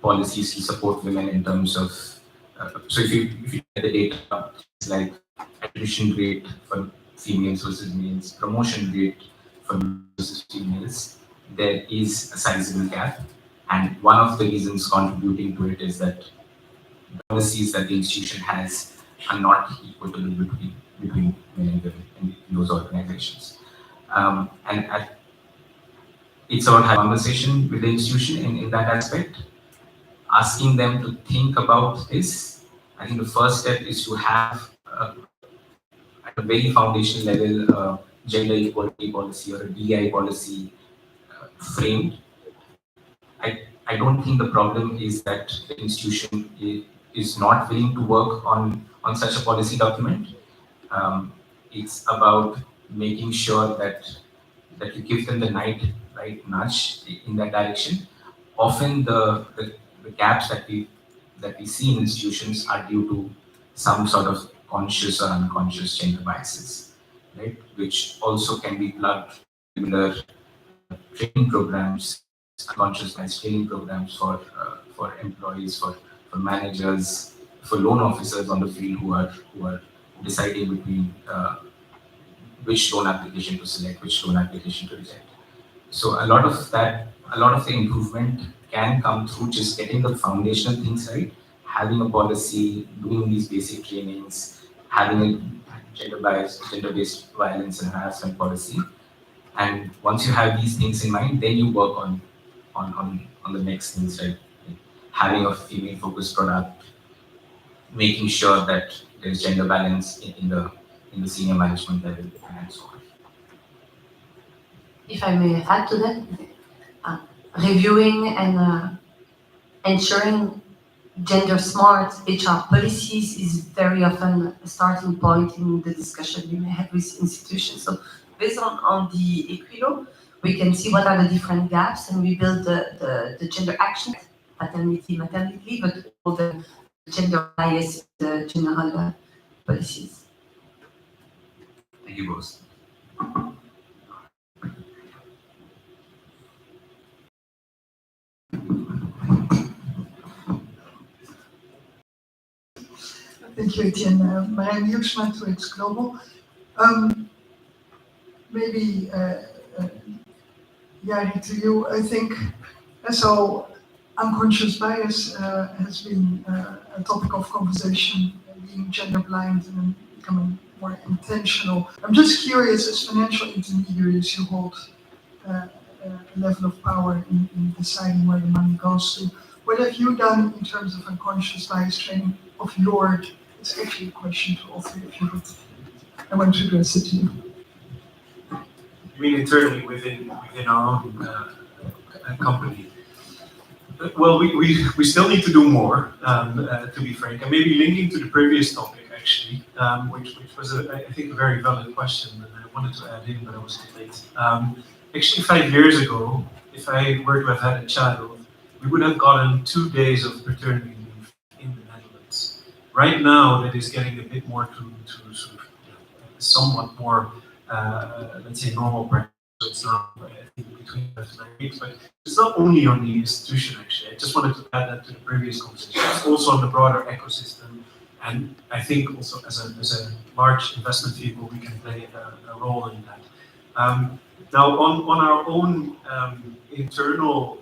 policies to support women in terms of, so if you get the data, it's like attrition rate for females versus males, promotion rate for males versus females, there is a sizable gap. And one of the reasons contributing to it is that the policies that the institution has are not equitable between men and women in those organizations. It's about having a conversation with the institution in that aspect. asking them to think about this. I think the first step is to have at a very foundational level gender equality policy or a DI policy framed. I don't think the problem is that the institution is not willing to work on such a policy document. It's about making sure that you give them the right nudge in that direction. Often the gaps that we see in institutions are due to some sort of conscious or unconscious gender biases, right? Which also can be plugged in regular training programs, unconscious bias training programs for employees, for managers, for loan officers on the field who are deciding between which loan application to select, which loan application to reject. So a lot of the improvement can come through just getting the foundational things right, having a policy, doing these basic trainings, having a gender-based violence and harassment policy. And once you have these things in mind, then you work on the next things, right? Like having a female-focused product, making sure that there's gender balance in the senior management level, and so on. If I may add to that, reviewing and ensuring gender-smart HR policies is very often a starting point in the discussion we may have with institutions. So based on the Equilo, we can see what are the different gaps, and we build the gender action, paternity, maternity, but all the gender bias, the general policies. Thank you both. Thank you, Etienne. Marijn Nieuwsma, 2X Global. Maybe, Jari, to you, I think, so unconscious bias has been a topic of conversation, being gender blind and becoming more intentional. I'm just curious, as financial intermediaries, you hold a level of power in deciding where the money goes to. What have you done in terms of unconscious bias training of your, it's actually a question to all three of you, but I want to address it to you. You mean internally within our own company? Well, we still need to do more, to be frank, and maybe linking to the previous topic actually, which was I think a very valid question, and I wanted to add in, but I was too late. Actually, 5 years ago, if I were to have had a child, we would have gotten 2 days of paternity leave in the Netherlands. Right now, that is getting a bit more to sort of somewhat more, let's say, normal practice. So it's not, I think, between 5 to 9 weeks, but it's not only on the institution, actually. I just wanted to add that to the previous conversation. It's also on the broader ecosystem, and I think also as a large investment vehicle, we can play a role in that. Now, on our own internal,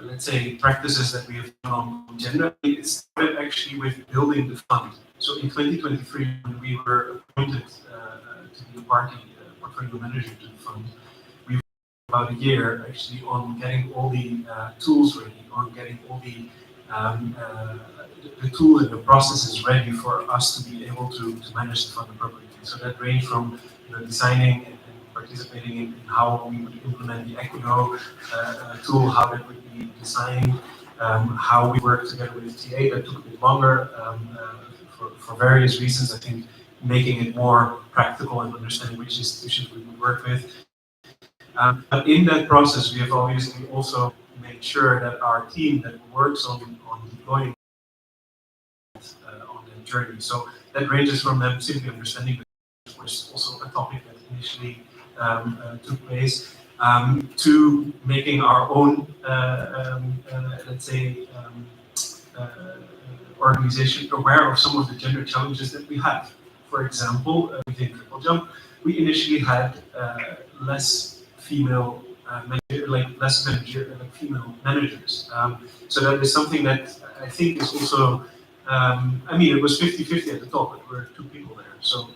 let's say, practices that we have done on gender, it started actually with building the fund. So in 2023, when we were appointed to be a portfolio manager to the fund, we worked about a year actually on getting all the tools ready, on getting all the tools and the processes ready for us to be able to manage the fund appropriately. So that ranged from designing and participating in how we would implement the Equino tool, how that would be designed, how we work together with TA. That took a bit longer for various reasons. I think making it more practical and understanding which institutions we would work with. But in that process, we have obviously also made sure that our team that works on deploying on the journey. So that ranges from them simply understanding, which was also a topic that initially took place, to making our own, let's say, organization aware of some of the gender challenges that we have. For example, within Triple Jump, we initially had less female female managers. So that is something that I think is also, I mean, it was 50-50 at the top, but we're 2 people there. So,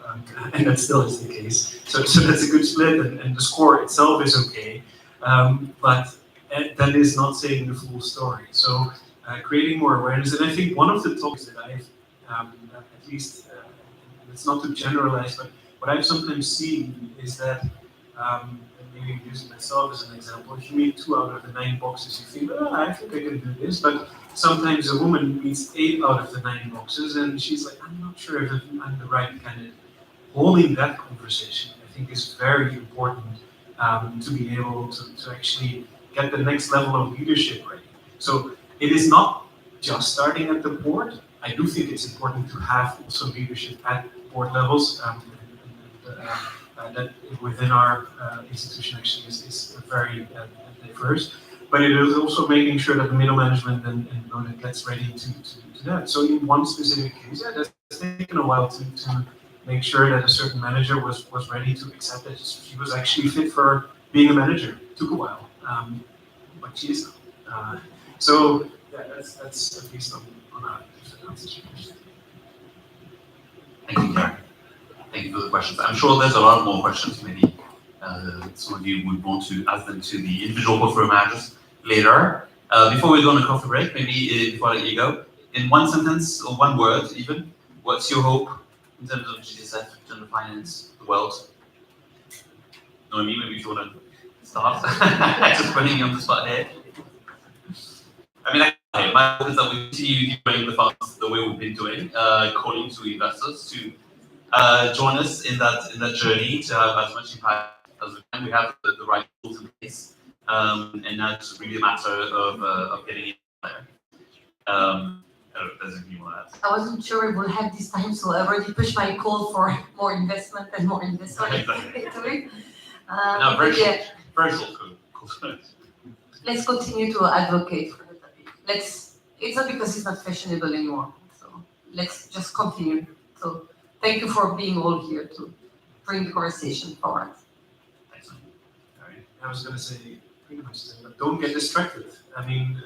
and that still is the case. So that's a good split, and the score itself is okay. But that is not saying the full story. So creating more awareness. And I think one of the topics that I've, at least, it's not to generalize, but what I've sometimes seen is that, and maybe using myself as an example, if you meet 2 out of the 9 boxes, you think, oh, I think I can do this, but sometimes a woman meets 8 out of the 9 boxes, and she's like, I'm not sure if I'm the right candidate. Holding that conversation, I think, is very important to be able to actually get the next level of leadership ready. So it is not just starting at the board. I do think it's important to have also leadership at board levels. That within our institution actually is very diverse. But it is also making sure that the middle management and gets ready to that. So in one specific case, yeah, that's taken a while to make sure that a certain manager was ready to accept that she was actually fit for being a manager. It took a while, but she is now. So yeah, that's at least on our situation. Thank you, Karen. Thank you for the questions. I'm sure there's a lot more questions. Maybe some of you would want to ask them to the individual portfolio managers later. Before we go on a coffee break, maybe before I let you go, in one sentence or one word even, what's your hope in terms of GGSF, gender finance, the world? Noemi, maybe if you want to start. Just putting you on the spot here. I mean, my hope is that we continue growing the funds the way we've been doing, calling to investors to join us in that journey to have as much impact as we can. We have the right tools in place, and now it's really a matter of getting it there. I don't know if there's anything you want to add. I wasn't sure we would have this time, so I already pushed my call for more investment and more investment. Exactly. No, very short. Let's continue to advocate for the topic. It's not because it's not fashionable anymore. So let's just continue. So thank you for being all here to bring the conversation forward. I was going to say pretty much the same, but don't get distracted. I mean,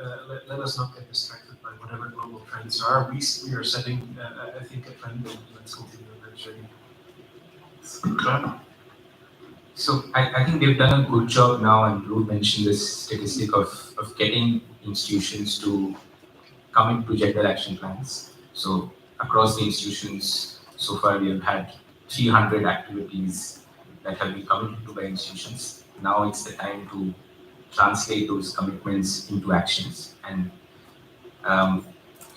let us not get distracted by whatever global trends are. We are setting, I think, a trend, and let's continue on that journey. So I think they've done a good job now, and Ruth mentioned this statistic of getting institutions to commit to gender action plans. So across the institutions, so far we have had 300 activities that have been committed to by institutions. Now it's the time to translate those commitments into actions, and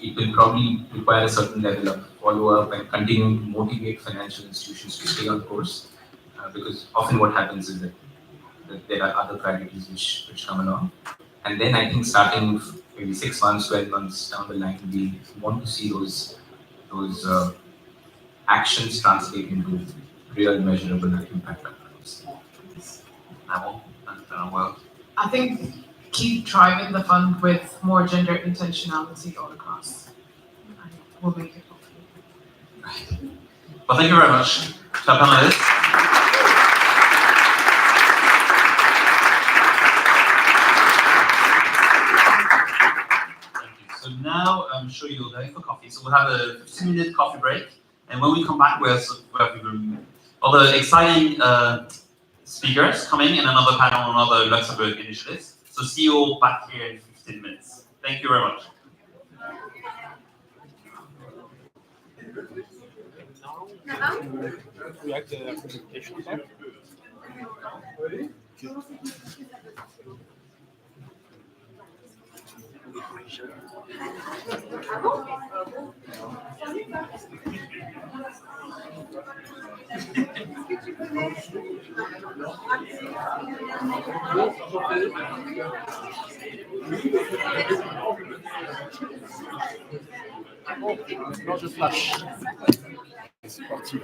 it will probably require a certain level of follow-up and continuing to motivate financial institutions to stay on course. Because often what happens is that there are other priorities which come along. And then I think starting maybe 6 months, 12 months down the line, we want to see those actions translate into real measurable impact outcomes. Hamon, and well. I think keep driving the fund with more gender intentionality all across. We'll make it hopefully. Well, thank you very much to our panelists. So now I'm sure you're going for coffee. So we'll have a 15-minute coffee break. And when we come back, we have other exciting speakers coming and another panel on other Luxembourg initiatives. So see you all back here in 15 minutes. Thank you very much. React to the presentation part. Not the flash. C'est parti.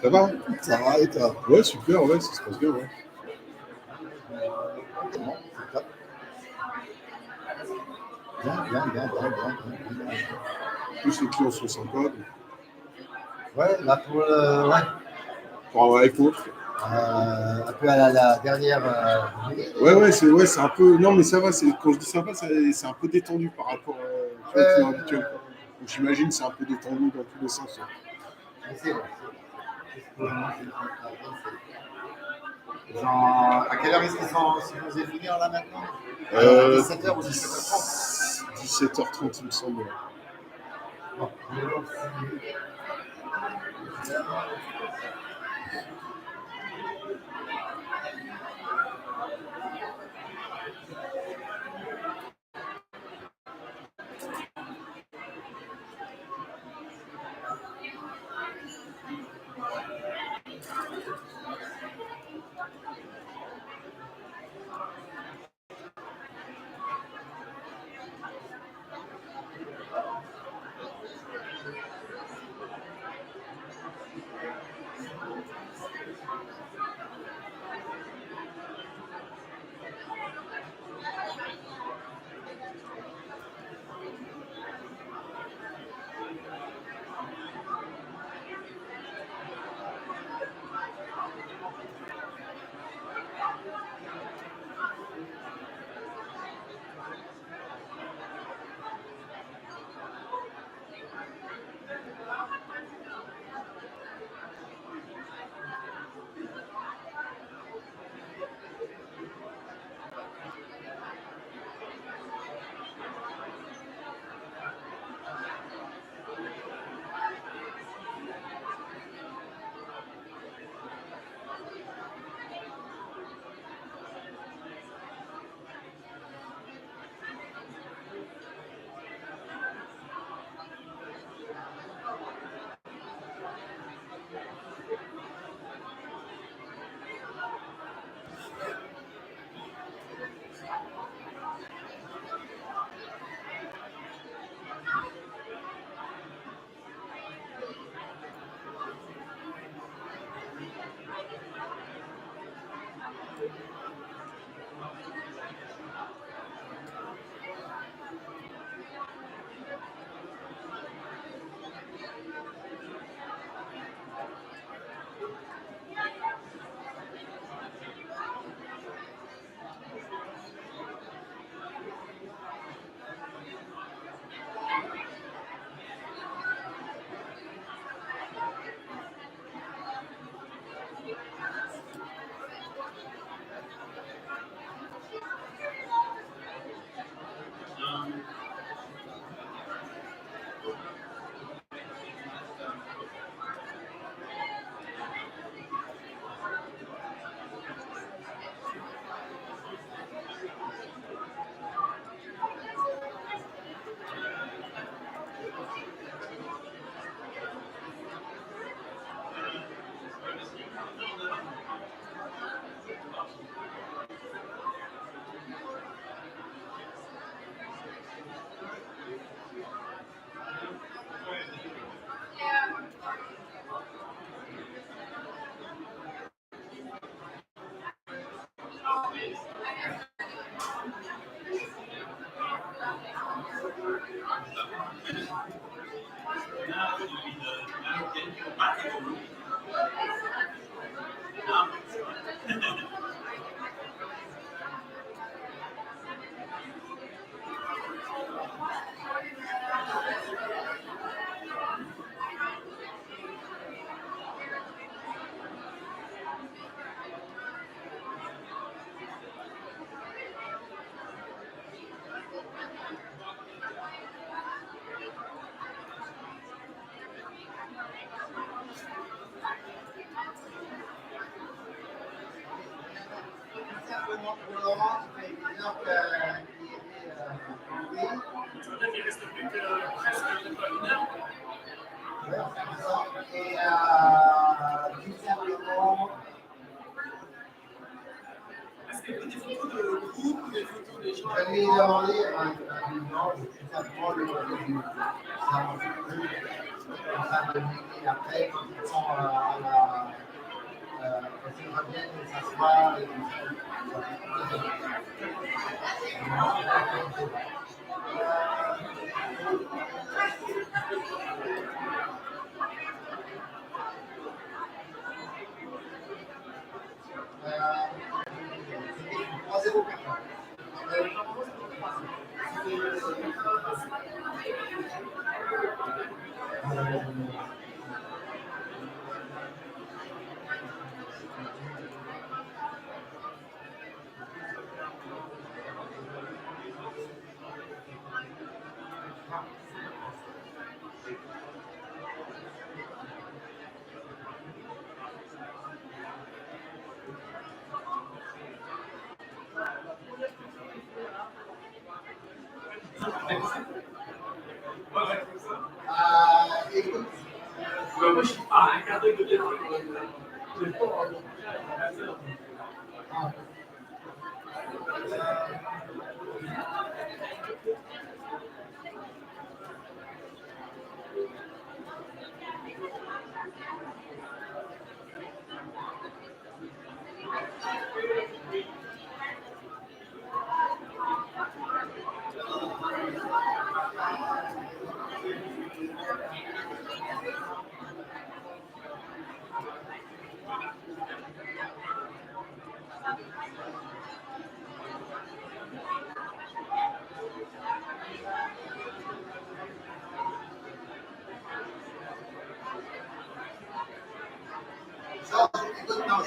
Ça va? Ça va, et toi? Ouais, super, ouais, ça se passe bien, ouais. Bien. Plus les clients sont sympas. Donc. Ouais, là pour le. Ouais. Pour avec l'autre. Un peu à la dernière. C'est un peu. Non, mais ça va, quand je dis sympa, c'est un peu détendu par rapport au client habituel. Quoi. Donc j'imagine que c'est un peu détendu dans tous les sens. Ouais. C'est vrai. Genre, à quelle heure est-ce qu'ils sont supposés finir là maintenant? 17h ou 17h30? 17h30, il me semble. Bon,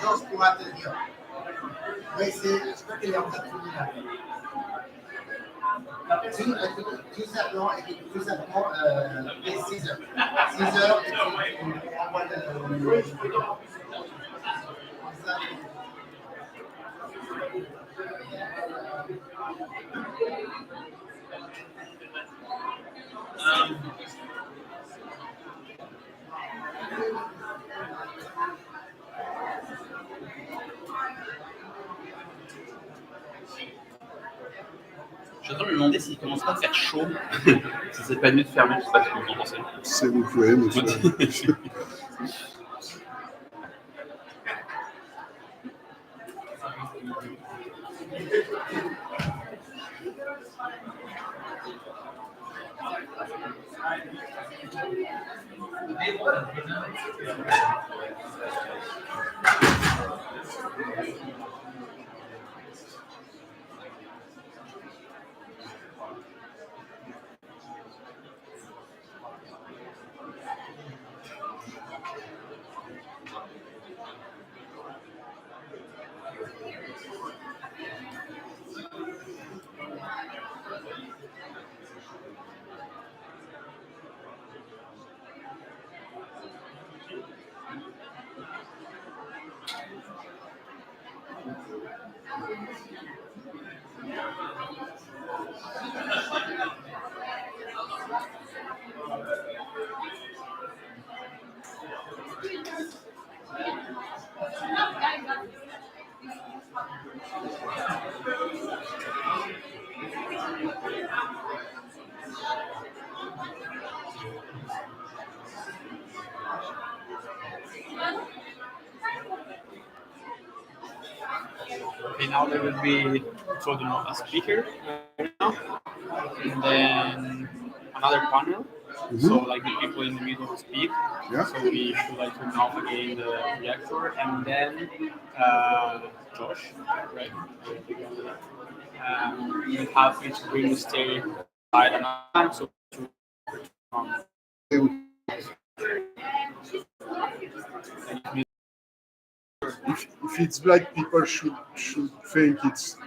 Georges pourra te dire. Oui, je crois qu'il est en train de finir là. Tout simplement, 6 heures. 6 heures, et tu envoies le. Je suis en train de me demander s'il commence pas à faire chaud, si c'est pas mieux de fermer, je sais pas ce que vous en pensez. C'est vous pouvez, monsieur. Okay, now there will be so a speaker right now, and then another panel. So like the people in the middle speak. Yeah. So we should like turn off again the projector, and then Josh, right? We have each bring the stage side and time. So if it's black, people should think it's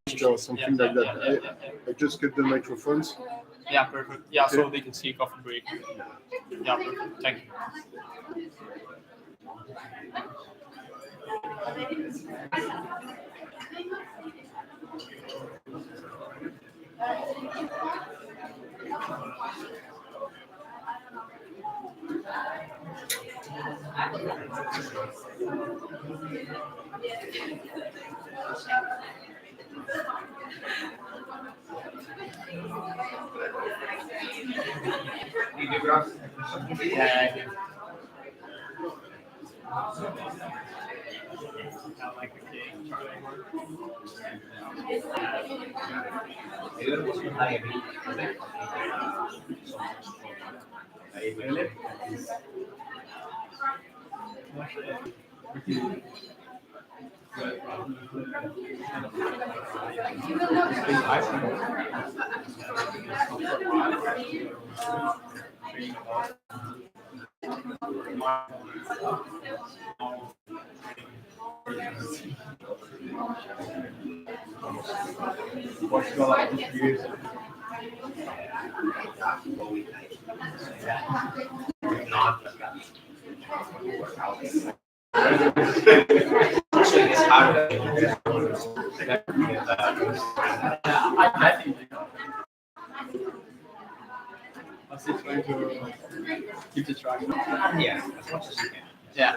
finished or something like that. I just get the microphones. Yeah, perfect. Yeah, okay. So they can see coffee break. Yeah, perfect. Thank you. I'm still trying to keep the track. Yeah, as much as you can. Yeah.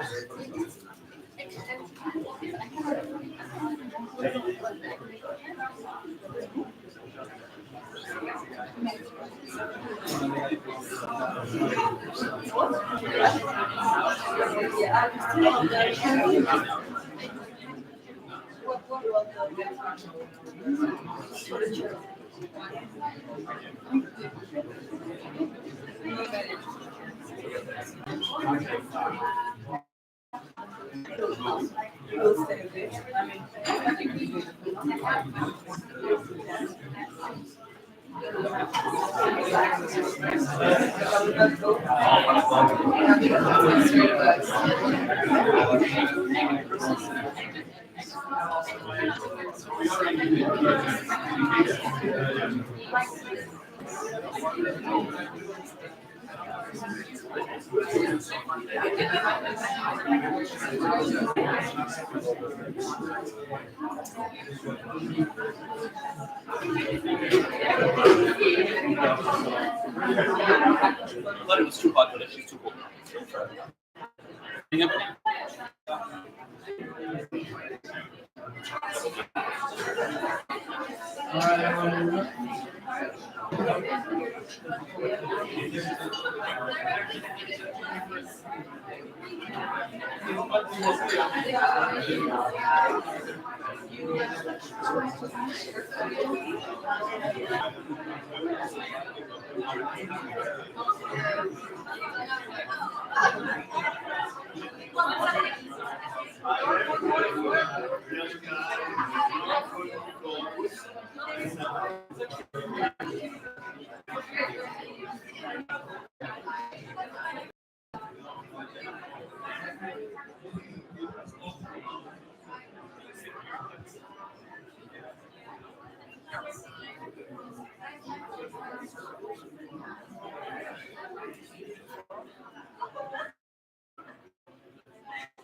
I thought it was too hot, but it's too cold.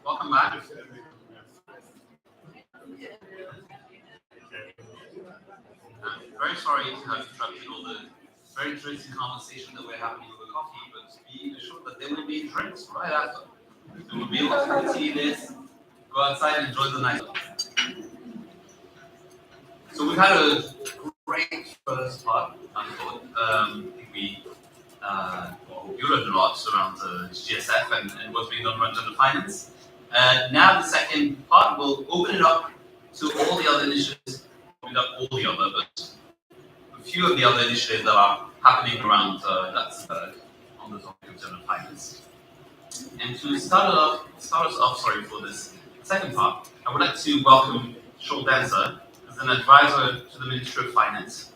Welcome back. I'm very sorry to have interrupted all the very interesting conversation that we're having over coffee, but be assured that there will be drinks right after. You will be able to continue this, go outside and enjoy the night. So we've had a great first part, I thought. I think we you learned a lot around GGSF and what's being done around gender finance. Now the second part, we'll open it up to all the other initiatives, not all the other, but a few of the other initiatives that are happening around Luxembourg on the topic of gender finance. And to start us off, for this second part, I would like to welcome Charlotte Dancer as an advisor to the Ministry of Finance.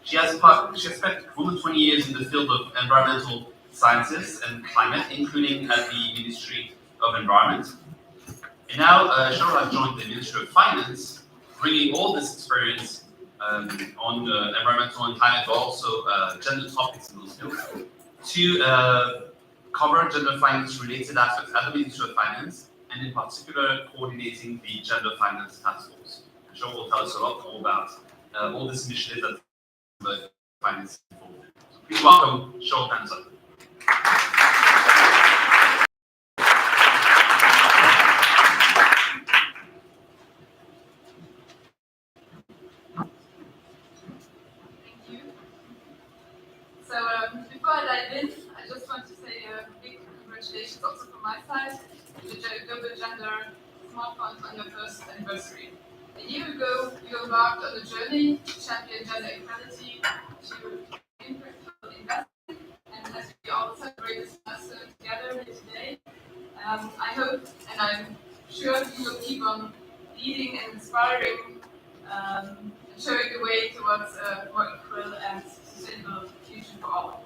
She has spent more than 20 years in the field of environmental sciences and climate, including at the Ministry of Environment. And now Charlotte has joined the Ministry of Finance, bringing all this experience on environmental and climate, but also gender topics in those fields, to cover gender finance related aspects at the Ministry of Finance, and in particular coordinating the Gender Finance Task Force. And Charlotte will tell us a lot more about all this initiative that the finance is involved in. So please welcome Charlotte Dancer. So before I dive in, I just want to say a big congratulations also from my side to the Global Gender Smart Fund on your first anniversary. A year ago, you embarked on a journey to champion gender equality, to impactful investing, and as we all celebrate this milestone together here today, I hope and I'm sure you will keep on leading and inspiring and showing the way towards a more equal and sustainable future for all.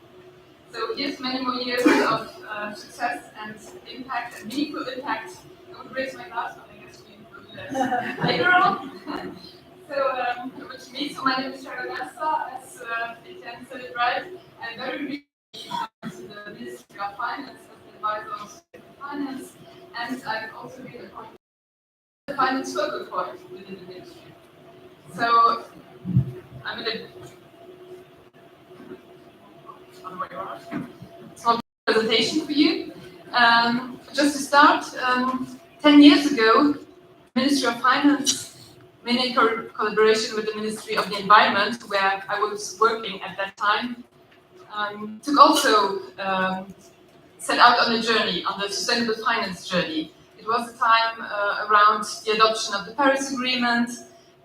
So here's many more years of success and impact and meaningful impact. I would raise my glass, but I guess we will do that later on. So over to me. So my name is Charlotte Dancer. As Etienne said it right, I'm very recently to the Ministry of Finance as the advisor of finance, and I've also been appointed the finance focal point within the ministry. So I'm going to small presentation for you. Just to start, 10 years ago, the Ministry of Finance, mainly in collaboration with the Ministry of the Environment, where I was working at that time, took also set out on a journey, on the sustainable finance journey. It was a time around the adoption of the Paris Agreement.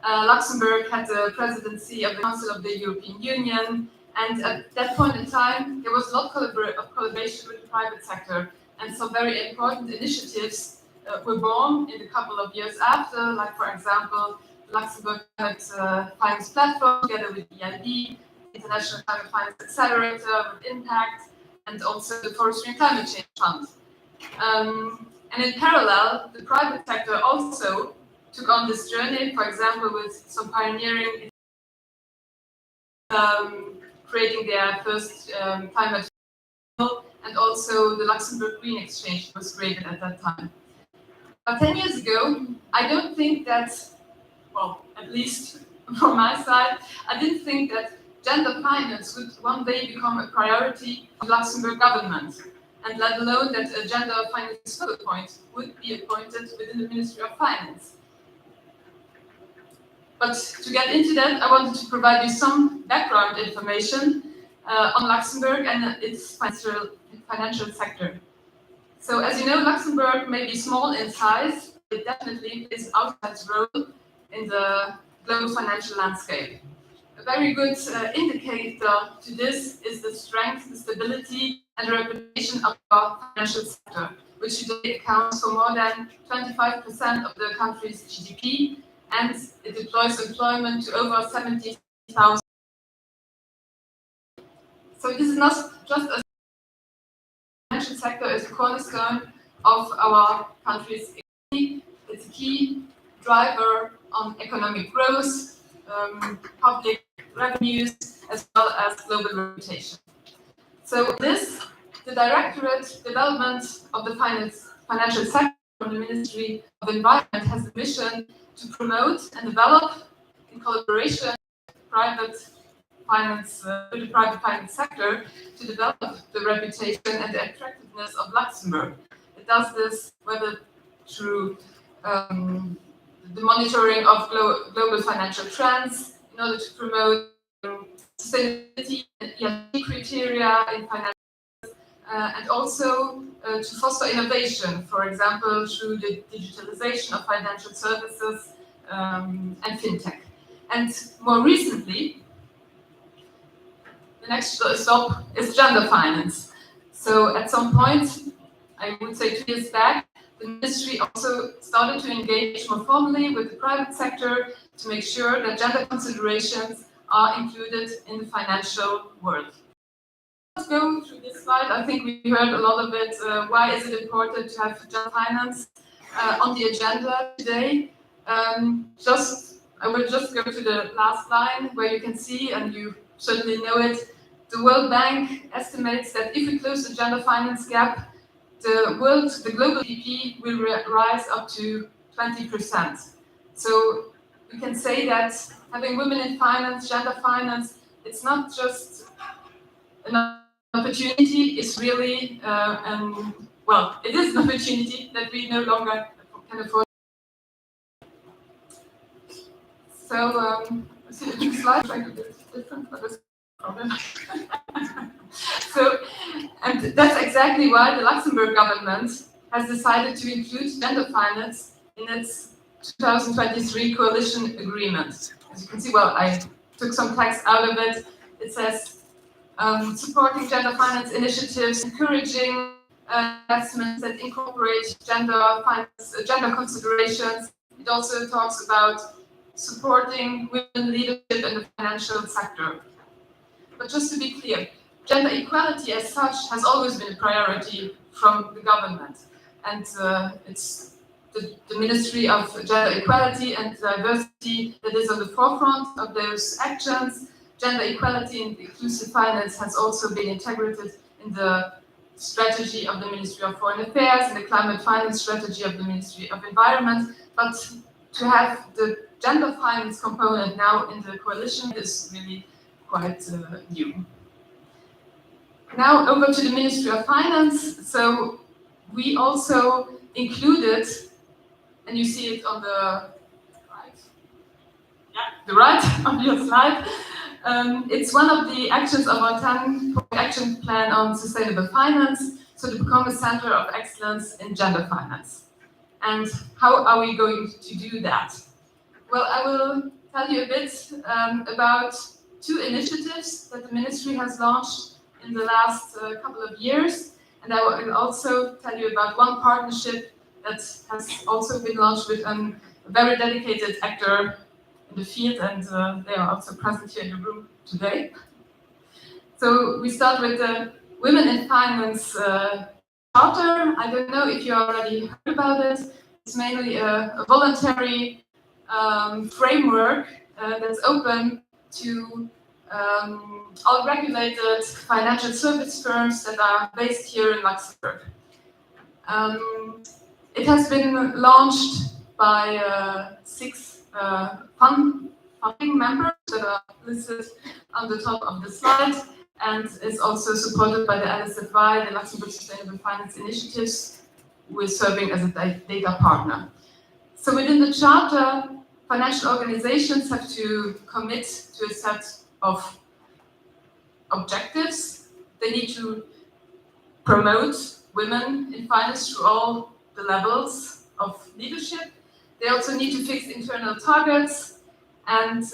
Luxembourg had the presidency of the Council of the European Union, and at that point in time, there was a lot of collaboration with the private sector, and some very important initiatives were born in a couple of years after, like for example, the Luxembourg Climate Finance Platform together with EIB, International Climate Finance Accelerator with Impact, and also the Forestry and Climate Change Fund. And in parallel, the private sector also took on this journey, for example, with some pioneering creating their first climate fund, and also the Luxembourg Green Exchange was created at that time. But 10 years ago, I don't think that, well, at least from my side, I didn't think that gender finance would one day become a priority of the Luxembourg government, and let alone that a gender finance focal point would be appointed within the Ministry of Finance. But to get into that, I wanted to provide you some background information on Luxembourg and its financial sector. So as you know, Luxembourg may be small in size, but it definitely plays an outsized role in the global financial landscape. A very good indicator to this is the strength, the stability, and the reputation of our financial sector, which today accounts for more than 25% of the country's GDP, and it deploys employment to over 70,000. So this is not just a financial sector is a cornerstone of our country's economy. It's a key driver on economic growth, public revenues, as well as global reputation. So this, the Directorate Development of the Financial Sector from the Ministry of Environment has the mission to promote and develop, in collaboration with private finance, with the private finance sector, to develop the reputation and the attractiveness of Luxembourg. It does this whether through the monitoring of global financial trends in order to promote sustainability and ESG criteria in finance, and also to foster innovation, for example, through the digitalization of financial services and fintech. And more recently, the next stop is gender finance. So at some point, I would say 2 years back, the ministry also started to engage more formally with the private sector to make sure that gender considerations are included in the financial world. Let's go through this slide. I think we heard a lot of it. Why is it important to have gender finance on the agenda today? I will just go to the last line where you can see, and you certainly know it, the World Bank estimates that if we close the gender finance gap, the global GDP will rise up to 20%. So we can say that having women in finance, gender finance, it's not just an opportunity, it's really, it is an opportunity that we no longer can afford. So, see the two slides, trying to do it different, but it's a problem. So, and that's exactly why the Luxembourg government has decided to include gender finance in its 2023 coalition agreement. As you can see, I took some text out of it. It says, supporting gender finance initiatives, encouraging investments that incorporate gender considerations. It also talks about supporting women leadership in the financial sector. But just to be clear, gender equality as such has always been a priority from the government. And it's the Ministry of Gender Equality and Diversity that is on the forefront of those actions. Gender equality and inclusive finance has also been integrated in the strategy of the Ministry of Foreign Affairs and the climate finance strategy of the Ministry of Environment. But to have the gender finance component now in the coalition is really quite new. Now over to the Ministry of Finance. So we also included, and you see it on the right, the right of your slide. It's one of the actions of our 10-point action plan on sustainable finance, so to become a center of excellence in gender finance. And how are we going to do that? Well, I will tell you a bit about 2 initiatives that the ministry has launched in the last couple of years. And I will also tell you about one partnership that has also been launched with a very dedicated actor in the field, and they are also present here in the room today. So we start with the Women in Finance Charter. I don't know if you already heard about it. It's mainly a voluntary framework that's open to all regulated financial service firms that are based here in Luxembourg. It has been launched by 6 funding members that are listed on the top of the slide, and is also supported by the LSFI, the Luxembourg Sustainable Finance Initiatives, who is serving as a data partner. So within the charter, financial organizations have to commit to a set of objectives. They need to promote women in finance through all the levels of leadership. They also need to fix internal targets, and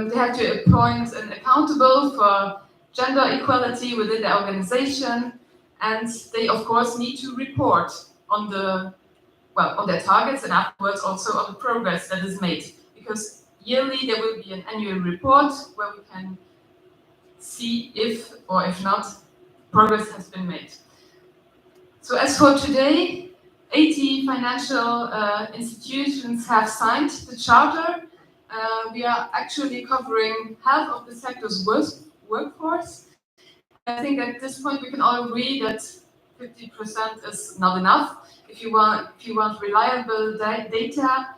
they have to appoint an accountable for gender equality within the organization, and they of course need to report on their targets and afterwards also on the progress that is made, because yearly there will be an annual report where we can see if or if not progress has been made. So as for today, 80 financial institutions have signed the charter. We are actually covering half of the sector's workforce. I think at this point we can all agree that 50% is not enough. If you want reliable data,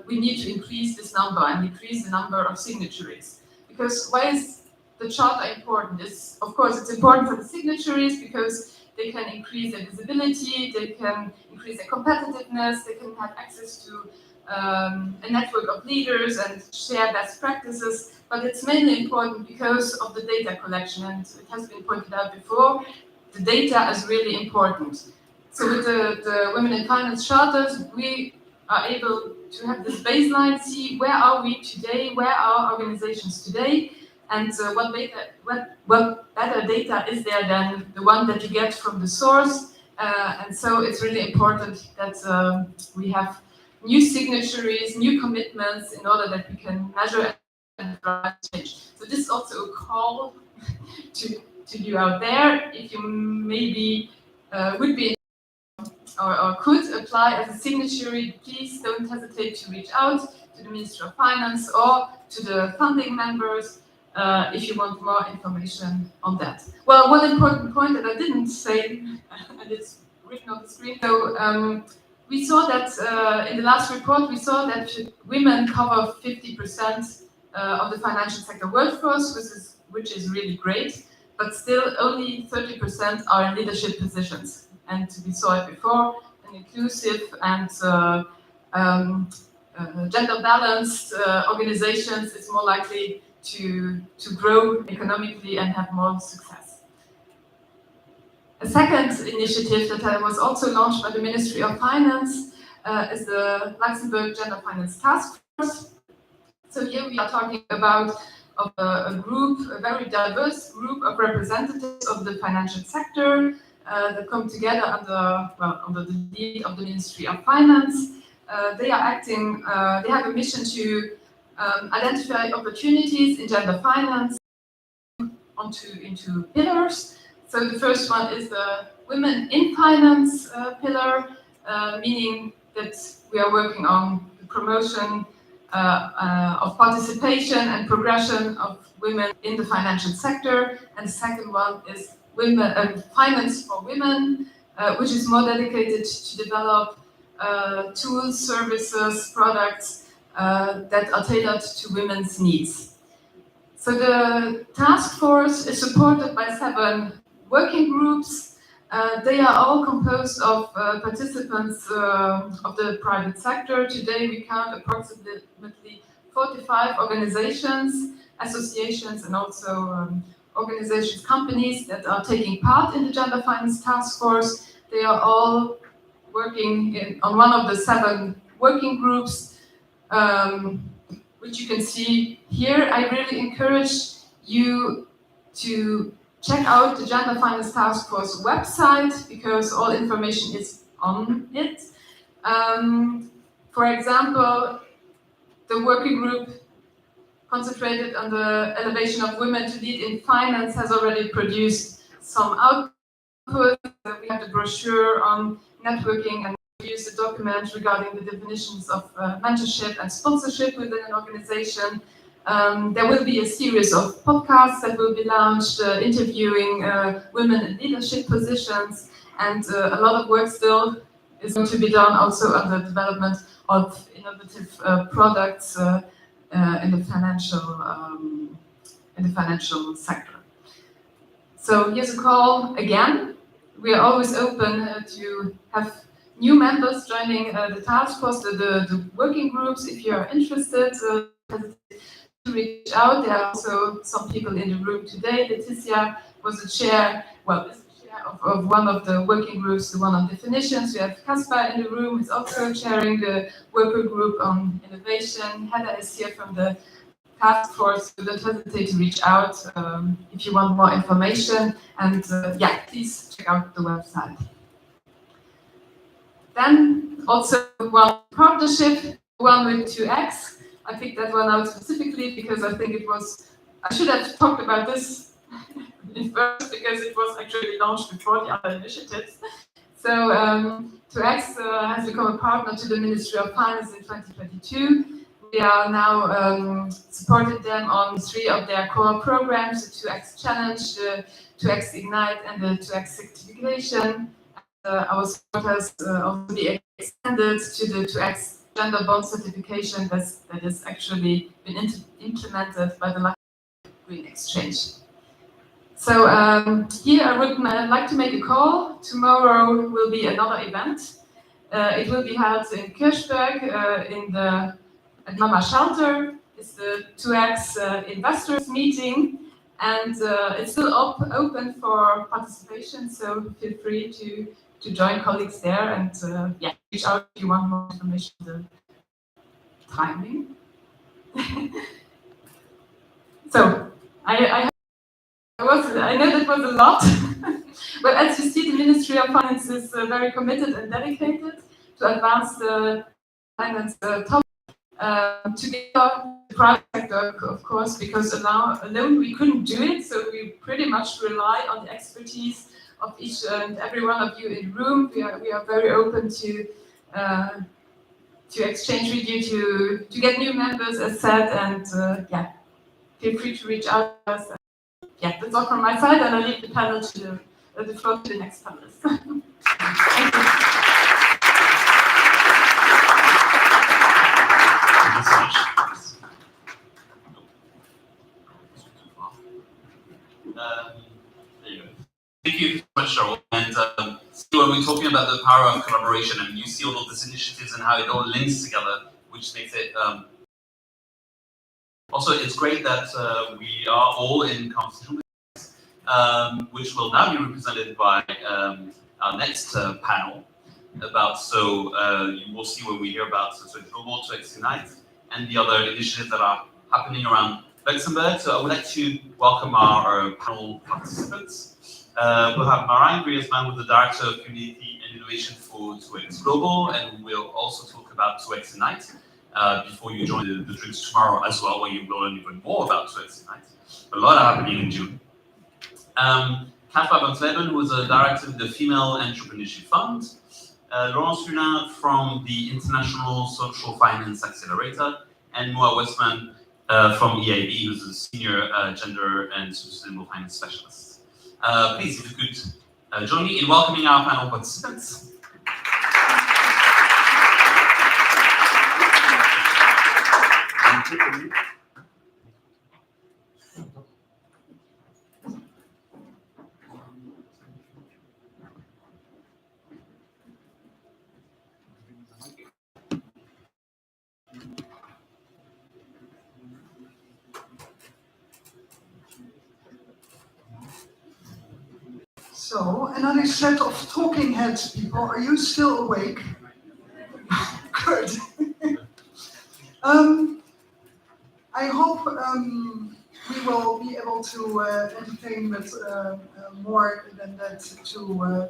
we need to increase this number and increase the number of signatories. Because why is the charter important? Of course, it's important for the signatories because they can increase their visibility, they can increase their competitiveness, they can have access to a network of leaders and share best practices. But it's mainly important because of the data collection, and it has been pointed out before, the data is really important. So with the Women in Finance charters, we are able to have this baseline, see where are we today, where are organizations today, and what better data is there than the one that you get from the source. And so it's really important that we have new signatories, new commitments in order that we can measure and drive change. So this is also a call to you out there. If you maybe would be or could apply as a signatory, please don't hesitate to reach out to the Ministry of Finance or to the funding members if you want more information on that. Well, one important point that I didn't say, and it's written on the screen. So we saw that in the last report, we saw that women cover 50% of the financial sector workforce, which is really great, but still only 30% are in leadership positions. And we saw it before, an inclusive and gender balanced organizations is more likely to grow economically and have more success. A second initiative that was also launched by the Ministry of Finance is the Luxembourg Gender Finance Task Force. So here we are talking about a very diverse group of representatives of the financial sector that come together under the lead of the Ministry of Finance. They are acting, they have a mission to identify opportunities in gender finance into pillars. So the first one is the Women in Finance pillar, meaning that we are working on the promotion of participation and progression of women in the financial sector. And the second one is Finance for Women, which is more dedicated to develop tools, services, products that are tailored to women's needs. So the task force is supported by 7 working groups. They are all composed of participants of the private sector. Today we count approximately 45 organizations, associations, and also organizations, companies that are taking part in the Gender Finance Task Force. They are all working on one of the 7 working groups, which you can see here. I really encourage you to check out the Gender Finance Task Force website because all information is on it. For example, the working group concentrated on the elevation of women to lead in finance has already produced some output. We have the brochure on networking and produced a document regarding the definitions of mentorship and sponsorship within an organization. There will be a series of podcasts that will be launched interviewing women in leadership positions, and a lot of work still is going to be done also on the development of innovative products in the financial sector. So here's a call again. We are always open to have new members joining the task force, the working groups. If you are interested, to reach out. There are also some people in the room today. Laetitia was the chair, well, is the chair of one of the working groups, the one on definitions. We have Caspar in the room, who's also chairing the worker group on innovation. Heather is here from the task force, so don't hesitate to reach out if you want more information. And yeah, please check out the website. Then also one partnership, one with 2X. I picked that one out specifically because I think it was, I should have talked about this first because it was actually launched before the other initiatives. So 2X has become a partner to the Ministry of Finance in 2022. We are now supporting them on 3 of their core programs, the 2X Challenge, the 2X Ignite, and the 2X Certification. Our support has also been extended to the 2X Gender Bond Certification that has actually been implemented by the Luxembourg Green Exchange. So here I would like to make a call. Tomorrow will be another event. It will be held in Kirchberg at Mama Shelter. It's the 2X investors meeting, and it's still open for participation. So feel free to join colleagues there, and yeah, reach out if you want more information on the timing. So I know that was a lot, but as you see, the Ministry of Finance is very committed and dedicated to advance the finance topic together with the private sector, of course, because alone we couldn't do it. So we pretty much rely on the expertise of each and every one of you in the room. We are very open to exchange with you, to get new members, as said, and yeah, feel free to reach out to us. Yeah, that's all from my side, and I leave the panel to the floor to the next panelist. Thank you. Thank you so much, Cheryl. And when we're talking about the power of collaboration, and you see all of these initiatives and how it all links together, which makes it also, it's great that we are all in conversation, which will now be represented by our next panel. You will see when we hear about Global 2X Ignite and the other initiatives that are happening around Luxembourg. So I would like to welcome our panel participants. We'll have Marijn Griezmann, who's the Director of Community and Innovation for 2X Global, and we'll also talk about 2X Ignite before you join the drinks tomorrow as well, where you learn even more about 2X Ignite. A lot happening in June. Caspar van Sleben, who is a Director of the Female Entrepreneurship Fund. Laurence Hulin from the International Social Finance Accelerator, and Moa Westman from EIB, who's a Senior Gender and Sustainable Finance Specialist. Please, if you could join me in welcoming our panel participants. So, another set of talking heads, people. Are you still awake? Good. I hope we will be able to entertain with more than that, to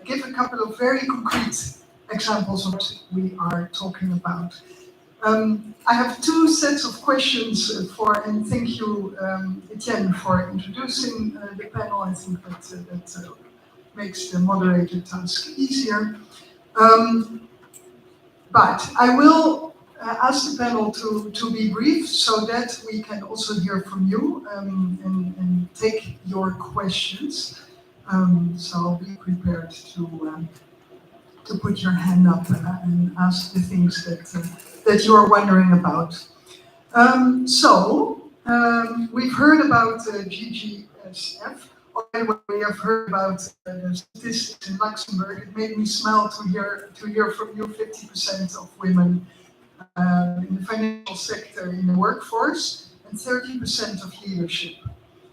give a couple of very concrete examples of what we are talking about. I have 2 sets of questions and thank you, Etienne, for introducing the panel. I think that makes the moderator task easier. But I will ask the panel to be brief so that we can also hear from you and take your questions. So I'll be prepared to put your hand up and ask the things that you are wondering about. We've heard about GGSF. already when we have heard about the statistics in Luxembourg, it made me smile to hear from you 50% of women in the financial sector in the workforce and 30% of leadership.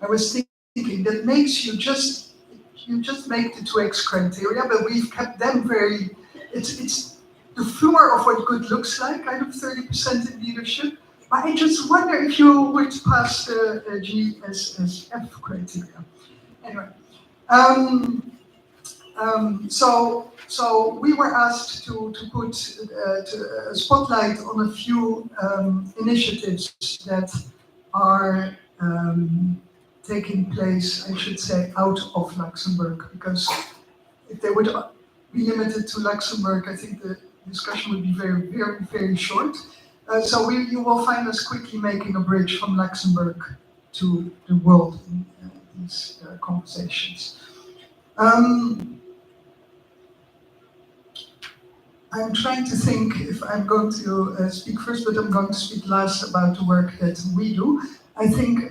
I was thinking that makes you just make the 2X criteria, but we've kept them very. It's the floor of what good looks like, kind of 30% in leadership. But I just wonder if you would pass the GGSF criteria. Anyway, so we were asked to put a spotlight on a few initiatives that are taking place, I should say, out of Luxembourg, because if they would be limited to Luxembourg, I think the discussion would be very, very, very short. So you will find us quickly making a bridge from Luxembourg to the world in these conversations. I'm trying to think if I'm going to speak first, but I'm going to speak last about the work that we do. I think,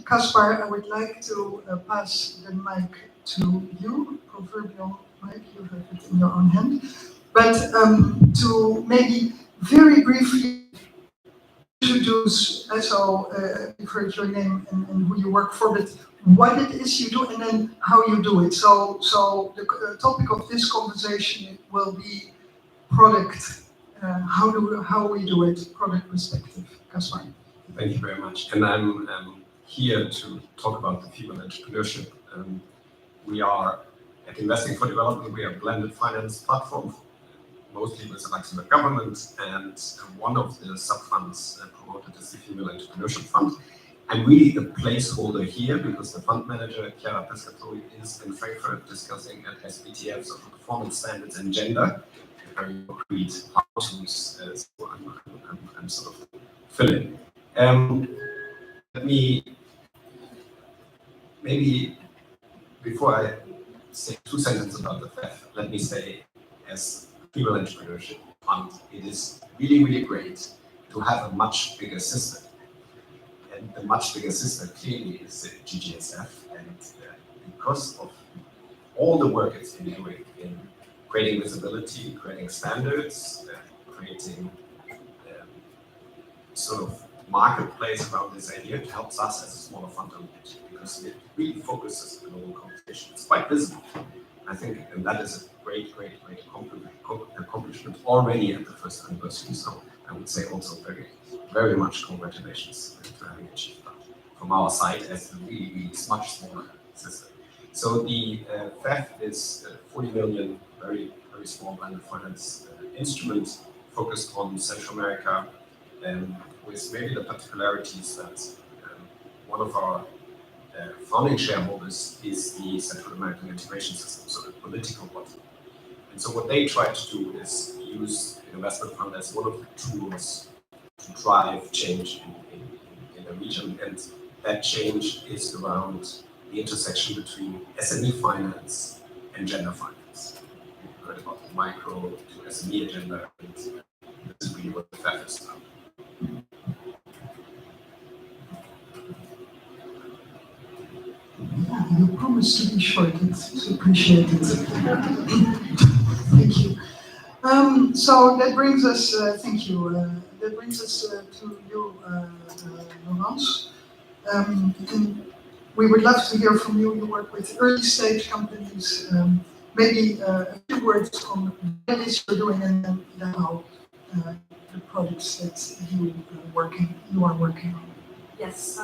Caspar, I would like to pass the mic to you, proverbial mic, you have it in your own hand, but to maybe very briefly introduce, so you've heard your name and who you work for, but what it is you do and then how you do it. So the topic of this conversation will be product, how we do it, product perspective. Caspar. Thank you very much. And I'm here to talk about the female entrepreneurship. We are at Investing for Development, we are a blended finance platform, mostly with the Luxembourg government, and one of the sub-funds promoted is the Female Entrepreneurship Fund. I'm really a placeholder here because the fund manager, Chiara Pescatori, is in Frankfurt discussing at SBTF of performance standards and gender, very concrete how-tos, so I'm sort of filling. Let me, maybe before I say 2 sentences about the FEF, let me say, as Female Entrepreneurship Fund, it is really, really great to have a much bigger system. And the much bigger system clearly is the GGSF, and because of all the work it's been doing in creating visibility, creating standards, creating sort of marketplace around this idea, it helps us as a smaller fund a lot because it really focuses on global competition. It's quite visible, I think, and that is a great accomplishment already at the first anniversary. So I would say also very, very much congratulations to having achieved that from our side as a really much smaller system. So the FEF is 40 million, very, very small blended finance instrument focused on Central America, with maybe the particularities that one of our founding shareholders is the Central American integration system, so the political body. And so what they try to do is use the investment fund as one of the tools to drive change in the region, and that change is around the intersection between SME finance and gender finance. We've heard about the micro to SME agenda, and this is really what the FEF is about. You promised to be short, it's appreciated. Thank you. So that brings us, thank you, that brings us to you, Laurence. And we would love to hear from you. You work with early stage companies. Maybe a few words on what it is you're doing and then how the products that you are working on. Yes,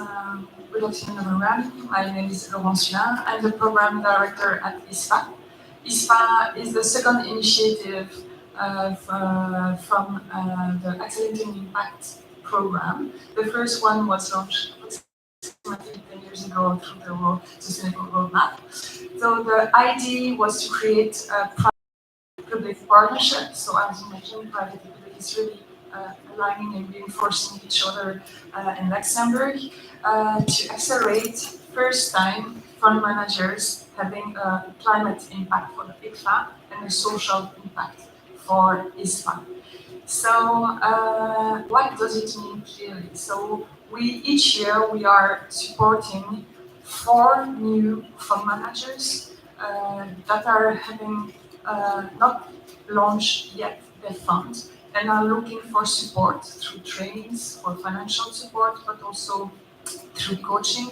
good afternoon everyone. My name is Laetitia. I'm the program director at ISFA. ISFA is the second initiative from the Accelerating Impact program. The first one was launched approximately 10 years ago through the World Sustainable Roadmap. So the idea was to create a private-public partnership. So as you mentioned, private-public is really aligning and reinforcing each other in Luxembourg to accelerate first time fund managers having a climate impact for the ICFA and a social impact for ISFA. So what does it mean clearly? So each year we are supporting 4 new fund managers that are having not launched yet their fund and are looking for support through trainings for financial support, but also through coaching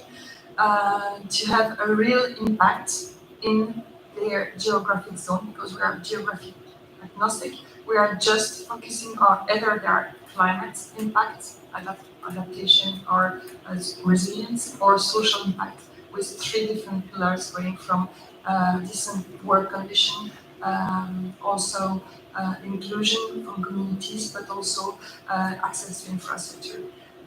to have a real impact in their geographic zone, because we are geographic agnostic. We are just focusing on either their climate impact, adaptation, or resilience, or social impact, with 3 different pillars going from decent work condition, also inclusion from communities, but also access to infrastructure.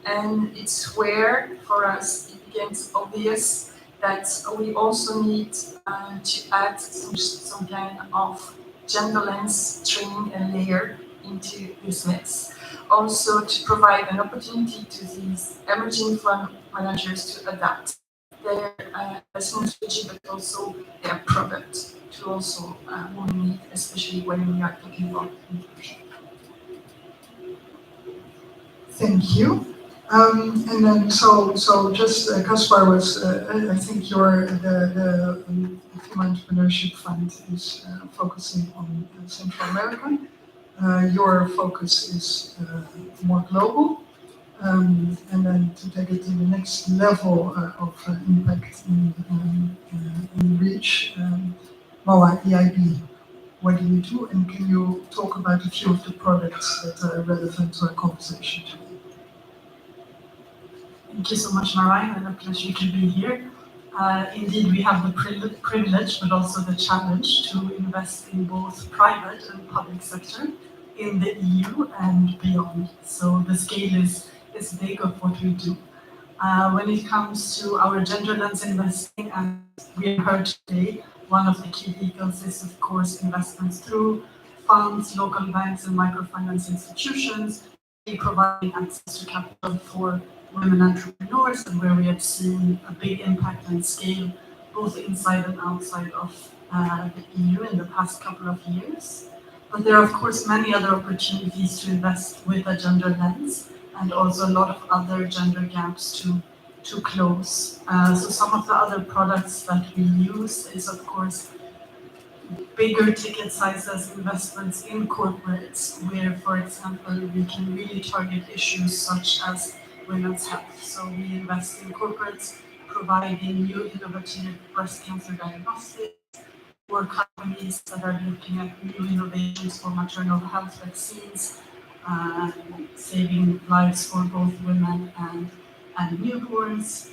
And it's where, for us, it becomes obvious that we also need to add some kind of gender lens training and layer into this mix. Also to provide an opportunity to these emerging fund managers to adapt their investment strategy, but also their product to also meet, especially when we are talking about inclusion. Thank you. And then, so just Kaspar was, I think the Female Entrepreneurship Fund is focusing on Central America. Your focus is more global. And then to take it to the next level of impact and reach, MOA EIB, what do you do? And can you talk about a few of the products that are relevant to our conversation today? Thank you so much, Mariah, and a pleasure to be here. Indeed, we have the privilege, but also the challenge to invest in both private and public sector in the EU and beyond. So the scale is big of what we do. When it comes to our gender lens investing, as we heard today, one of the key vehicles is, of course, investments through funds, local banks, and microfinance institutions, providing access to capital for women entrepreneurs, and where we have seen a big impact and scale both inside and outside of the EU in the past couple of years. But there are, of course, many other opportunities to invest with a gender lens, and also a lot of other gender gaps to close. So some of the other products that we use is, of course, bigger ticket sizes investments in corporates, where, for example, we can really target issues such as women's health. So we invest in corporates providing new innovative breast cancer diagnostics, or companies that are looking at new innovations for maternal health vaccines, saving lives for both women and newborns.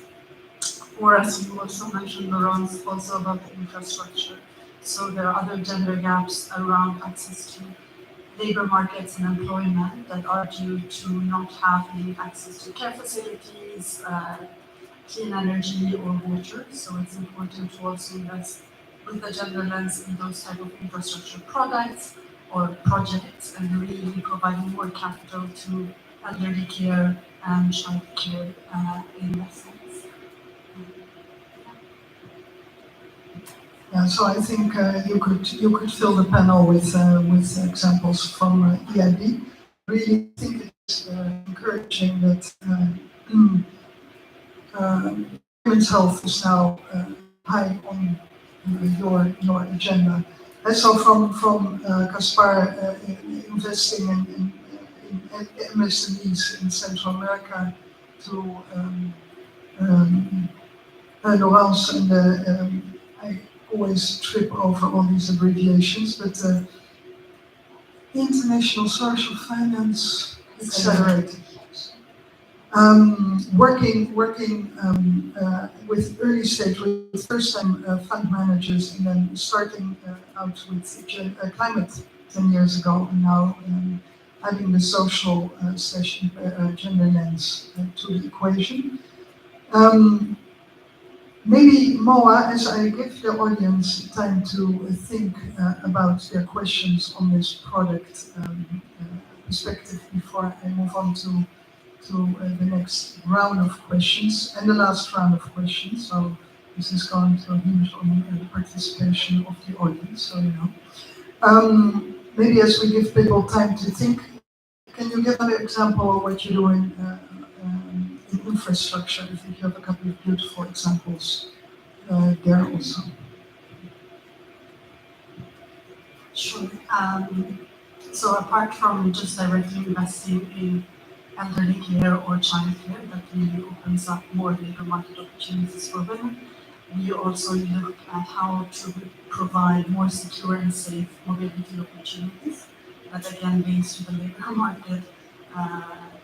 Or, as you also mentioned, Laurence, also about the infrastructure. So there are other gender gaps around access to labor markets and employment that are due to not having access to care facilities, clean energy, or water. So it's important to also invest with a gender lens in those type of infrastructure products or projects, and really providing more capital to elderly care and child care investments. Yeah, so I think you could fill the panel with examples from EIB. Really think it's encouraging that women's health is now high on your agenda. And so from Kaspar investing in MSMEs in Central America to Laurence and I always trip over all these abbreviations, but International Social Finance Accelerator. Working with early stage, with first-time fund managers, and then starting out with climate 10 years ago, and now adding the social / gender lens to the equation. Maybe Moa, as I give the audience time to think about their questions on this product perspective before I move on to the next round of questions and the last round of questions. So this is going to hinge on the participation of the audience, so you know. Maybe as we give people time to think, can you give an example of what you're doing in infrastructure. I think you have a couple of beautiful examples there also. Sure. So apart from just directly investing in elderly care or child care, that really opens up more labor market opportunities for women, we also look at how to provide more secure and safe mobility opportunities that again links to the labor market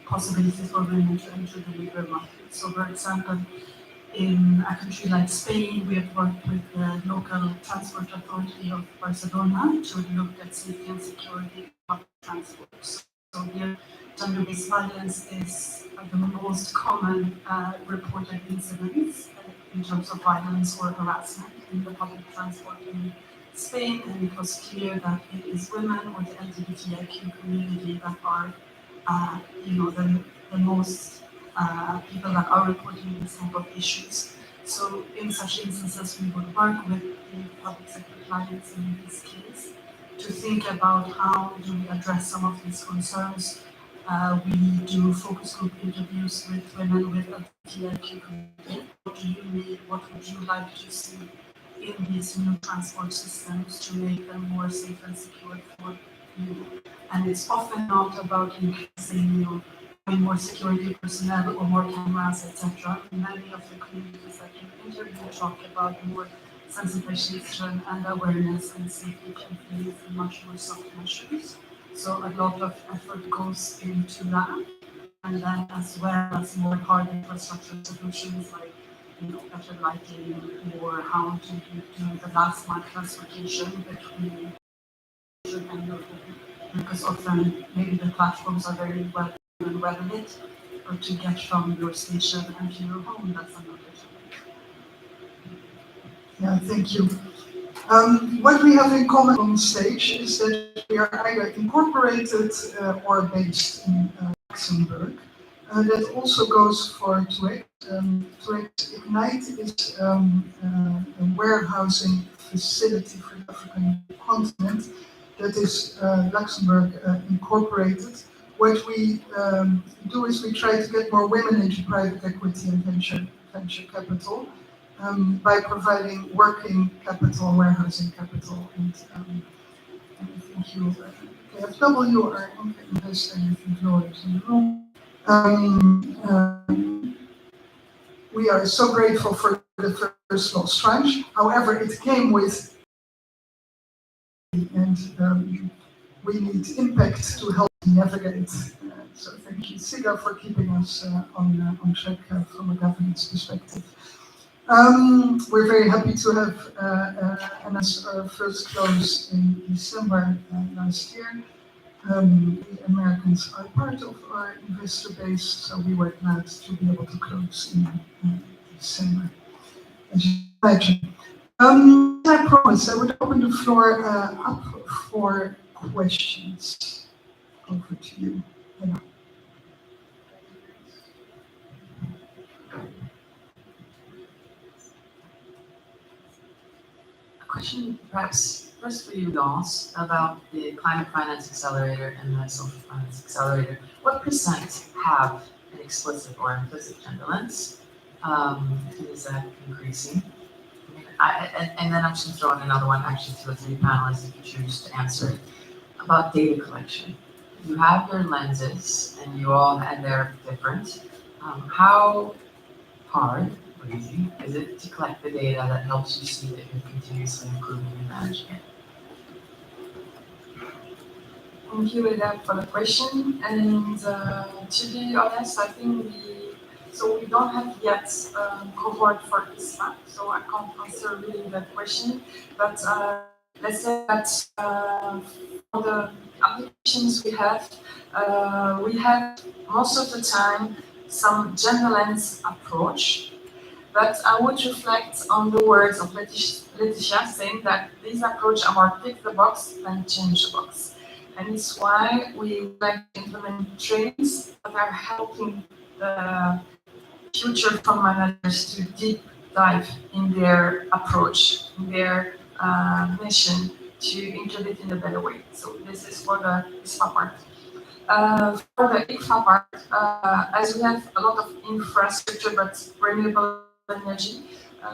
possibilities for women to enter the labor market. So for example, in a country like Spain, we have worked with the local transport authority of Barcelona to look at safety and security of public transport. So here, gender-based violence is the most common reported incidents in terms of violence or harassment in the public transport in Spain, and it was clear that it is women or the LGBTIQ community that are, the most people that are reporting these type of issues. So in such instances, we would work with the public sector clients in this case to think about how do we address some of these concerns. We do focus group interviews with women with LGBTIQ community. What do you need? What would you like to see in these new transport systems to make them more safe and secure for you? And it's often not about increasing, more security personnel or more cameras, etc. Many of the communities that you interview talk about more sensitization and awareness and safety campaigns and much more soft measures. So a lot of effort goes into that, and then as well as more hard infrastructure solutions like better lighting or how to do the last mile transportation between and local, because often maybe the platforms are very well lit, or to get from your station and to your home, that's another challenge. Yeah, thank you. What we have in common on stage is that we are either incorporated or based in Luxembourg. That also goes for TUEC. TUEC Ignite is a warehousing facility for the African continent that is Luxembourg incorporated. What we do is we try to get more women into private equity and venture capital by providing working capital, warehousing capital, and I think you, KFW are investing in employers in the room. We are so grateful for the first lost tranche. However, it came with, and we need impact to help navigate. So thank you, Siga, for keeping us on track from a governance perspective. We're very happy to have announced our first close in December last year. The Americans are part of our investor base, so we were glad to be able to close in December, as you imagine. As I promised, I would open the floor up for questions. Over to you. Yeah. A question perhaps first for you, Lance, about the Climate Finance Accelerator and the Social Finance Accelerator. What percent have an explicit or implicit gender lens? Is that increasing? And then I'm just going to throw in another one, actually, to the three panelists if you choose to answer it, about data collection. You have your lenses, and they're different. How hard or easy is it to collect the data that helps you see that you're continuously improving and managing it? Thank you, Eda, for the question. And to be honest, I think we don't have yet cohort for this fact, so I can't answer really that question. But let's say that for the applications we have most of the time some gender lens approach. But I would reflect on the words of Laetitia saying that these approaches are more tick the box than change the box. And it's why we like to implement trainings that are helping the future fund managers to deep dive in their approach, in their mission to interpret in a better way. So this is for the SPA part. For the infra part, as we have a lot of infrastructure but renewable energy,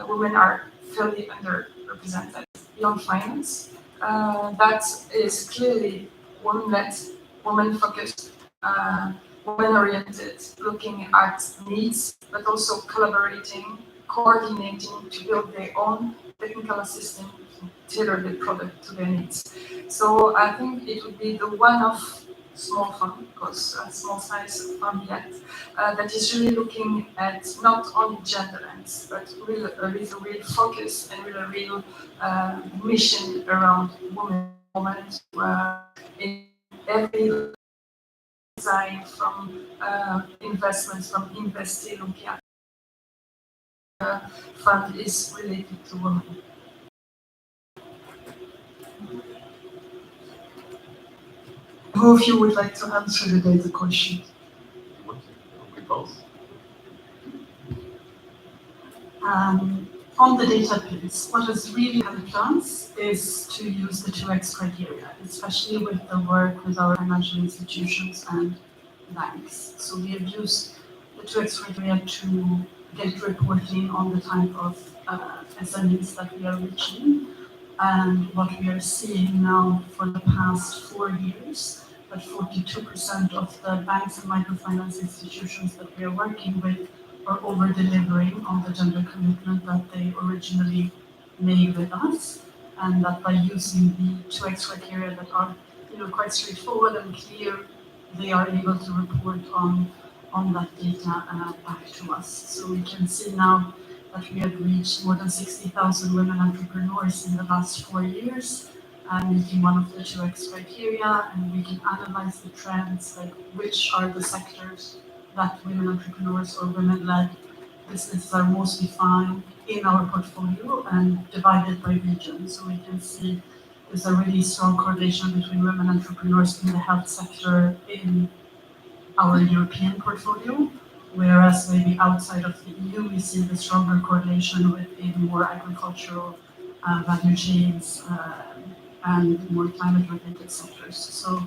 women are fairly underrepresented beyond finance. That is clearly women-led, women-focused, women-oriented, looking at needs, but also collaborating, coordinating to build their own technical assistance to tailor the product to their needs. So I think it would be the one-off small fund, because a small size fund yet, that is really looking at not only gender lens, but with a real focus and with a real mission around women in every design, from investments, from Investi Lumpia fund is related to women. Who of you would like to answer the data question? On the data piece, what has really helped us is to use the 2x criteria, especially with the work with our financial institutions and banks. So we have used the 2x criteria to get reporting on the type of SMEs that we are reaching. And what we are seeing now for the past 4 years, that 42% of the banks and microfinance institutions that we are working with are over-delivering on the gender commitment that they originally made with us, and that by using the 2x criteria that are quite straightforward and clear, they are able to report on that data back to us. So we can see now that we have reached more than 60,000 women entrepreneurs in the last 4 years, meeting one of the 2x criteria, and we can analyze the trends, like which are the sectors that women entrepreneurs or women-led businesses are most defined in our portfolio and divided by region. So we can see there's a really strong correlation between women entrepreneurs in the health sector in our European portfolio, whereas maybe outside of the EU, we see the stronger correlation with maybe more agricultural value chains and more climate-related sectors. So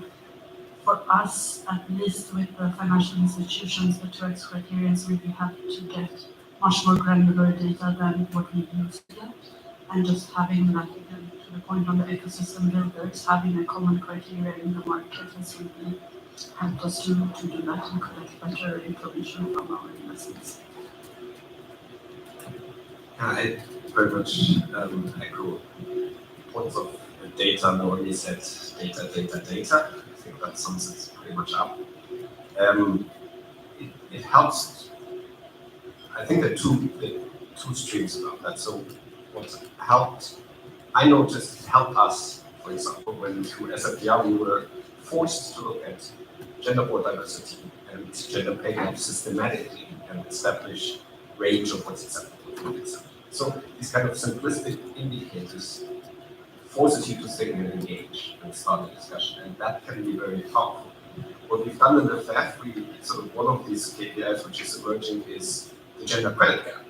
for us, at least with the financial institutions, the 2x criteria is really happy to get much more granular data than what we used to get. And just having that, again, to the point on the ecosystem builders, having a common criteria in the market has really helped us to do that and collect better information from our investments. I very much echo points of data. Nobody said data. I think that sums it pretty much up. It helps. I think there are two streams about that. So what helped, I noticed, helped us, for example, when through SFDR we were forced to look at gender board diversity and gender pay gap systematically and establish range of what's acceptable. So these kind of simplistic indicators forces you to think and engage and start a discussion, and that can be very powerful. What we've done in the FAF, one of these KPIs which is emerging is the gender credit gap.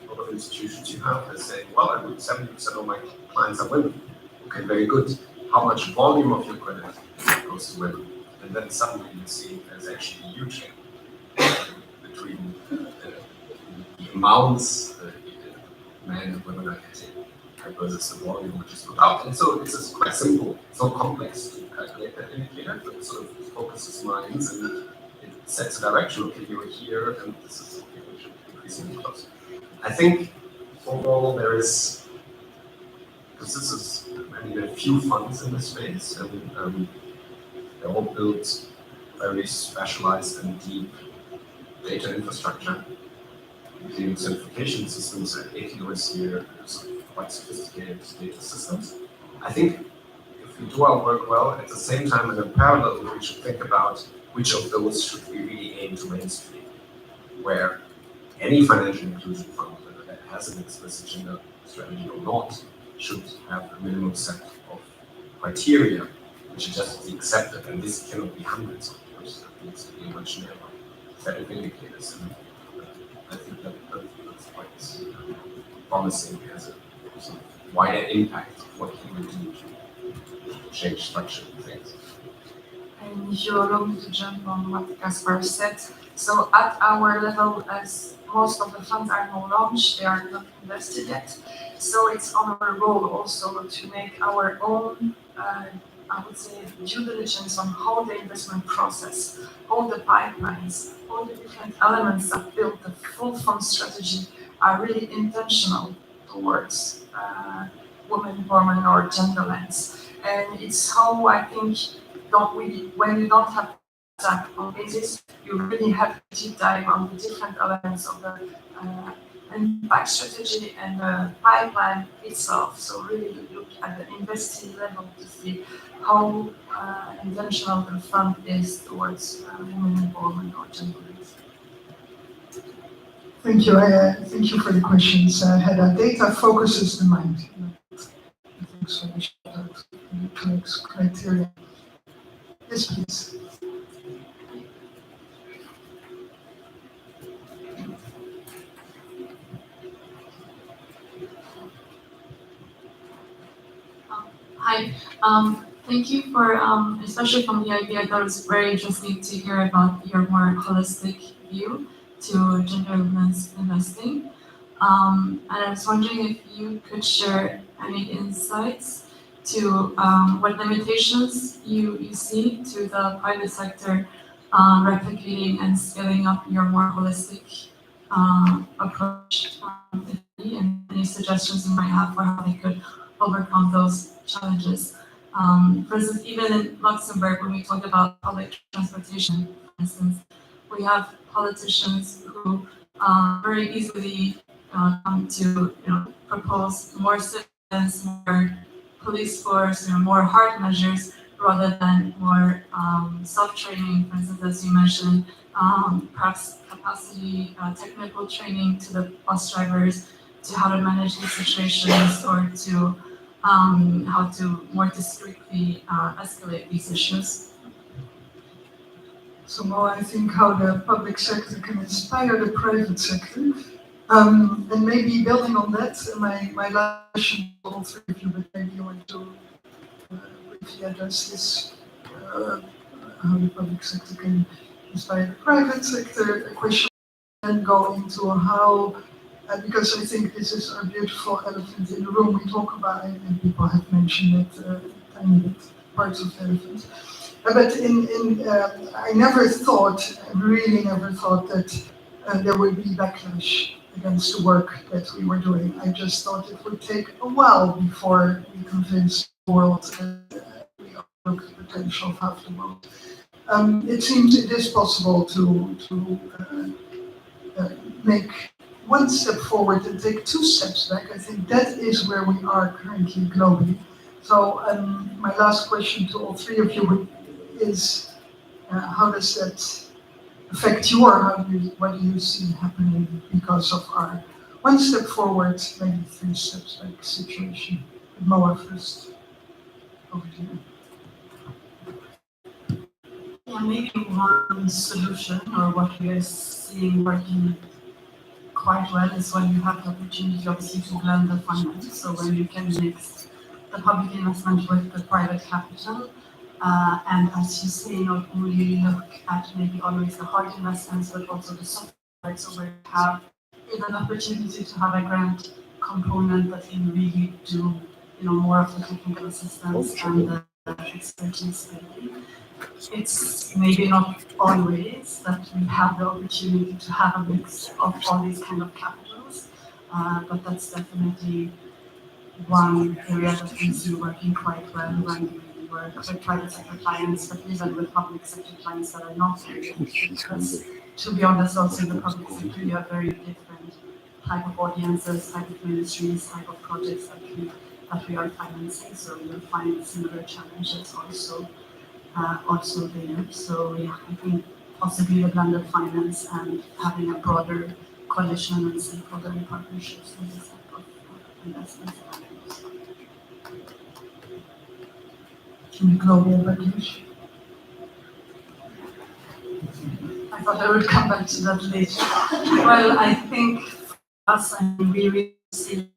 A lot of institutions you have are saying, well, I would 70% of my clients are women. Okay, very good. How much volume of your credit goes to women? And then suddenly you see there's actually a huge gap between the amounts men and women are getting versus the volume which is put out. And so it's quite simple. It's not complex to calculate that indicator, but it sort of focuses minds and it sets a direction. Okay, you're here, and this is something which should be increasingly close. I think overall there is, because this is, there are few funds in this space, and they're all built very specialized and deep data infrastructure. Including certification systems at 80 US here, quite sophisticated data systems. I think if we do our work well, at the same time and in parallel, we should think about which of those should we really aim to mainstream, where any financial inclusion fund, whether that has an explicit gender strategy or not, should have a minimum set of criteria which are just to be accepted, and this cannot be hundreds of course, that needs to be a much narrower set of indicators. And I think that's quite promising as a sort of wider impact of what can we do to change structure and things. And if you allow me to jump on what Gaspar said, so at our level, as most of the funds are now launched, they are not invested yet. So it's on our role also to make our own, I would say, due diligence on how the investment process, all the pipelines, all the different elements that build the full fund strategy are really intentional towards women empowerment or gender lens. And it's how I think when you don't have that on basis, you really have to deep dive on the different elements of the impact strategy and the pipeline itself. So really look at the investing level to see how intentional the fund is towards women empowerment or gender lens. Thank you. Thank you for the questions. Hedda, data focuses the mind. Thanks for the shout out. Next criteria. Yes, please. Hi. Thank you for, especially from the idea, I thought it was very interesting to hear about your more holistic view to gender lens investing. And I was wondering if you could share any insights to what limitations you see to the private sector replicating and scaling up your more holistic approach, and any suggestions you might have for how they could overcome those challenges. For instance, even in Luxembourg, when we talk about public transportation, for instance, we have politicians who very easily come to propose more citizens, more police force, more hard measures rather than more self-training. For instance, as you mentioned, perhaps capacity, technical training to the bus drivers to how to manage these situations or to how to more discreetly escalate these issues. So now I think how the public sector can inspire the private sector. And maybe building on that, my last question to all three of you, but maybe you want to briefly address this, how the public sector can inspire the private sector. A question and go into how, because I think this is a beautiful elephant in the room. We talk about it, and people have mentioned it, tiny bit, parts of the elephant. But I never thought, really never thought that there would be backlash against the work that we were doing. I just thought it would take a while before we convinced the world that we overlook the potential of half the world. It seems it is possible to make one step forward and take two steps back. I think that is where we are currently globally. So my last question to all three of you is, how does that affect you, or what do you see happening because of our one step forward, maybe three steps back situation? Moa first. Over to you. Yeah, maybe one solution or what we are seeing working quite well is when you have the opportunity obviously to blend the finance. So when you can mix the public investment with the private capital. And as you say, not only look at maybe always the hard investments, but also the soft part. So where you have an opportunity to have a grant component that can really do, more of the technical assistance and the expertise building. It's maybe not always that we have the opportunity to have a mix of all these kind of capitals, but that's definitely one area that we see working quite well when we work with private sector clients, but even with public sector clients that are not very good. Because to be honest, also in the public sector, you have very different type of audiences, type of ministries, type of projects that we are financing. So you'll find similar challenges also there. So yeah, I think possibly the blended finance and having a broader coalition and stakeholder partnerships in this type of investments. Can you global backlash? I thought I would come back to that later. Well, I think for us, we really see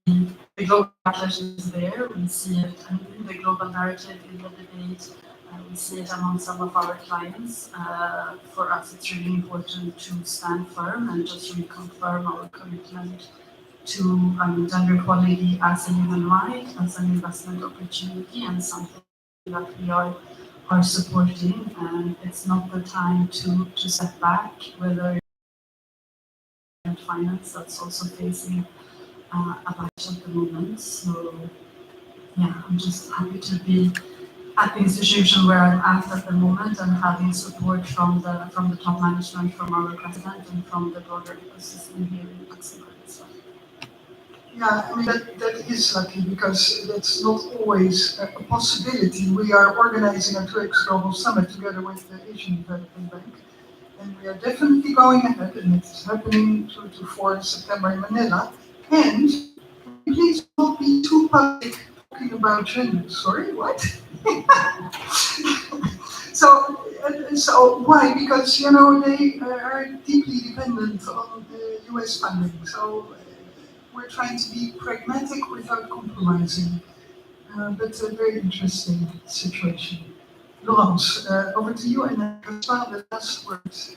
the global backlash is there. We see it in the global narrative, in the debate, we see it among some of our clients. For us, it's really important to stand firm and just reconfirm our commitment to gender equality as a human right, as an investment opportunity, and something that we are supporting. And it's not the time to step back, whether and finance that's also facing a batch at the moment. So yeah, I'm just happy to be at the institution where I'm at the moment and having support from the top management, from our president, and from the broader ecosystem here in Luxembourg as well. Yeah, I mean, that is lucky because that's not always a possibility. We are organizing a 2X Global Summit together with the Asian Development Bank, and we are definitely going ahead, and it's happening 2 to 4 September in Manila. And please don't be too public talking about gender. Sorry, what? So why? Because, you know, they are deeply dependent on the US funding. So we're trying to be pragmatic without compromising. But a very interesting situation. Laurence, over to you, and then Braswell, the last words.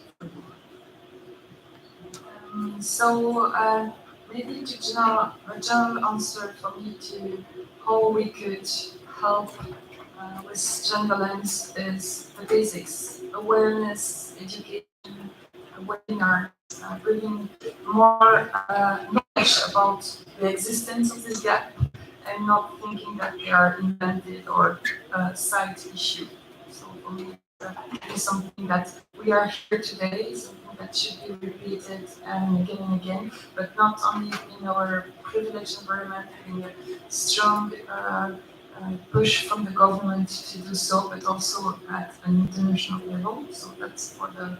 Maybe a general answer for me to how we could help with gender lens is the basics: awareness, education, webinars, bringing more knowledge about the existence of this gap, and not thinking that they are invented or a side issue. So for me, it's something that we are here today, something that should be repeated again and again, but not only in our privileged environment, having a strong push from the government to do so, but also at an international level. So that's for the,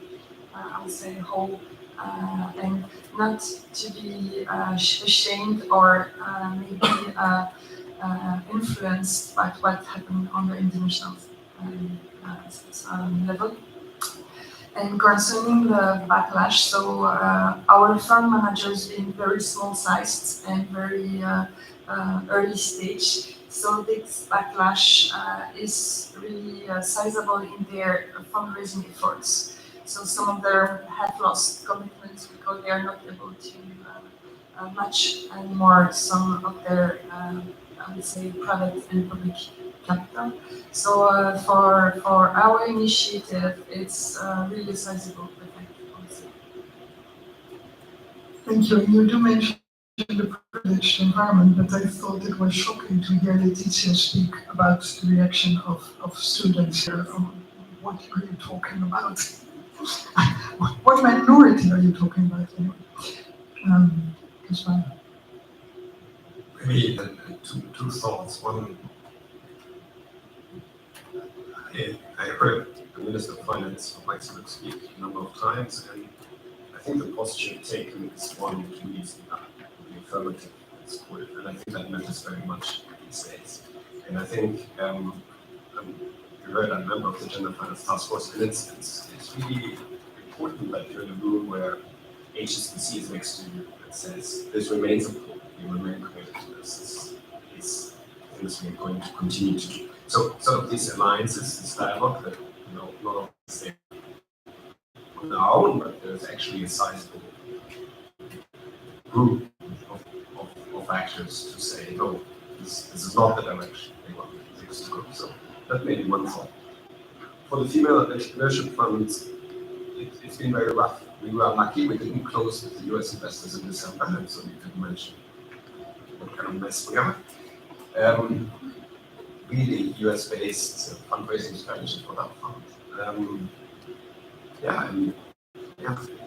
I would say, whole, and not to be ashamed or maybe influenced by what happened on the international level. And concerning the backlash, so our fund managers in very small sized and very early stage. So this backlash is really sizable in their fundraising efforts. So some of them have lost commitments because they are not able to match anymore some of their, I would say, private and public capital. So for our initiative, it's really sizable effect, I would say. Thank you. And you do mention the privileged environment, but I thought it was shocking to hear Laetitia speak about the reaction of students here. What are you talking about? What minority are you talking about anyway? Maybe two thoughts. One, I heard the Minister of Finance of Luxembourg speak a number of times, and I think the posture taken is one which needs to be affirmative and supportive, and I think that matters very much these days. And I think you heard I'm a member of the Gender Finance Task Force, and it's really important that you're in a room where HSBC is next to you and says this remains important, we remain committed to this. It's things we're going to continue to do. So some of these alliances, this dialogue that not only say on our own, but there's actually a sizable group of actors to say, no, this is not the direction they want things to go. So that may be one thought. For the female entrepreneurship funds, it's been very rough. We were lucky we didn't close with the US investors in December, and so you could mention what kind of mess we are. Really US-based fundraising strategy for that fund.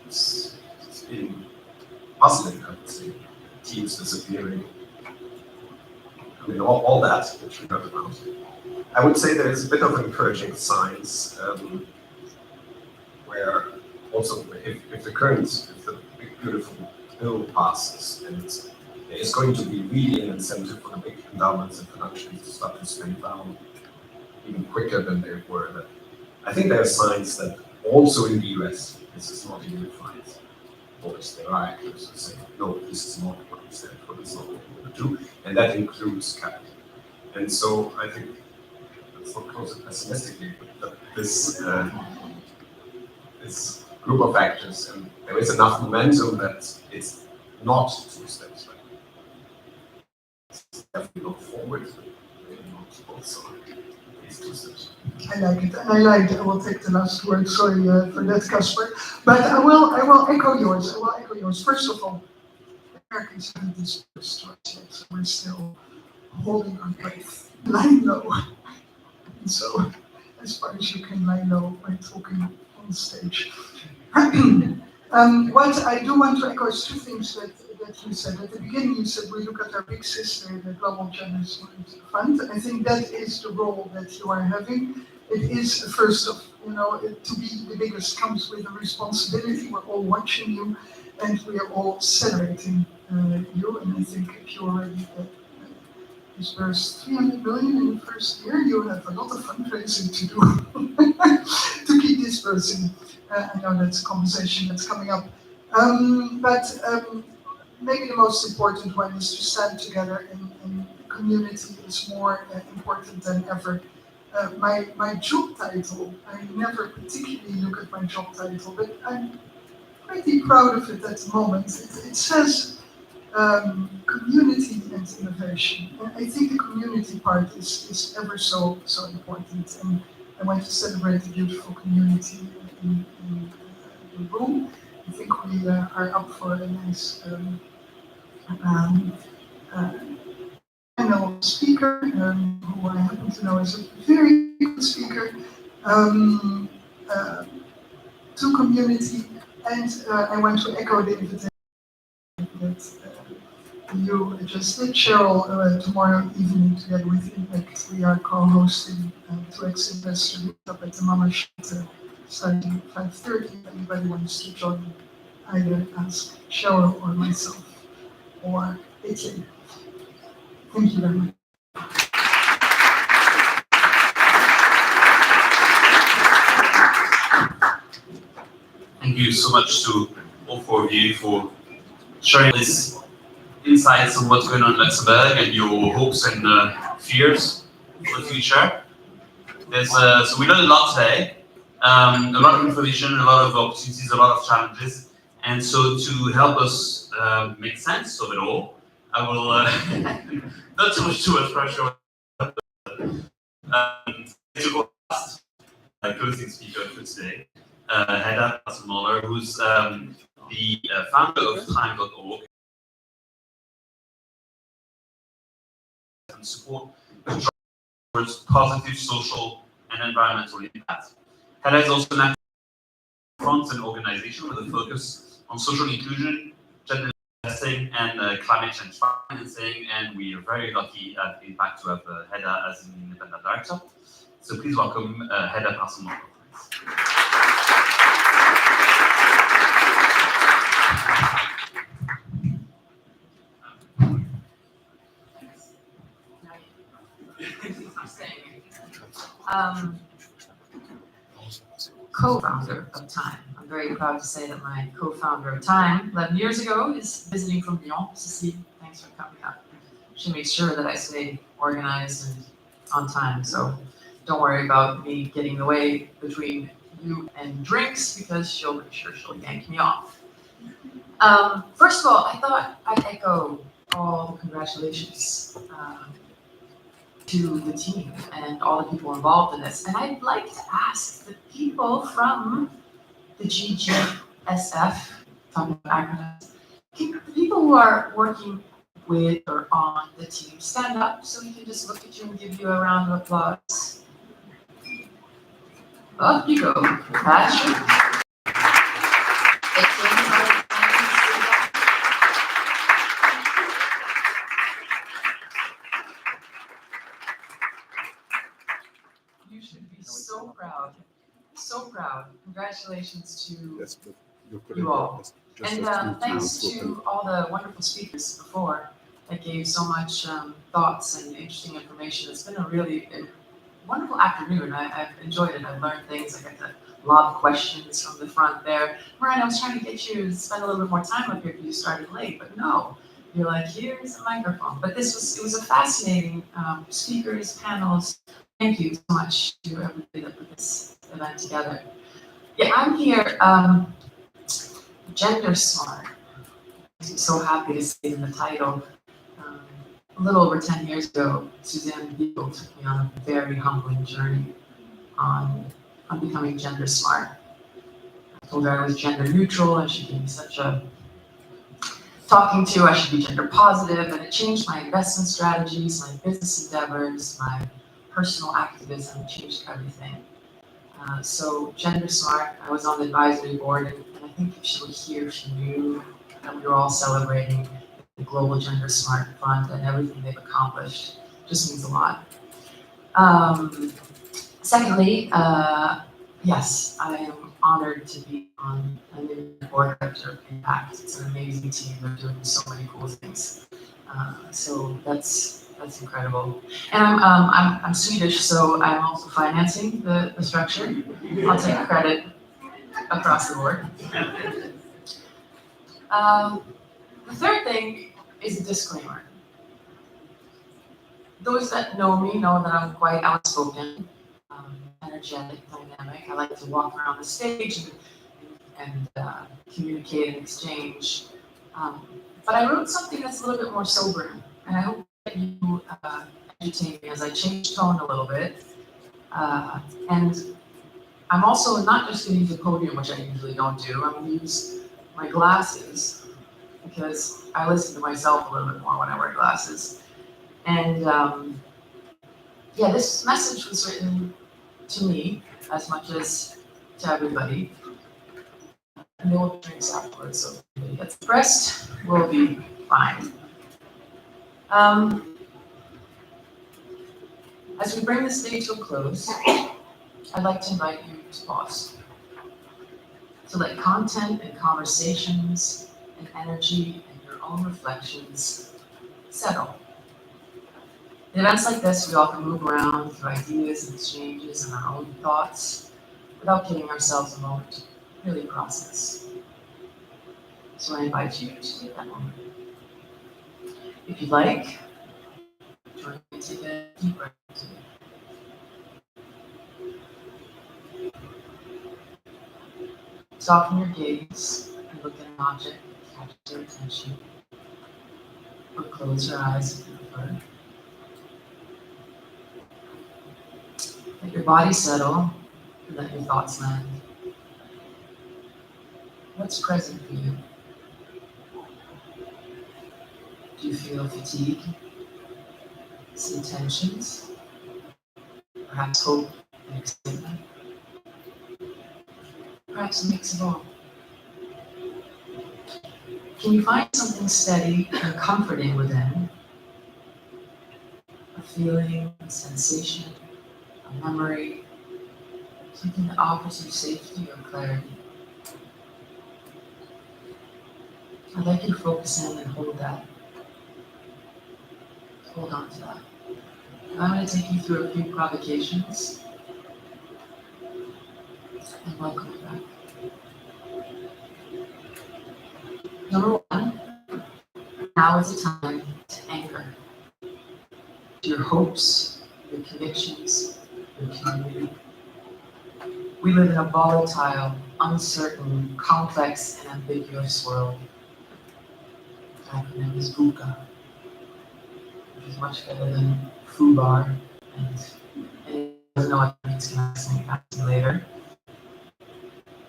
It's been puzzling, I would say. Teams disappearing. I mean, all that which we heard about. I would say there is a bit of encouraging signs where also if the big beautiful bill passes, and there is going to be really an incentive for the big endowments and productions to start to spend down even quicker than they were. But I think there are signs that also in the US, this is not a unified voice. There are actors who say, no, this is not what we said, what is not what we want to do, and that includes capital. And so I think it's not close and pessimistically, but this this group of actors, and there is enough momentum that it's not 2 steps. Right? It's definitely look forward, maybe not also these 2 steps. I like it, and I will take the last word. Sorry for that, Casper, but I will echo yours. I will echo yours. First of all, Americans haven't dispersed right yet, so we're still holding our breath, lying low. And so, as far as you can lie low by talking on stage. What I do want to echo is 2 things that you said. At the beginning, you said we look at our big sister, the Global Gender Fund. I think that is the role that you are having. It is first of, to be the biggest comes with a responsibility. We're all watching you, and we are all celebrating you. And I think if you already disbursed 300 million in the first year, you have a lot of fundraising to do to keep disbursing. I know that's a conversation that's coming up. Maybe the most important one is to stand together, and community is more important than ever. My job title, I never particularly look at my job title, but I'm pretty proud of it at the moment. It says community and innovation. And I think the community part is ever so important. And I want to celebrate the beautiful community in the room. I think we are up for a nice panel speaker, who I happen to know is a very good speaker, to community. And I want to echo the invitation that you just did, Cheryl. Tomorrow evening, together with Impact, we are co-hosting 2X Investor Meetup at the Mama Shelter, starting at 5:30. If anybody wants to join, either ask Cheryl or myself or Etienne. Thank you very much. Thank you so much to all 4 of you for sharing these insights on what's going on in Luxembourg and your hopes and fears for the future. So we learned a lot today, a lot of information, a lot of opportunities, a lot of challenges. And so to help us make sense of it all, I will, not too much pressure, to last closing speaker for today, Hedda Muller, who's the founder of time.org, and support towards positive social and environmental impact. Hedda is also an front and organization with a focus on social inclusion, gender investing, and climate change financing. And we are very lucky at Impact to have Hedda as an independent director. So please welcome Hedda Muller. Co-founder of Time. I'm very proud to say that my co-founder of Time 11 years ago is visiting from Lyon. Cecilie, thanks for coming up. She makes sure that I stay organized and on time, so don't worry about me getting in the way between you and drinks, because she'll make sure she'll yank me off. First of all, I thought I'd echo all the congratulations to the team and all the people involved in this. And I'd like to ask the people from the GGSF, talking about acronyms, the people who are working with or on the team, stand up so we can just look at you and give you a round of applause. Up you go, Patrick. You should be so proud. So proud. Congratulations to you all. And thanks to all the wonderful speakers before that gave so much thoughts and interesting information. It's been a really wonderful afternoon. I've enjoyed it. I've learned things. I got to lob questions from the front there. Marianne, I was trying to get you to spend a little bit more time up here because you started late, but no. You're like, here's a microphone. But it was a fascinating speakers, panels, Thank you so much to everybody that put this event together. Yeah, I'm here, gender smart. I'm so happy to see it in the title. A little over 10 years ago, Suzanne Beagle took me on a very humbling journey on becoming gender smart. I told her I was gender neutral and she gave me such a talking to, I should be gender positive, and it changed my investment strategies, my business endeavors, my personal activism, it changed everything. So gender smart, I was on the advisory board, and I think if she were here, she knew that we were all celebrating the Global Gender Smart Fund and everything they've accomplished. Just means a lot. Secondly, yes, I am honored to be on a new board director of Impact. It's an amazing team. They're doing so many cool things. So that's incredible. And I'm Swedish, so I'm also financing the structure. I'll take credit across the board. The third thing is a disclaimer. Those that know me know that I'm quite outspoken, energetic, dynamic. I like to walk around the stage and communicate and exchange. But I wrote something that's a little bit more sobering, and I hope that you entertain me as I change tone a little bit. And I'm also not just going to use a podium, which I usually don't do. I'm going to use my glasses because I listen to myself a little bit more when I wear glasses. And yeah, this message was written to me as much as to everybody. No drinks afterwards, so if anybody gets depressed, we'll be fine. As we bring this day to a close, I'd like to invite you to pause. To let content and conversations and energy and your own reflections settle. In events like this, we often move around through ideas and exchanges and our own thoughts without giving ourselves a moment to really process. So I invite you to take that moment. If you'd like, join me, take a deep breath. Soften your gaze and look at an object that catches your attention. Or close your eyes if you prefer. Let your body settle and let your thoughts land. What's present for you? Do you feel fatigue? See tensions? Perhaps hope and excitement? Perhaps a mix of all. Can you find something steady and comforting within? A feeling, a sensation, a memory, something that offers you safety or clarity. I'd like you to focus in and hold that. Hold on to that. I'm going to take you through a few provocations. And welcome you back. Number one, now is the time to anchor to your hopes, your convictions, your community. We live in a volatile, uncertain, complex, and ambiguous world. The acronym is VUCA, which is much better than FUBAR, and anyone who doesn't know what that means can ask me later.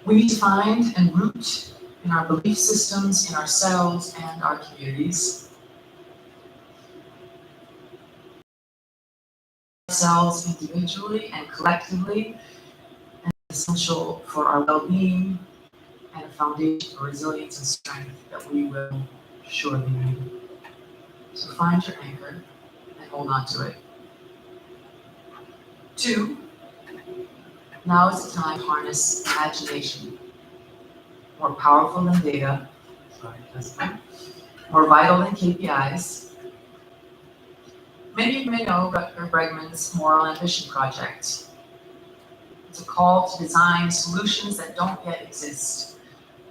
We need to find and root in our belief systems, in ourselves and our communities. Ourselves individually and collectively, and essential for our well-being and a foundation for resilience and strength that we will surely need. So find your anchor and hold on to it. 2, now is the time to harness imagination. More powerful than data, more vital than KPIs. Many of you may know Rutger Bregman's Moral Ambition Project. It's a call to design solutions that don't yet exist,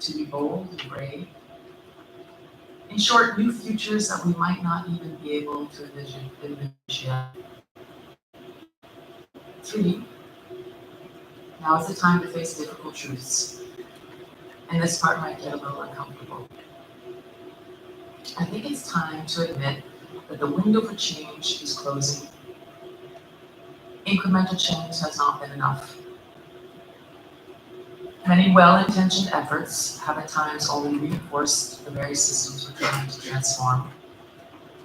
to be bold and brave. In short, new futures that we might not even be able to envision yet. 3, now is the time to face difficult truths. And this part might get a little uncomfortable. I think it's time to admit that the window for change is closing. Incremental change has not been enough. Many well-intentioned efforts have at times only reinforced the very systems we're trying to transform.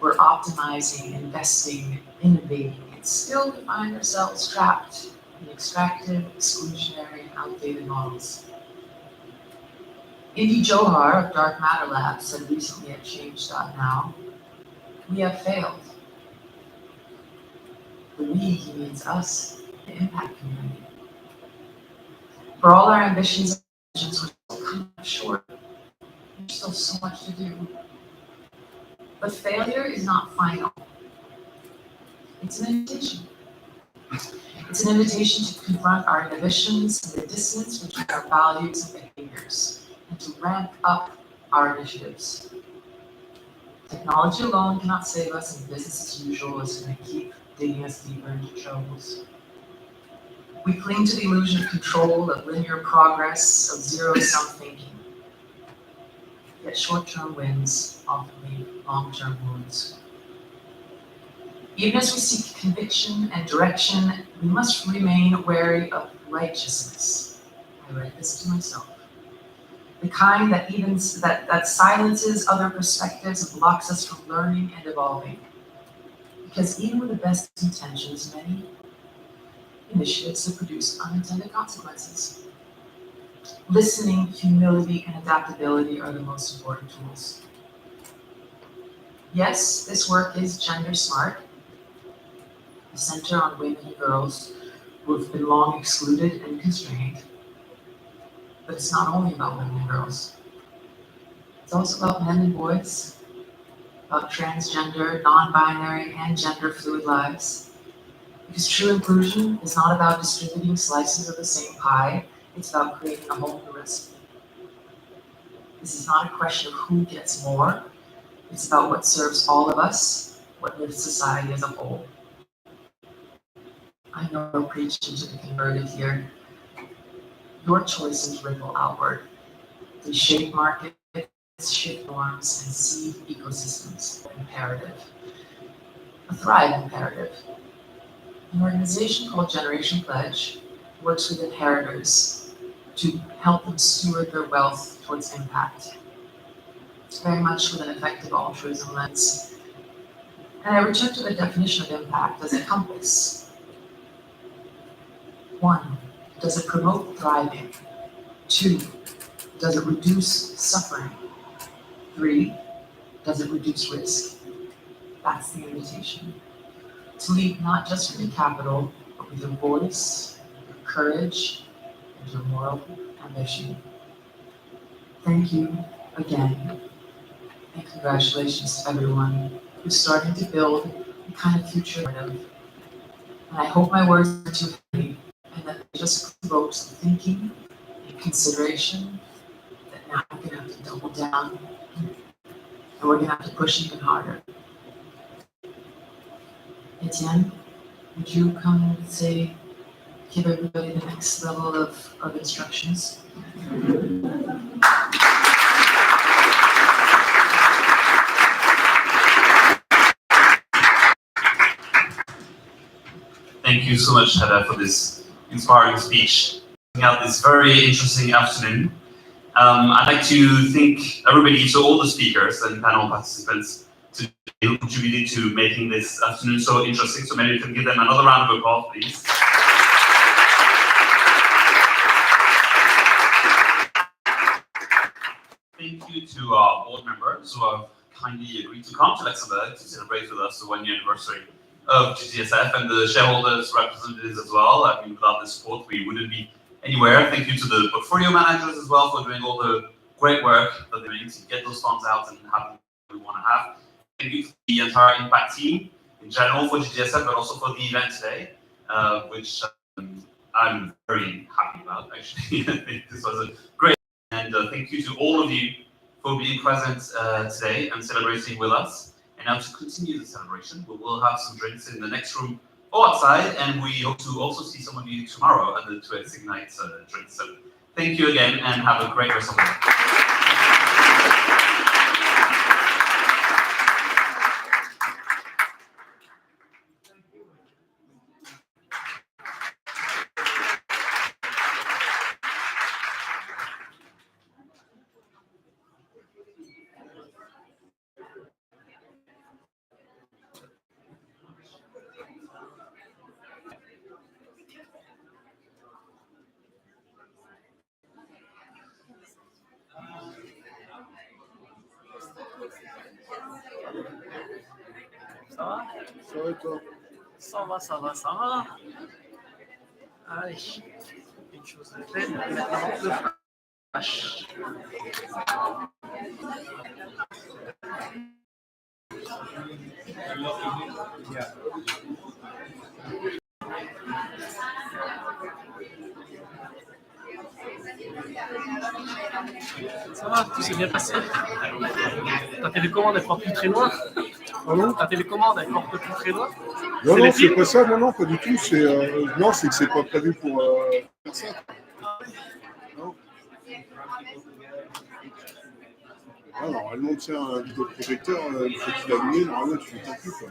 We're optimizing, investing, innovating, and still we find ourselves trapped in extractive, exclusionary, and outdated models. Indy Johar of Dark Matter Labs said recently at Change.now, "We have failed." The we, he means us, the impact community. For all our ambitions and visions, we're still coming up short. There's still so much to do. But failure is not final. It's an invitation. It's an invitation to confront our inhibitions and the dissonance between our values and behaviors, and to ramp up our initiatives. Technology alone cannot save us, and business as usual is going to keep digging us deeper into troubles. We cling to the illusion of control, of linear progress, of zero-sum thinking. Yet short-term wins often leave long-term wounds. Even as we seek conviction and direction, we must remain wary of righteousness. I read this to myself. The kind that that silences other perspectives and blocks us from learning and evolving. Because even with the best intentions, many initiatives have produced unintended consequences. Listening, humility, and adaptability are the most important tools. Yes, this work is gender smart. The center on women and girls who have been long excluded and constrained. But it's not only about women and girls. It's also about men and boys, about transgender, non-binary, and gender-fluid lives. Because true inclusion is not about distributing slices of the same pie, it's about creating a whole new recipe. This is not a question of who gets more, it's about what serves all of us, what lifts society as a whole. I know no preaching to the converted here. Your choices ripple outward. They shape markets, shift norms, and seed ecosystems. Imperative. A Thrive imperative. An organization called Generation Pledge works with inheritors to help them steward their wealth towards impact. Very much with an effective altruism lens. And I return to the definition of impact as a compass. 1, does it promote thriving? 2, does it reduce suffering? 3, does it reduce risk? That's the invitation. To lead not just with your capital, but with your voice, your courage, and your moral ambition. Thank you again, and congratulations to everyone who's starting to build the kind of future. And I hope my words are too heavy, and that they just provokes the thinking and consideration that now we're going to have to double down, and we're going to have to push even harder. Etienne, would you come and say, give everybody the next level of instructions? Thank you so much, Heather, for this inspiring speech. Out this very interesting afternoon. I'd like to thank everybody, so all the speakers and panel participants, who contributed to making this afternoon so interesting. So maybe we can give them another round of applause, please. Thank you to our board members who have kindly agreed to come to Luxembourg to celebrate with us the 1-year anniversary of GGSF, and the shareholders, representatives as well. I mean, without the support, we wouldn't be anywhere. Thank you to the portfolio managers as well for doing all the great work that they're doing to get those funds out and have what we want to have. Thank you to the entire impact team in general for GGSF, but also for the event today, which I'm very happy about, actually. I think this was a great, and thank you to all of you for being present today and celebrating with us. And now to continue the celebration, we will have some drinks in the next room or outside, and we hope to also see some of you tomorrow at the 2X Ignite drink. So thank you again, and have a great rest of the day. Ça va? Ça va et toi? Ça va, ça va, ça va. Allez, une chose de faite, maintenant le flash. Ça va, tout s'est bien passé. Ta télécommande elle porte plus très loin. Pardon? Ta télécommande elle porte plus très loin. Non, les non, c'est films pas ça, non, pas du tout. Non, c'est que c'est pas prévu pour faire ça. Non. Ah, normalement, tu sais, un vidéoprojecteur, il faut qu'il allume, normalement, tu ne t'en plus, quoi.